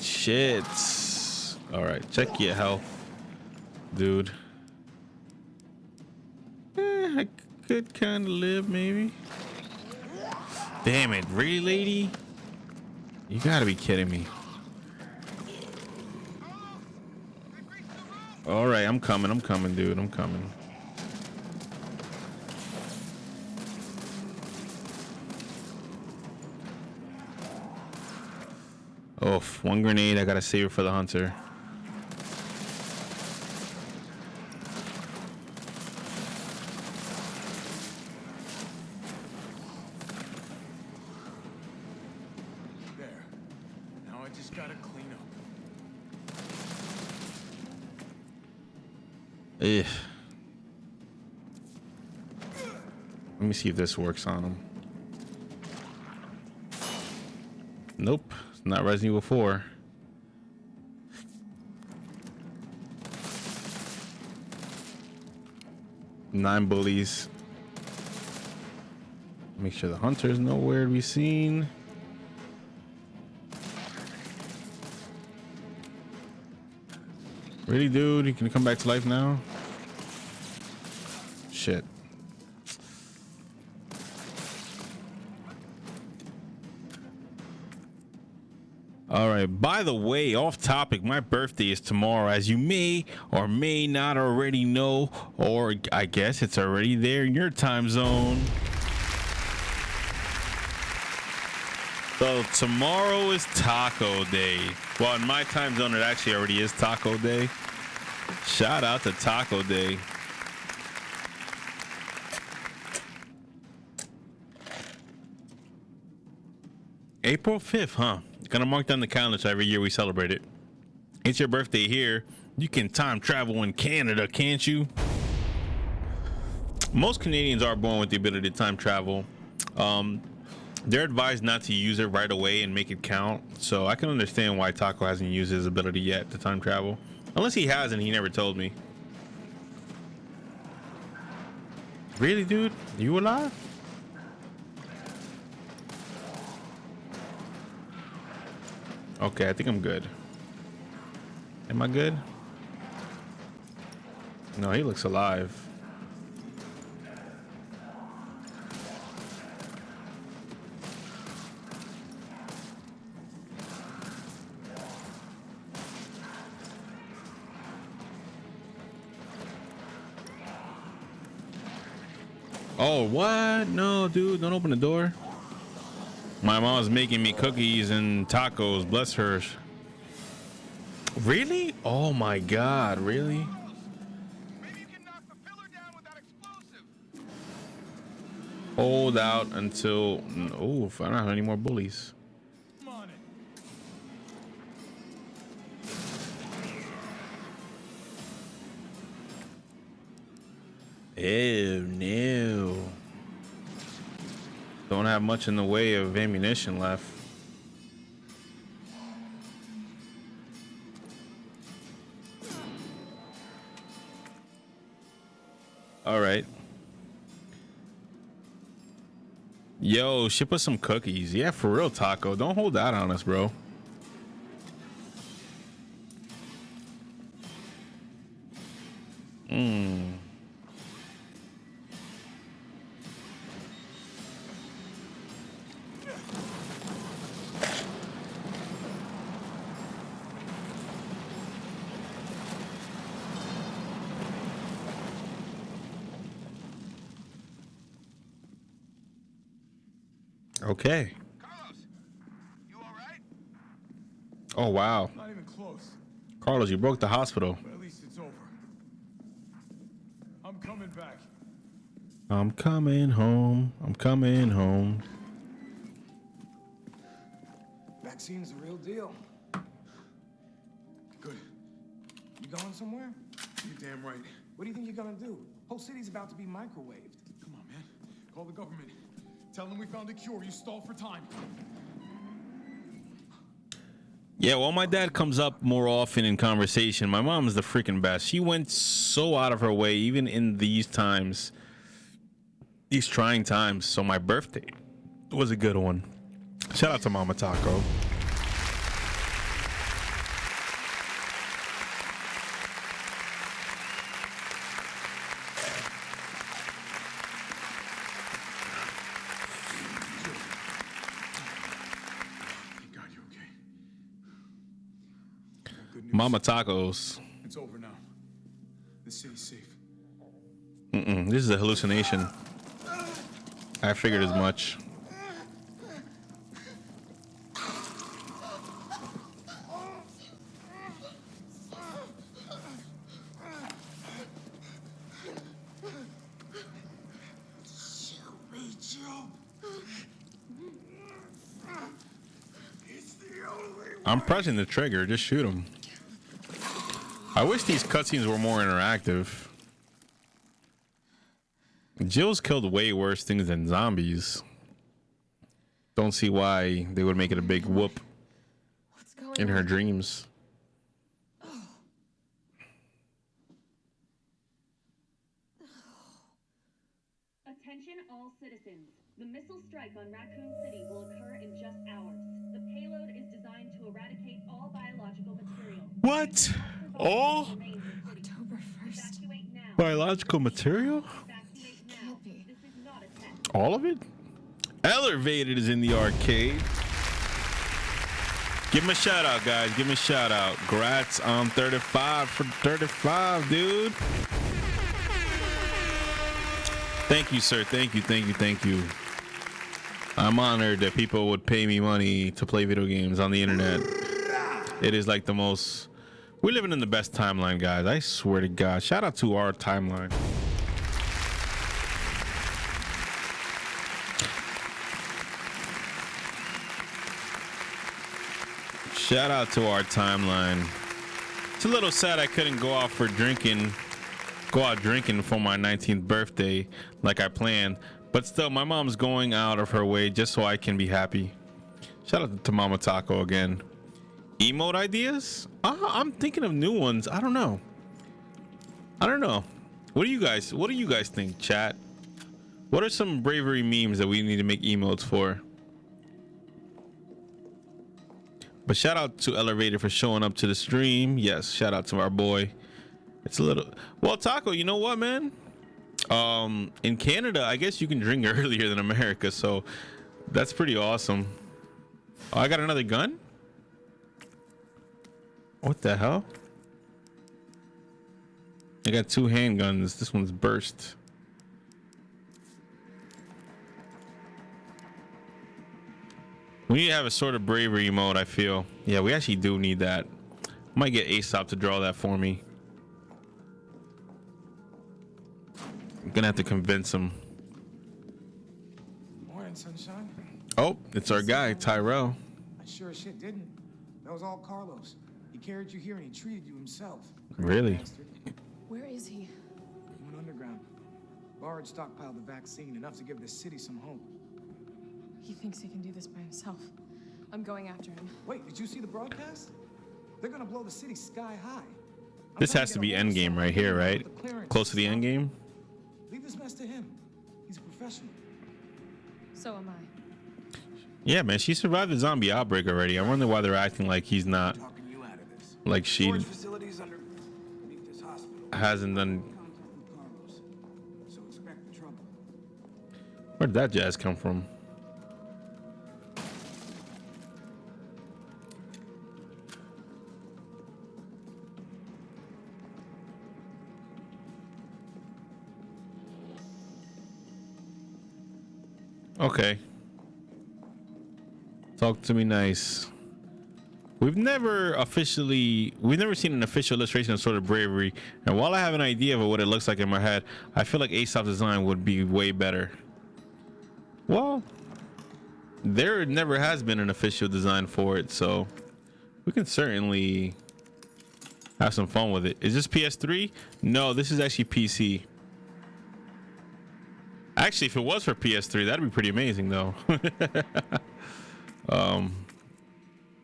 Shit. All right, check your health, dude. I could kind of live, maybe. Damn it, really, lady? You gotta be kidding me. All right, I'm coming, dude. I'm coming. Oh, one grenade. I gotta save it for the hunter.
There. Now I just gotta clean up.
Ugh. Let me see if this works on him. Nope, it's not Resident Evil 4. Nine bullies. Make sure the hunter's nowhere to be seen. Really, dude? You can come back to life now? Shit. All right, by the way, off topic, my birthday is tomorrow, as you may or may not already know, or I guess it's already there in your time zone. So tomorrow is Taco Day. Well, in my time zone, it actually already is Taco Day. Shout out to Taco Day. April 5th, huh? Gonna mark down the calendar so every year we celebrate it. It's your birthday here. You can time travel in Canada, can't you? Most Canadians are born with the ability to time travel. They're advised not to use it right away and make it count. So I can understand why Taco hasn't used his ability yet to time travel. Unless he has and he never told me. Really, dude? You alive? Okay, I think I'm good. Am I good? No, he looks alive. Oh, what? No, dude, don't open the door. My mom's making me cookies and tacos, bless her. Really? Oh my God, really?
Maybe you can knock the pillar down with that explosive.
Hold out until... Oh, I don't have any more bullies.
Come on in.
Oh no. Don't have much in the way of ammunition left. All right. Yo, ship us some cookies. Yeah, for real, Taco. Don't hold that on us, bro. Okay.
Carlos, you all right?
Oh, wow.
Not even close,
Carlos, you broke the hospital.
but at least it's over. I'm coming back.
I'm coming home. I'm coming home.
Vaccine's the real deal. Good. You going somewhere? You're damn right. What do you think you're gonna do? Whole city's about to be microwaved. Come on, man. Call the government. Tell them we found a cure. You stalled for time.
Yeah, well, my dad comes up more often in conversation. My mom is the freaking best. She went so out of her way, even in these times, these trying times. So my birthday was a good one. Shout out to Mama Taco.
Thank God you're okay. Good news.
Mama Tacos.
It's over now. The city's safe.
This is a hallucination. I figured as much. I'm pressing the trigger. Just shoot him. I wish these cutscenes were more interactive. Jill's killed way worse things than zombies. Don't see why they would make it a big whoop
What's going
in her
on?
dreams.
Attention all citizens. The missile strike on Raccoon City will occur in just hours. The payload is designed to eradicate all biological material.
What? All
October 1st.
Evacuate now.
biological material?
Evacuate now.
Can't be.
This is not a test.
All of it? Elevated is in the arcade. Give him a shout out, guys. Give him a shout out. Grats on 35 for 35, dude. Thank you, sir. Thank you, thank you, thank you. I'm honored that people would pay me money to play video games on the internet. It is like the most... We're living in the best timeline, guys. I swear to God. Shout out to our timeline. Shout out to our timeline. It's a little sad I couldn't go out drinking for my 19th birthday like I planned. But still, my mom's going out of her way just so I can be happy. Shout out to Mama Taco again. Emote ideas? I'm thinking of new ones. I don't know. What do you guys think, chat? What are some Bravery memes that we need to make emotes for? But shout out to Elevator for showing up to the stream. Yes, shout out to our boy. It's a little... Well, Taco, you know what, man? In Canada, I guess you can drink earlier than America, so that's pretty awesome. Oh, I got another gun? What the hell? I got 2 handguns. This one's burst. We need to have a sort of bravery mode, I feel. Yeah, we actually do need that. Might get Aesop to draw that for me. I'm gonna have to convince him.
Morning, sunshine.
Oh, it's our guy, Tyrell.
I sure as shit didn't. That was all Carlos. He carried you here and he treated you himself.
Really?
Bastard.
Where is he?
He went underground. Bard stockpiled the vaccine, enough to give the city some hope.
He thinks he can do this by himself. I'm going after him.
Wait, did you see the broadcast? They're gonna blow the city sky high.
This has to be endgame right here, right? Close to the endgame.
Leave this mess to him. He's a professional.
So am I.
Yeah, man, she survived the zombie outbreak already. I wonder why they're acting like he's not,
Talking you out of this.
like she
Storage facilities underneath this hospital.
hasn't done.
Contact with Carlos. So expect the trouble.
Where'd that jazz come from? Okay. Talk to me nice. We've never seen an official illustration of Sword of Bravery, and while I have an idea of what it looks like in my head, I feel like Aesop's design would be way better. Well, there never has been an official design for it, so we can certainly have some fun with it. Is this PS3? No, this is actually PC. Actually, if it was for PS3, that'd be pretty amazing, though.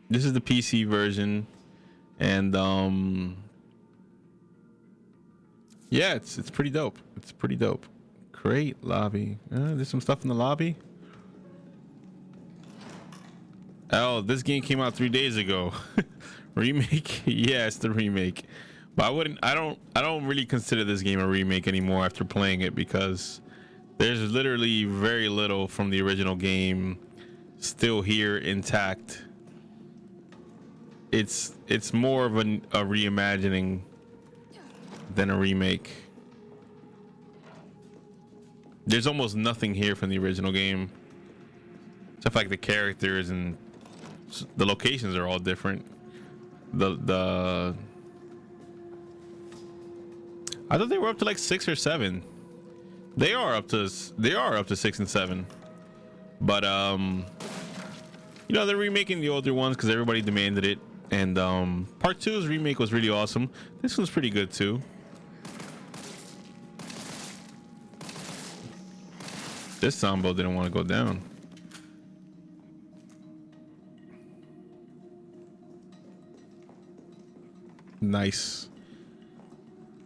This is the PC version, and yeah, it's pretty dope. It's pretty dope. Great lobby. There's some stuff in the lobby. Oh, this game came out 3 days ago. Remake? Yeah, it's the remake. But I don't really consider this game a remake anymore after playing it, because there's literally very little from the original game still here intact. It's more of a reimagining than a remake. There's almost nothing here from the original game, except like the characters, and the locations are all different. I thought they were up to like 6 or 7. They are up to 6 and 7, but you know, they're remaking the older ones because everybody demanded it, and part 2's remake was really awesome. This one's pretty good too. This Sambo didn't want to go down. Nice.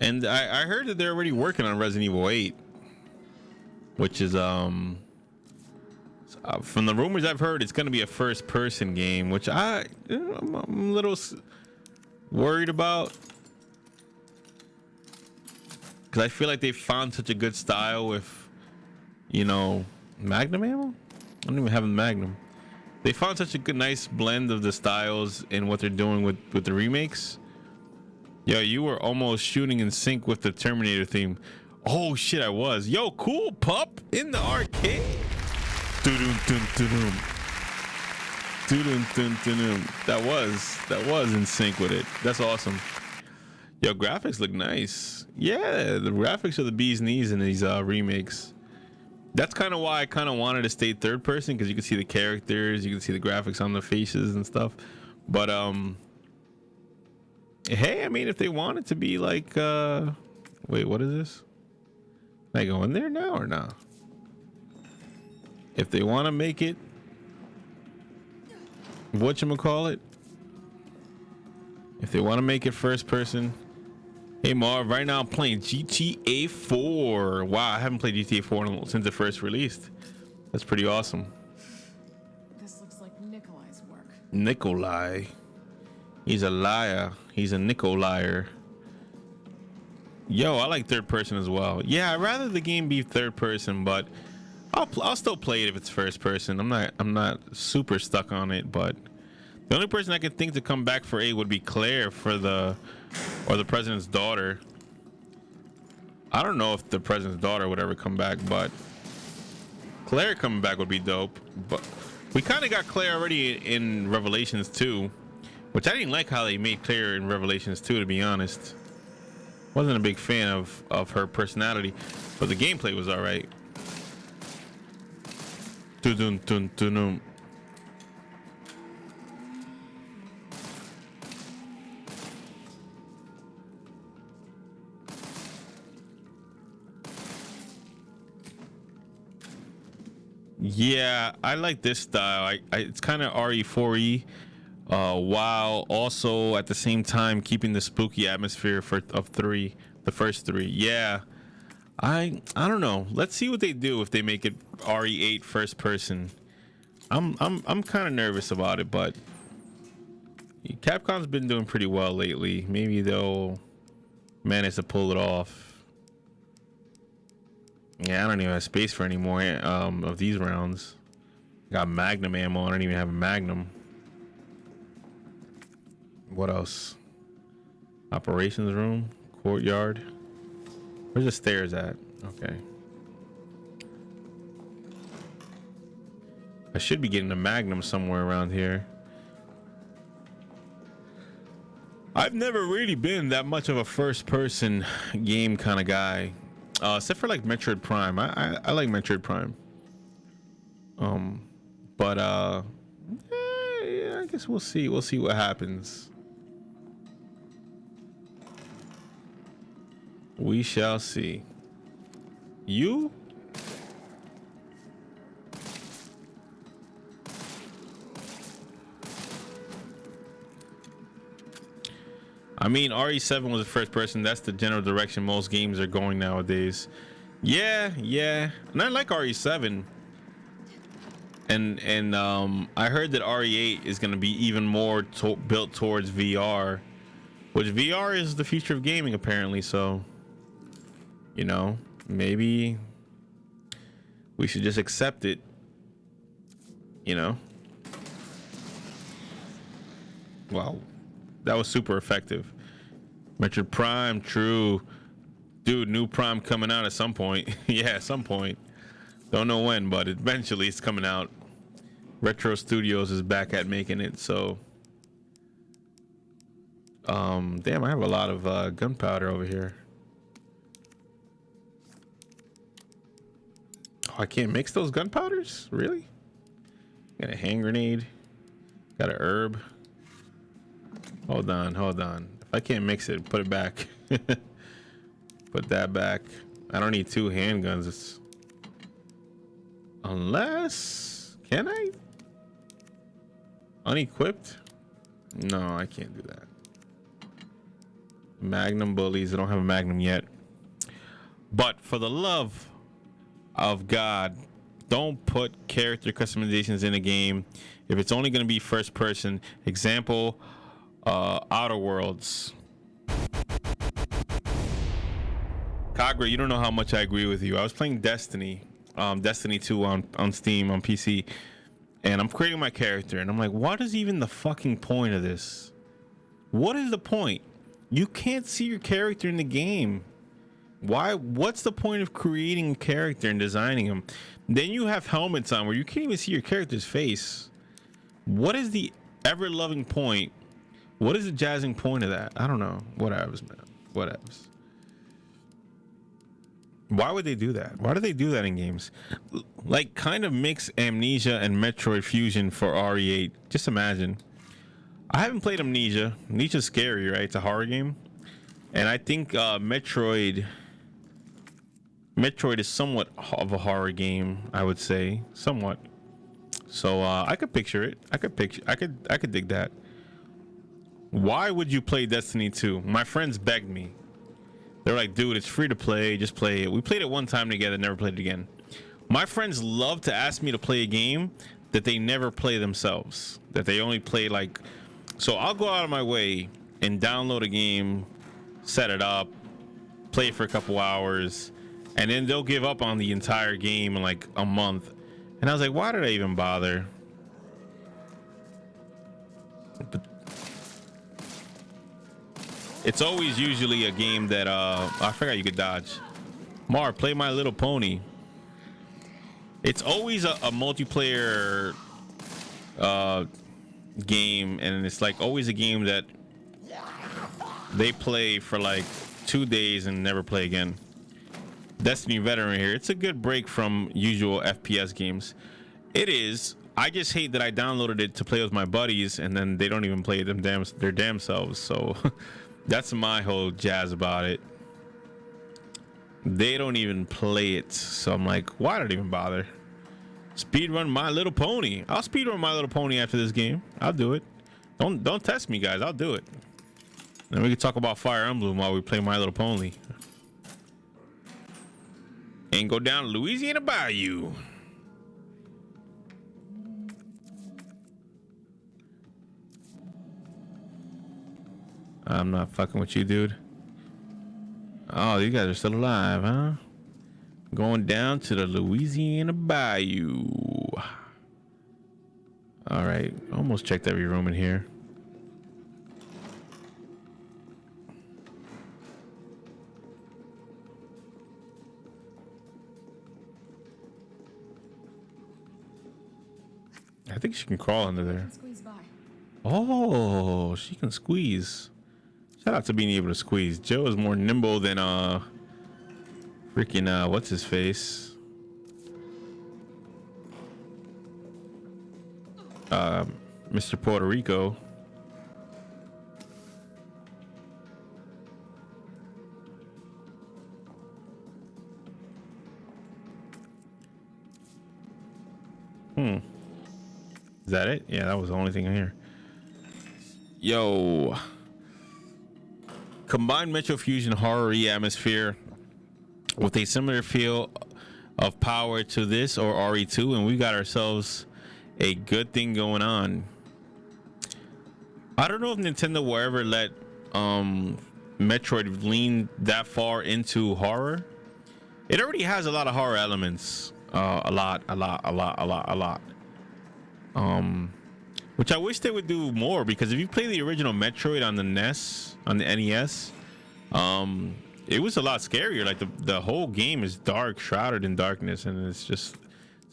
And I heard that they're already working on Resident Evil 8, which is from the rumors I've heard, it's going to be a first-person game, which I'm a little worried about, because I feel like they found such a good style with, you know, Magnum ammo. I don't even have a Magnum. They found such a good, nice blend of the styles in what they're doing with the remakes. Yo, you were almost shooting in sync with the Terminator theme. Oh shit, I was. Yo, cool pup in the arcade. That was in sync with it. That's awesome. Yo, graphics look nice. Yeah, the graphics are the bee's knees in these remakes. That's kind of why I kind of wanted to stay third person, because you can see the characters, you can see the graphics on the faces and stuff. But hey, I mean, if they want it to be like wait, what is this? Can I go in there now or not? If they want to make it whatchamacallit, if they want to make it first person. Hey Marv, right now I'm playing GTA 4. Wow, I haven't played GTA 4 since it first released. That's pretty awesome.
This looks like Nikolai's work.
Nikolai. He's a liar. He's a Nikolaier. Yo, I like third person as well. Yeah, I'd rather the game be third person, but I'll still play it if it's first person. I'm not super stuck on it, but the only person I can think to come back for 8 would be Claire or the president's daughter. I don't know if the president's daughter would ever come back, but Claire coming back would be dope. But we kind of got Claire already in Revelations 2, which I didn't like how they made Claire in Revelations 2, to be honest. Wasn't a big fan of her personality, but the gameplay was all right. Dun dun dun dun. Yeah, I like this style. It's kind of RE4E, while also at the same time keeping the spooky atmosphere of the first three. Yeah, I don't know. Let's see what they do if they make it RE8 first person. I'm kind of nervous about it, but Capcom's been doing pretty well lately. Maybe they'll manage to pull it off. Yeah, I don't even have space for any more of these rounds. Got Magnum ammo. I don't even have a Magnum. What else? Operations room, courtyard. Where's the stairs at? Okay. I should be getting a Magnum somewhere around here. I've never really been that much of a first-person game kind of guy, except for like Metroid Prime. I like Metroid Prime. But yeah, I guess we'll see. We'll see what happens. We shall see. You? I mean, RE7 was the first person. That's the general direction most games are going nowadays. Yeah. And I like RE7. And I heard that RE8 is going to be even more built towards VR, which VR is the future of gaming apparently. So, you know, maybe we should just accept it, you know. Wow, that was super effective. Metroid Prime, true. Dude, new Prime coming out at some point. Yeah, at some point. Don't know when, but eventually it's coming out. Retro Studios is back at making it, so damn, I have a lot of gunpowder over here. Oh, I can't mix those gunpowders? Really? Got a hand grenade. Got a herb. Hold on. If I can't mix it, put it back. Put that back. I don't need two handguns. Unless, can I? Unequipped? No, I can't do that. Magnum bullies. I don't have a Magnum yet. But for the love of God, don't put character customizations in a game if it's only going to be first person. Example, Outer Worlds. Kagura, you don't know how much I agree with you. I was playing Destiny 2 on Steam on PC, and I'm creating my character, and I'm like, what is even the fucking point of this? What is the point? You can't see your character in the game. Why? What's the point of creating a character and designing him? Then you have helmets on where you can't even see your character's face. What is the ever-loving point? What is the jazzing point of that? I don't know. Whatevs, man. Whatevs. Why would they do that? Why do they do that in games? Like, kind of mix Amnesia and Metroid Fusion for RE8. Just imagine. I haven't played Amnesia. Amnesia's scary, right? It's a horror game. And I think Metroid is somewhat of a horror game, I would say. Somewhat. So I could picture it. I could dig that. Why would you play Destiny 2? My friends begged me. They're like, dude, it's free to play. Just play it. We played it one time together, never played it again. My friends love to ask me to play a game that they never play themselves. That they only play like... So I'll go out of my way and download a game, set it up, play it for a couple hours, and then they'll give up on the entire game in like a month. And I was like, why did I even bother? But it's always usually a game that I forgot you could dodge. Marv, play My Little Pony. It's always a multiplayer game, and it's like always a game that they play for like 2 days and never play again. Destiny veteran here. It's a good break from usual FPS games. It is. I just hate that I downloaded it to play with my buddies, and then they don't even play their damn selves. So that's my whole jazz about it. They don't even play it, so I'm like, why did I even bother? Speed run My Little Pony. I'll speed run My Little Pony after this game. I'll do it. Don't test me, guys. I'll do it. Then we can talk about Fire Emblem while we play My Little Pony. And go down to Louisiana Bayou. I'm not fucking with you, dude. Oh, these guys are still alive, huh? Going down to the Louisiana Bayou. All right, almost checked every room in here. I think she can crawl under there.
Squeeze by.
Oh, she can squeeze. Shout out to being able to squeeze. Joe is more nimble than freaking what's his face? Mr. Puerto Rico. Is that it? Yeah, that was the only thing in here. Yo. Combine Metro Fusion horror-y atmosphere with a similar feel of power to this or RE2, and we got ourselves a good thing going on. I don't know if Nintendo will ever let Metroid lean that far into horror. It already has a lot of horror elements. A lot. Which I wish they would do more, because if you play the original Metroid on the NES, on the NES, it was a lot scarier. Like the whole game is dark, shrouded in darkness, and it's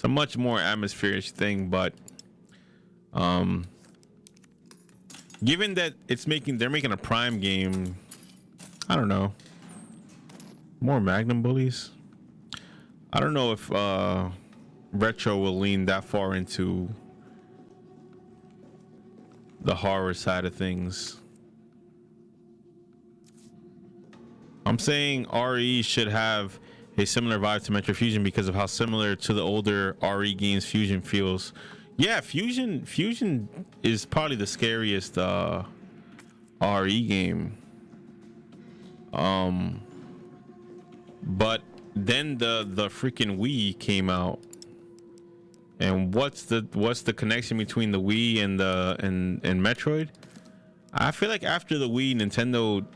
a much more atmospheric thing. But given that they're making a Prime game, I don't know. More Magnum bullies. I don't know if Retro will lean that far into the horror side of things. I'm saying RE should have a similar vibe to Metro Fusion because of how similar to the older RE games Fusion feels. Yeah, Fusion is probably the scariest RE game. But then the freaking Wii came out. And what's the connection between the Wii and Metroid? I feel like after the Wii, Nintendo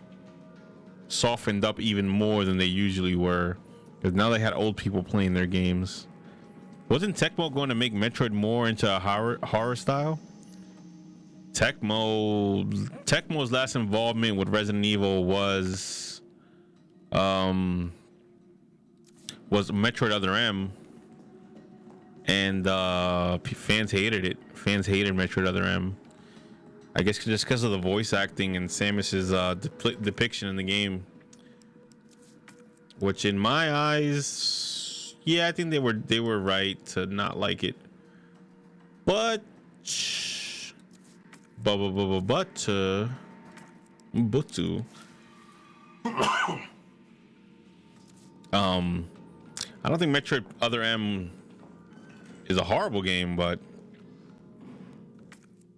softened up even more than they usually were, because now they had old people playing their games. Wasn't Tecmo going to make Metroid more into a horror style? Tecmo's last involvement with Resident Evil was Metroid Other M. And fans hated it. Fans hated Metroid Other M. I guess just because of the voice acting and Samus's depiction in the game. Which, in my eyes, yeah, I think they were right to not like it. But I don't think Metroid Other M is a horrible game, but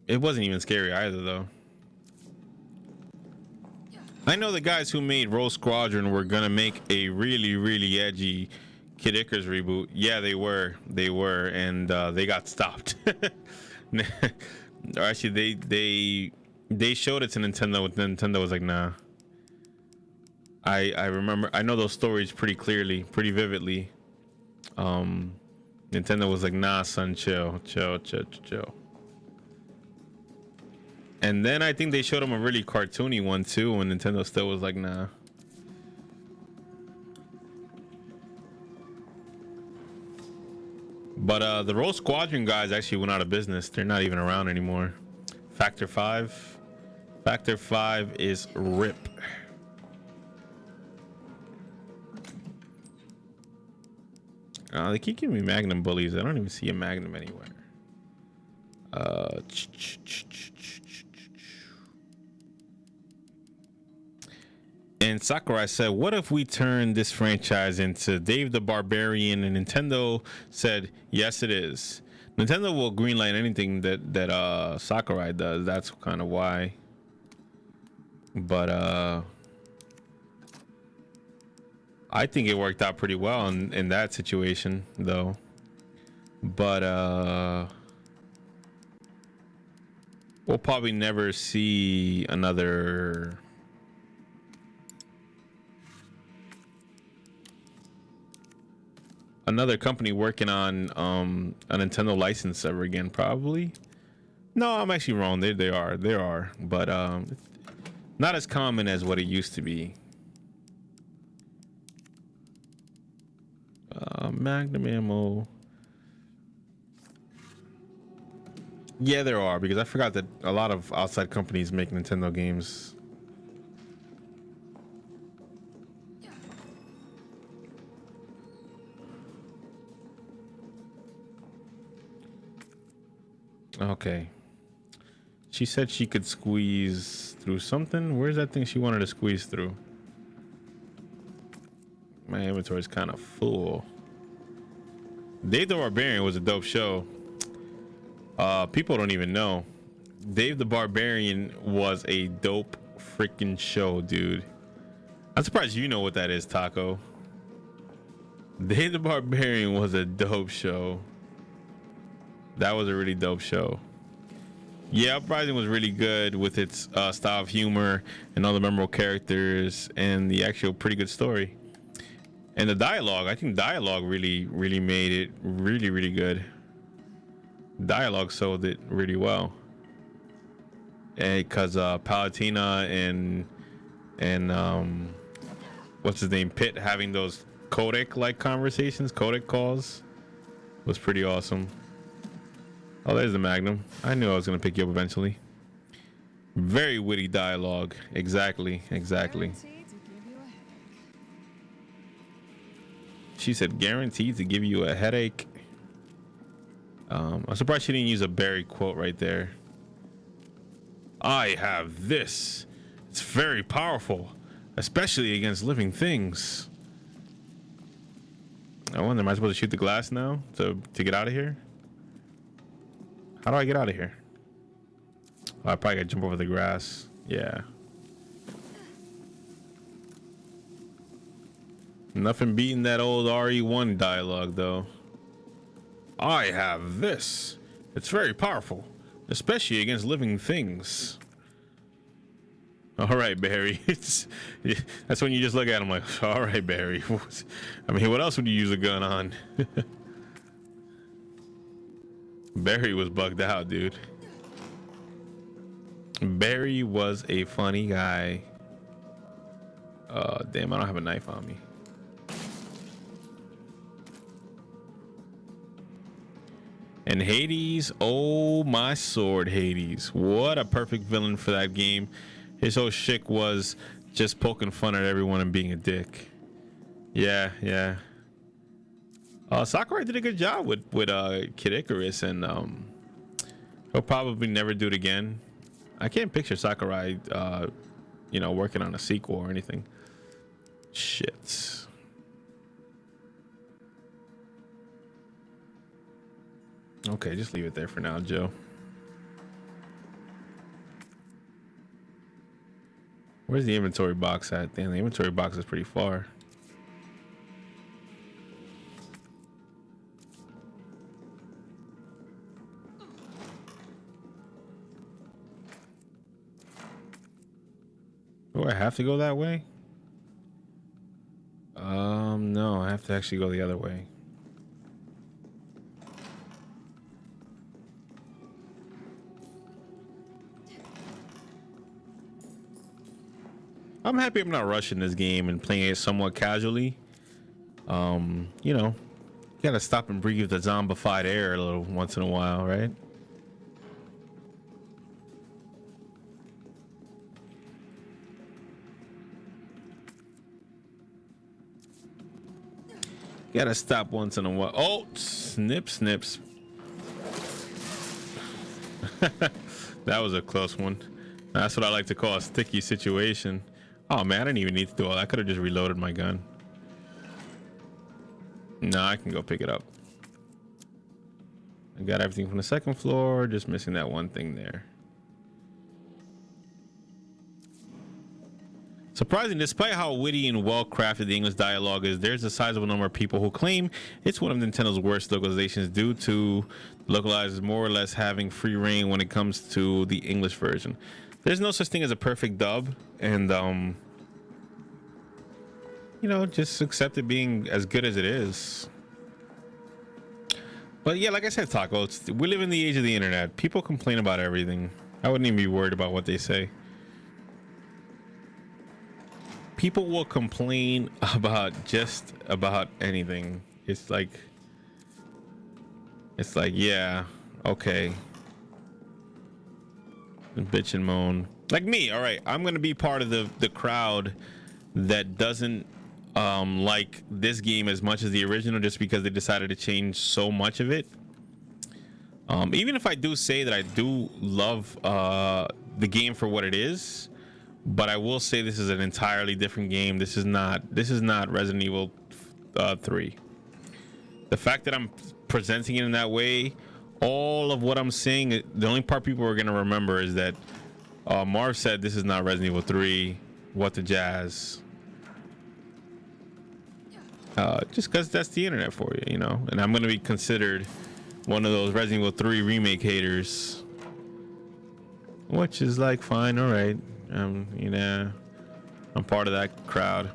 it wasn't even scary either, though. I know the guys who made Rogue Squadron were gonna make a really, really edgy Kid Icarus reboot. Yeah, they were, and they got stopped. Or actually, they showed it to Nintendo, but Nintendo was like, nah. I remember, I know those stories pretty clearly, pretty vividly. Nintendo was like, nah, son, chill. And then I think they showed him a really cartoony one too, and Nintendo still was like, nah. But the Rogue Squadron guys actually went out of business. They're not even around anymore. Factor 5 is RIP. They keep giving me Magnum bullies. I don't even see a Magnum anywhere. And Sakurai said, what if we turn this franchise into Dave the Barbarian? And Nintendo said, yes, it is. Nintendo will greenlight anything that Sakurai does. That's kind of why. But I think it worked out pretty well in that situation, though. But we'll probably never see another company working on a Nintendo license ever again. Probably. No, I'm actually wrong. They are, but not as common as what it used to be. Magnum ammo. Yeah, there are, because I forgot that a lot of outside companies make Nintendo games. Okay. She said she could squeeze through something. Where's that thing she wanted to squeeze through? My inventory is kind of full. Dave the Barbarian was a dope show. People don't even know. Dave the Barbarian was a dope freaking show, dude. I'm surprised you know what that is, Taco. Dave the Barbarian was a dope show. That was a really dope show. Yeah, Uprising was really good with its style of humor and all the memorable characters and the actual pretty good story. And the dialogue, I think dialogue really made it really good. Dialogue sold it really well. And because Palatina and what's his name, Pitt, having those codec conversations, codec calls, was pretty awesome. Oh, there's the Magnum. I knew I was gonna pick you up eventually. Very witty dialogue. Exactly. She said guaranteed to give you a headache. I'm surprised she didn't use a Barry quote right there. I have this. It's very powerful, especially against living things. I wonder, am I supposed to shoot the glass now to get out of here? How do I get out of here? Oh, I probably gotta jump over the grass. Yeah. Nothing beating that old RE1 dialogue, though. I have this. It's very powerful, especially against living things. All right, Barry. That's when you just look at him like, all right, Barry. I mean, what else would you use a gun on? Barry was bugged out, dude. Barry was a funny guy. Damn, I don't have a knife on me. And Hades, oh my sword, Hades. What a perfect villain for that game. His whole shtick was just poking fun at everyone and being a dick. Yeah. Sakurai did a good job with Kid Icarus, and he'll probably never do it again. I can't picture Sakurai, working on a sequel or anything. Shit. Okay, just leave it there for now, Joe. Where's the inventory box at? Damn, the inventory box is pretty far. Do I have to go that way? No, I have to actually go the other way. I'm happy I'm not rushing this game and playing it somewhat casually. You gotta stop and breathe the zombified air a little once in a while, right? Gotta stop once in a while. Oh, snips. That was a close one. That's what I like to call a sticky situation. Oh man, I didn't even need to do all that. I could have just reloaded my gun. No, I can go pick it up. I got everything from the second floor, just missing that one thing there. Surprising, despite how witty and well-crafted the English dialogue is, there's a sizable number of people who claim it's one of Nintendo's worst localizations due to localizers more or less having free reign when it comes to the English version. There's no such thing as a perfect dub, and you know, just accept it being as good as it is. But yeah, like I said, Taco, we live in the age of the internet. People complain about everything. I wouldn't even be worried about what they say. People will complain about just about anything. It's like, yeah, okay. And bitch and moan. Like me, all right. I'm gonna be part of the crowd that doesn't like this game as much as the original, just because they decided to change so much of it. Even if I do say that I do love the game for what it is. But I will say this is an entirely different game. This is not Resident Evil 3. The fact that I'm presenting it in that way, all of what I'm saying, the only part people are going to remember is that Marv said this is not Resident Evil 3. What the jazz. Just because that's the internet for you, you know. And I'm going to be considered one of those Resident Evil 3 remake haters. Which is like, fine, all right. You know, I'm part of that crowd.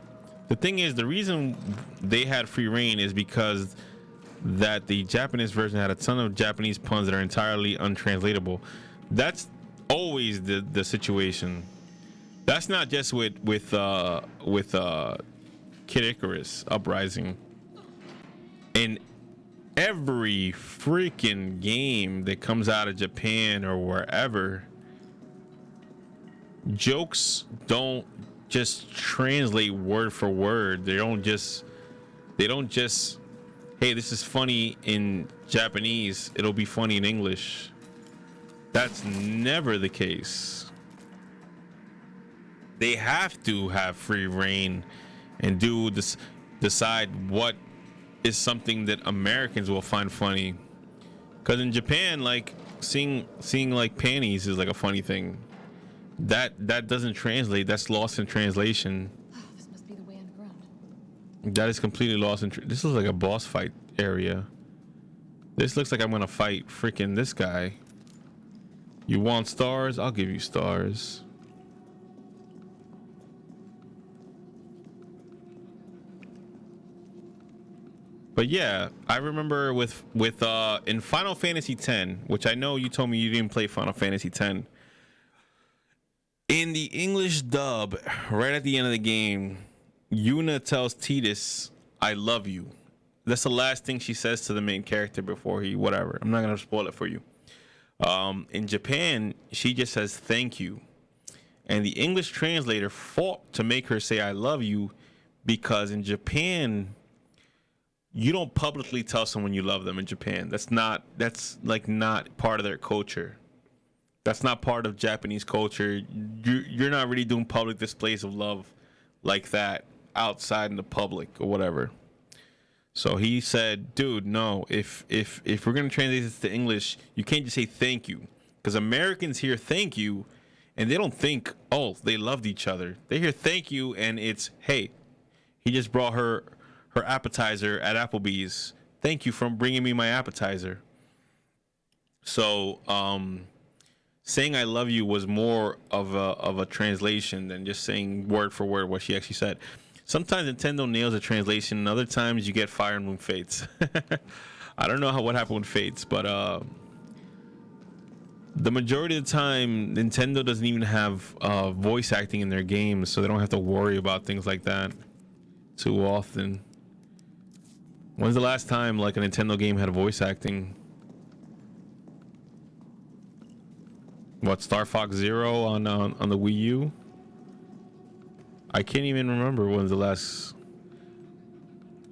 The thing is, the reason they had free reign is because that the Japanese version had a ton of Japanese puns that are entirely untranslatable. That's always the situation. That's not just with Kid Icarus Uprising. In every freaking game that comes out of Japan or wherever, jokes don't just translate word for word. They don't just hey, this is funny in Japanese, it'll be funny in English. That's never the case. They have to have free reign and decide what is something that Americans will find funny. Because in Japan, like seeing like panties is like a funny thing. That doesn't translate. That's lost in translation.
Oh, this must be the way underground.
That is completely lost in. This looks like a boss fight area. This looks like I'm gonna fight freaking this guy. You want stars? I'll give you stars. But yeah, I remember with in Final Fantasy X, which I know you told me you didn't play Final Fantasy X. In the English dub, right at the end of the game, Yuna tells Tidus, "I love you." That's the last thing she says to the main character before he whatever. I'm not gonna spoil it for you. In Japan, she just says thank you, and the English translator fought to make her say "I love you," because in Japan, you don't publicly tell someone you love them in Japan. That's like not part of their culture. That's not part of Japanese culture. You're not really doing public displays of love like that outside in the public or whatever. So he said, dude, no, if we're gonna translate this to English, you can't just say thank you. Because Americans hear thank you and they don't think, oh, they loved each other. They hear thank you and it's, hey, he just brought her appetizer at Applebee's. Thank you for bringing me my appetizer. So saying "I love you" was more of a translation than just saying word for word what she actually said. Sometimes Nintendo nails a translation, and other times you get Fire Emblem Fates. I don't know what happened with Fates, but the majority of the time, Nintendo doesn't even have voice acting in their games, so they don't have to worry about things like that too often. When's the last time like a Nintendo game had voice acting? What, Star Fox Zero on the Wii U? I can't even remember when's the last.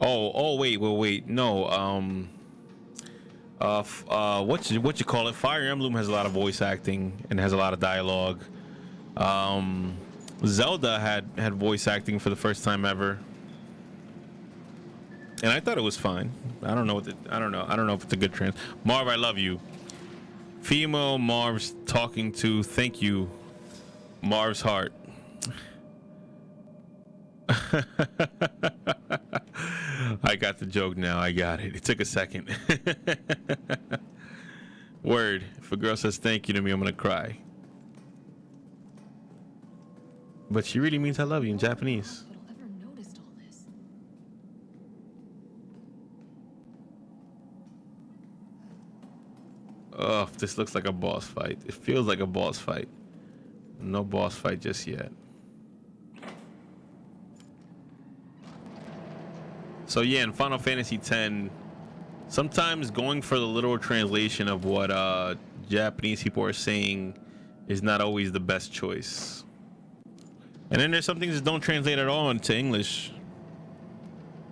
Oh wait, no. What you call it? Fire Emblem has a lot of voice acting and has a lot of dialogue. Zelda had voice acting for the first time ever, and I thought it was fine. I don't know if it's a good trans. Marv, I love you. Female Marv's talking to. Thank you, Marv's heart. I got the joke now. I got it. It took a second. Word. If a girl says thank you to me, I'm gonna cry. But she really means I love you in Japanese.
Ever noticed all this?
Oh, this looks like a boss fight. It feels like a boss fight. No boss fight just yet. So yeah, in Final Fantasy X, sometimes going for the literal translation of what Japanese people are saying is not always the best choice. And then there's some things that don't translate at all into English.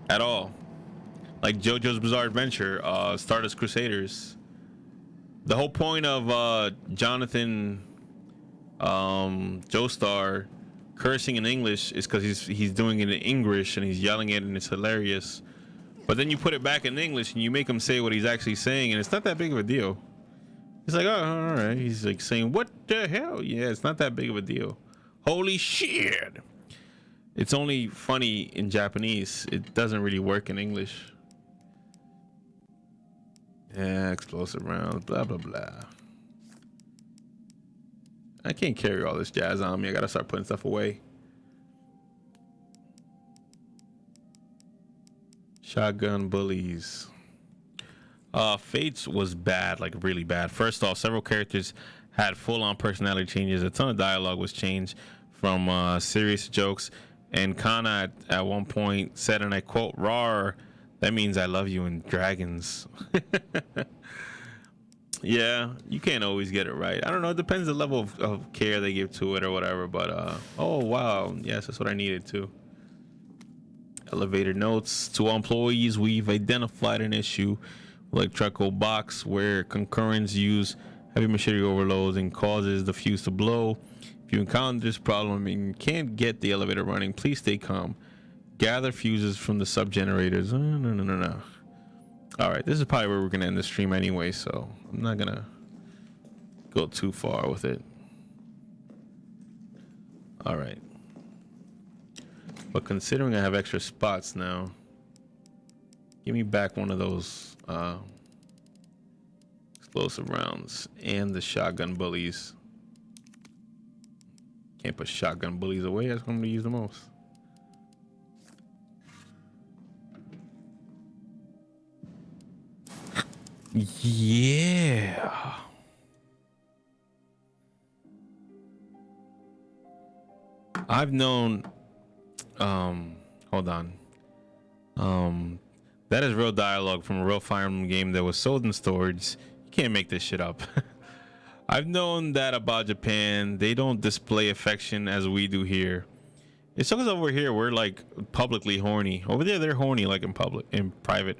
At all. Like JoJo's Bizarre Adventure, Stardust Crusaders. The whole point of Jonathan Joestar cursing in English is because he's doing it in English and he's yelling it and it's hilarious. But then you put it back in English and you make him say what he's actually saying and it's not that big of a deal. He's like, oh, all right. He's like saying, what the hell? Yeah, it's not that big of a deal. Holy shit. It's only funny in Japanese. It doesn't really work in English. Yeah, explosive rounds, blah, blah, blah. I can't carry all this jazz on me. I gotta start putting stuff away. Shotgun bullies. Fates was bad, like really bad. First off, several characters had full-on personality changes. A ton of dialogue was changed from serious jokes. And Kana at one point said, and I quote, "Rawr, that means I love you in dragons." Yeah, you can't always get it right. I don't know. It depends the level of care they give to it or whatever. But oh wow, yes, that's what I needed too. Elevator notes to all employees: we've identified an issue, electrical box where concurrents use heavy machinery overloads and causes the fuse to blow. If you encounter this problem and you can't get the elevator running, please stay calm. Gather fuses from the sub generators. No. All right, this is probably where we're gonna end the stream anyway, so I'm not gonna go too far with it. All right, but considering I have extra spots now, give me back one of those explosive rounds and the shotgun bullies. Can't put shotgun bullies away. That's what I'm gonna use the most. Yeah. I've known hold on. That is real dialogue from a real Fire Emblem game that was sold in stores. You can't make this shit up. I've known that about Japan. They don't display affection as we do here. It's because over here we're like publicly horny. Over there they're horny like in public, in private.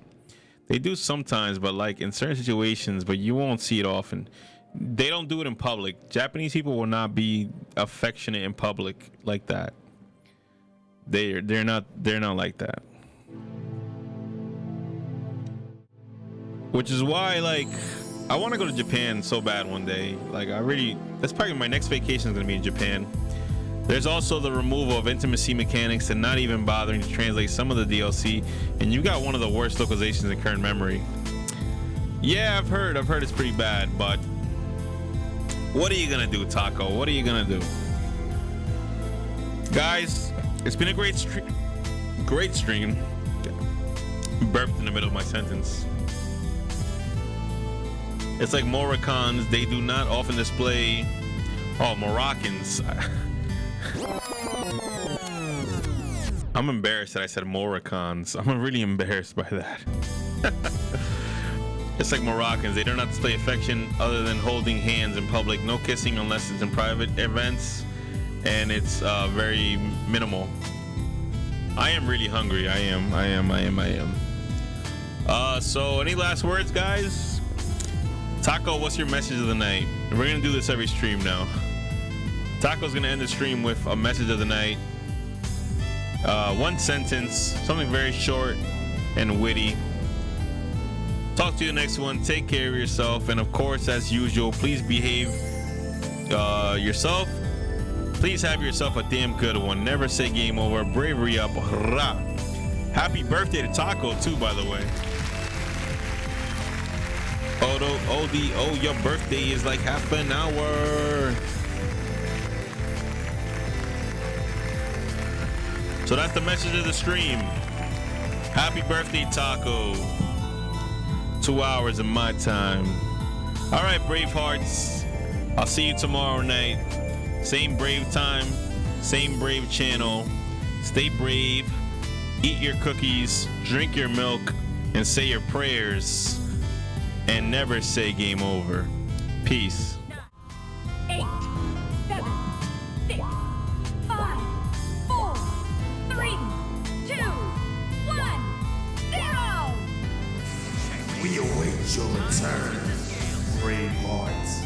They do sometimes, but like in certain situations, but you won't see it often. They don't do it in public. Japanese people will not be affectionate in public like that. They're not like that. Which is why, like, I want to go to Japan so bad one day. Like, that's probably my next vacation is gonna be in Japan. There's also the removal of intimacy mechanics and not even bothering to translate some of the DLC, and you got one of the worst localizations in current memory. Yeah, I've heard it's pretty bad, but what are you gonna do, Taco? What are you gonna do? Guys, it's been a great stream. Burped in the middle of my sentence. It's like Moroccans, they do not often display. Oh, Moroccans. I'm embarrassed that I said Moroccans. I'm really embarrassed by that. It's like Moroccans, they do not display affection other than holding hands in public. No kissing unless it's in private events, and it's very minimal. I am really hungry. I am. So any last words, guys? Taco, what's your message of the night? We're gonna do this every stream now. Taco's gonna end the stream with a message of the night. One sentence, something very short and witty. Talk to you next one. Take care of yourself, and of course, as usual, please behave yourself. Please have yourself a damn good one. Never say game over. Bravery up. Rah. Happy birthday to Taco too, by the way. Oh, your birthday is like half an hour. So that's the message of the stream. Happy birthday, Taco. 2 hours of my time. All right, brave hearts. I'll see you tomorrow night. Same brave time, same brave channel. Stay brave, eat your cookies, drink your milk, and say your prayers. And never say game over. Peace.
8, 7, 6, 5, 4, 3, 2, 1, 0.
We await your return, brave hearts.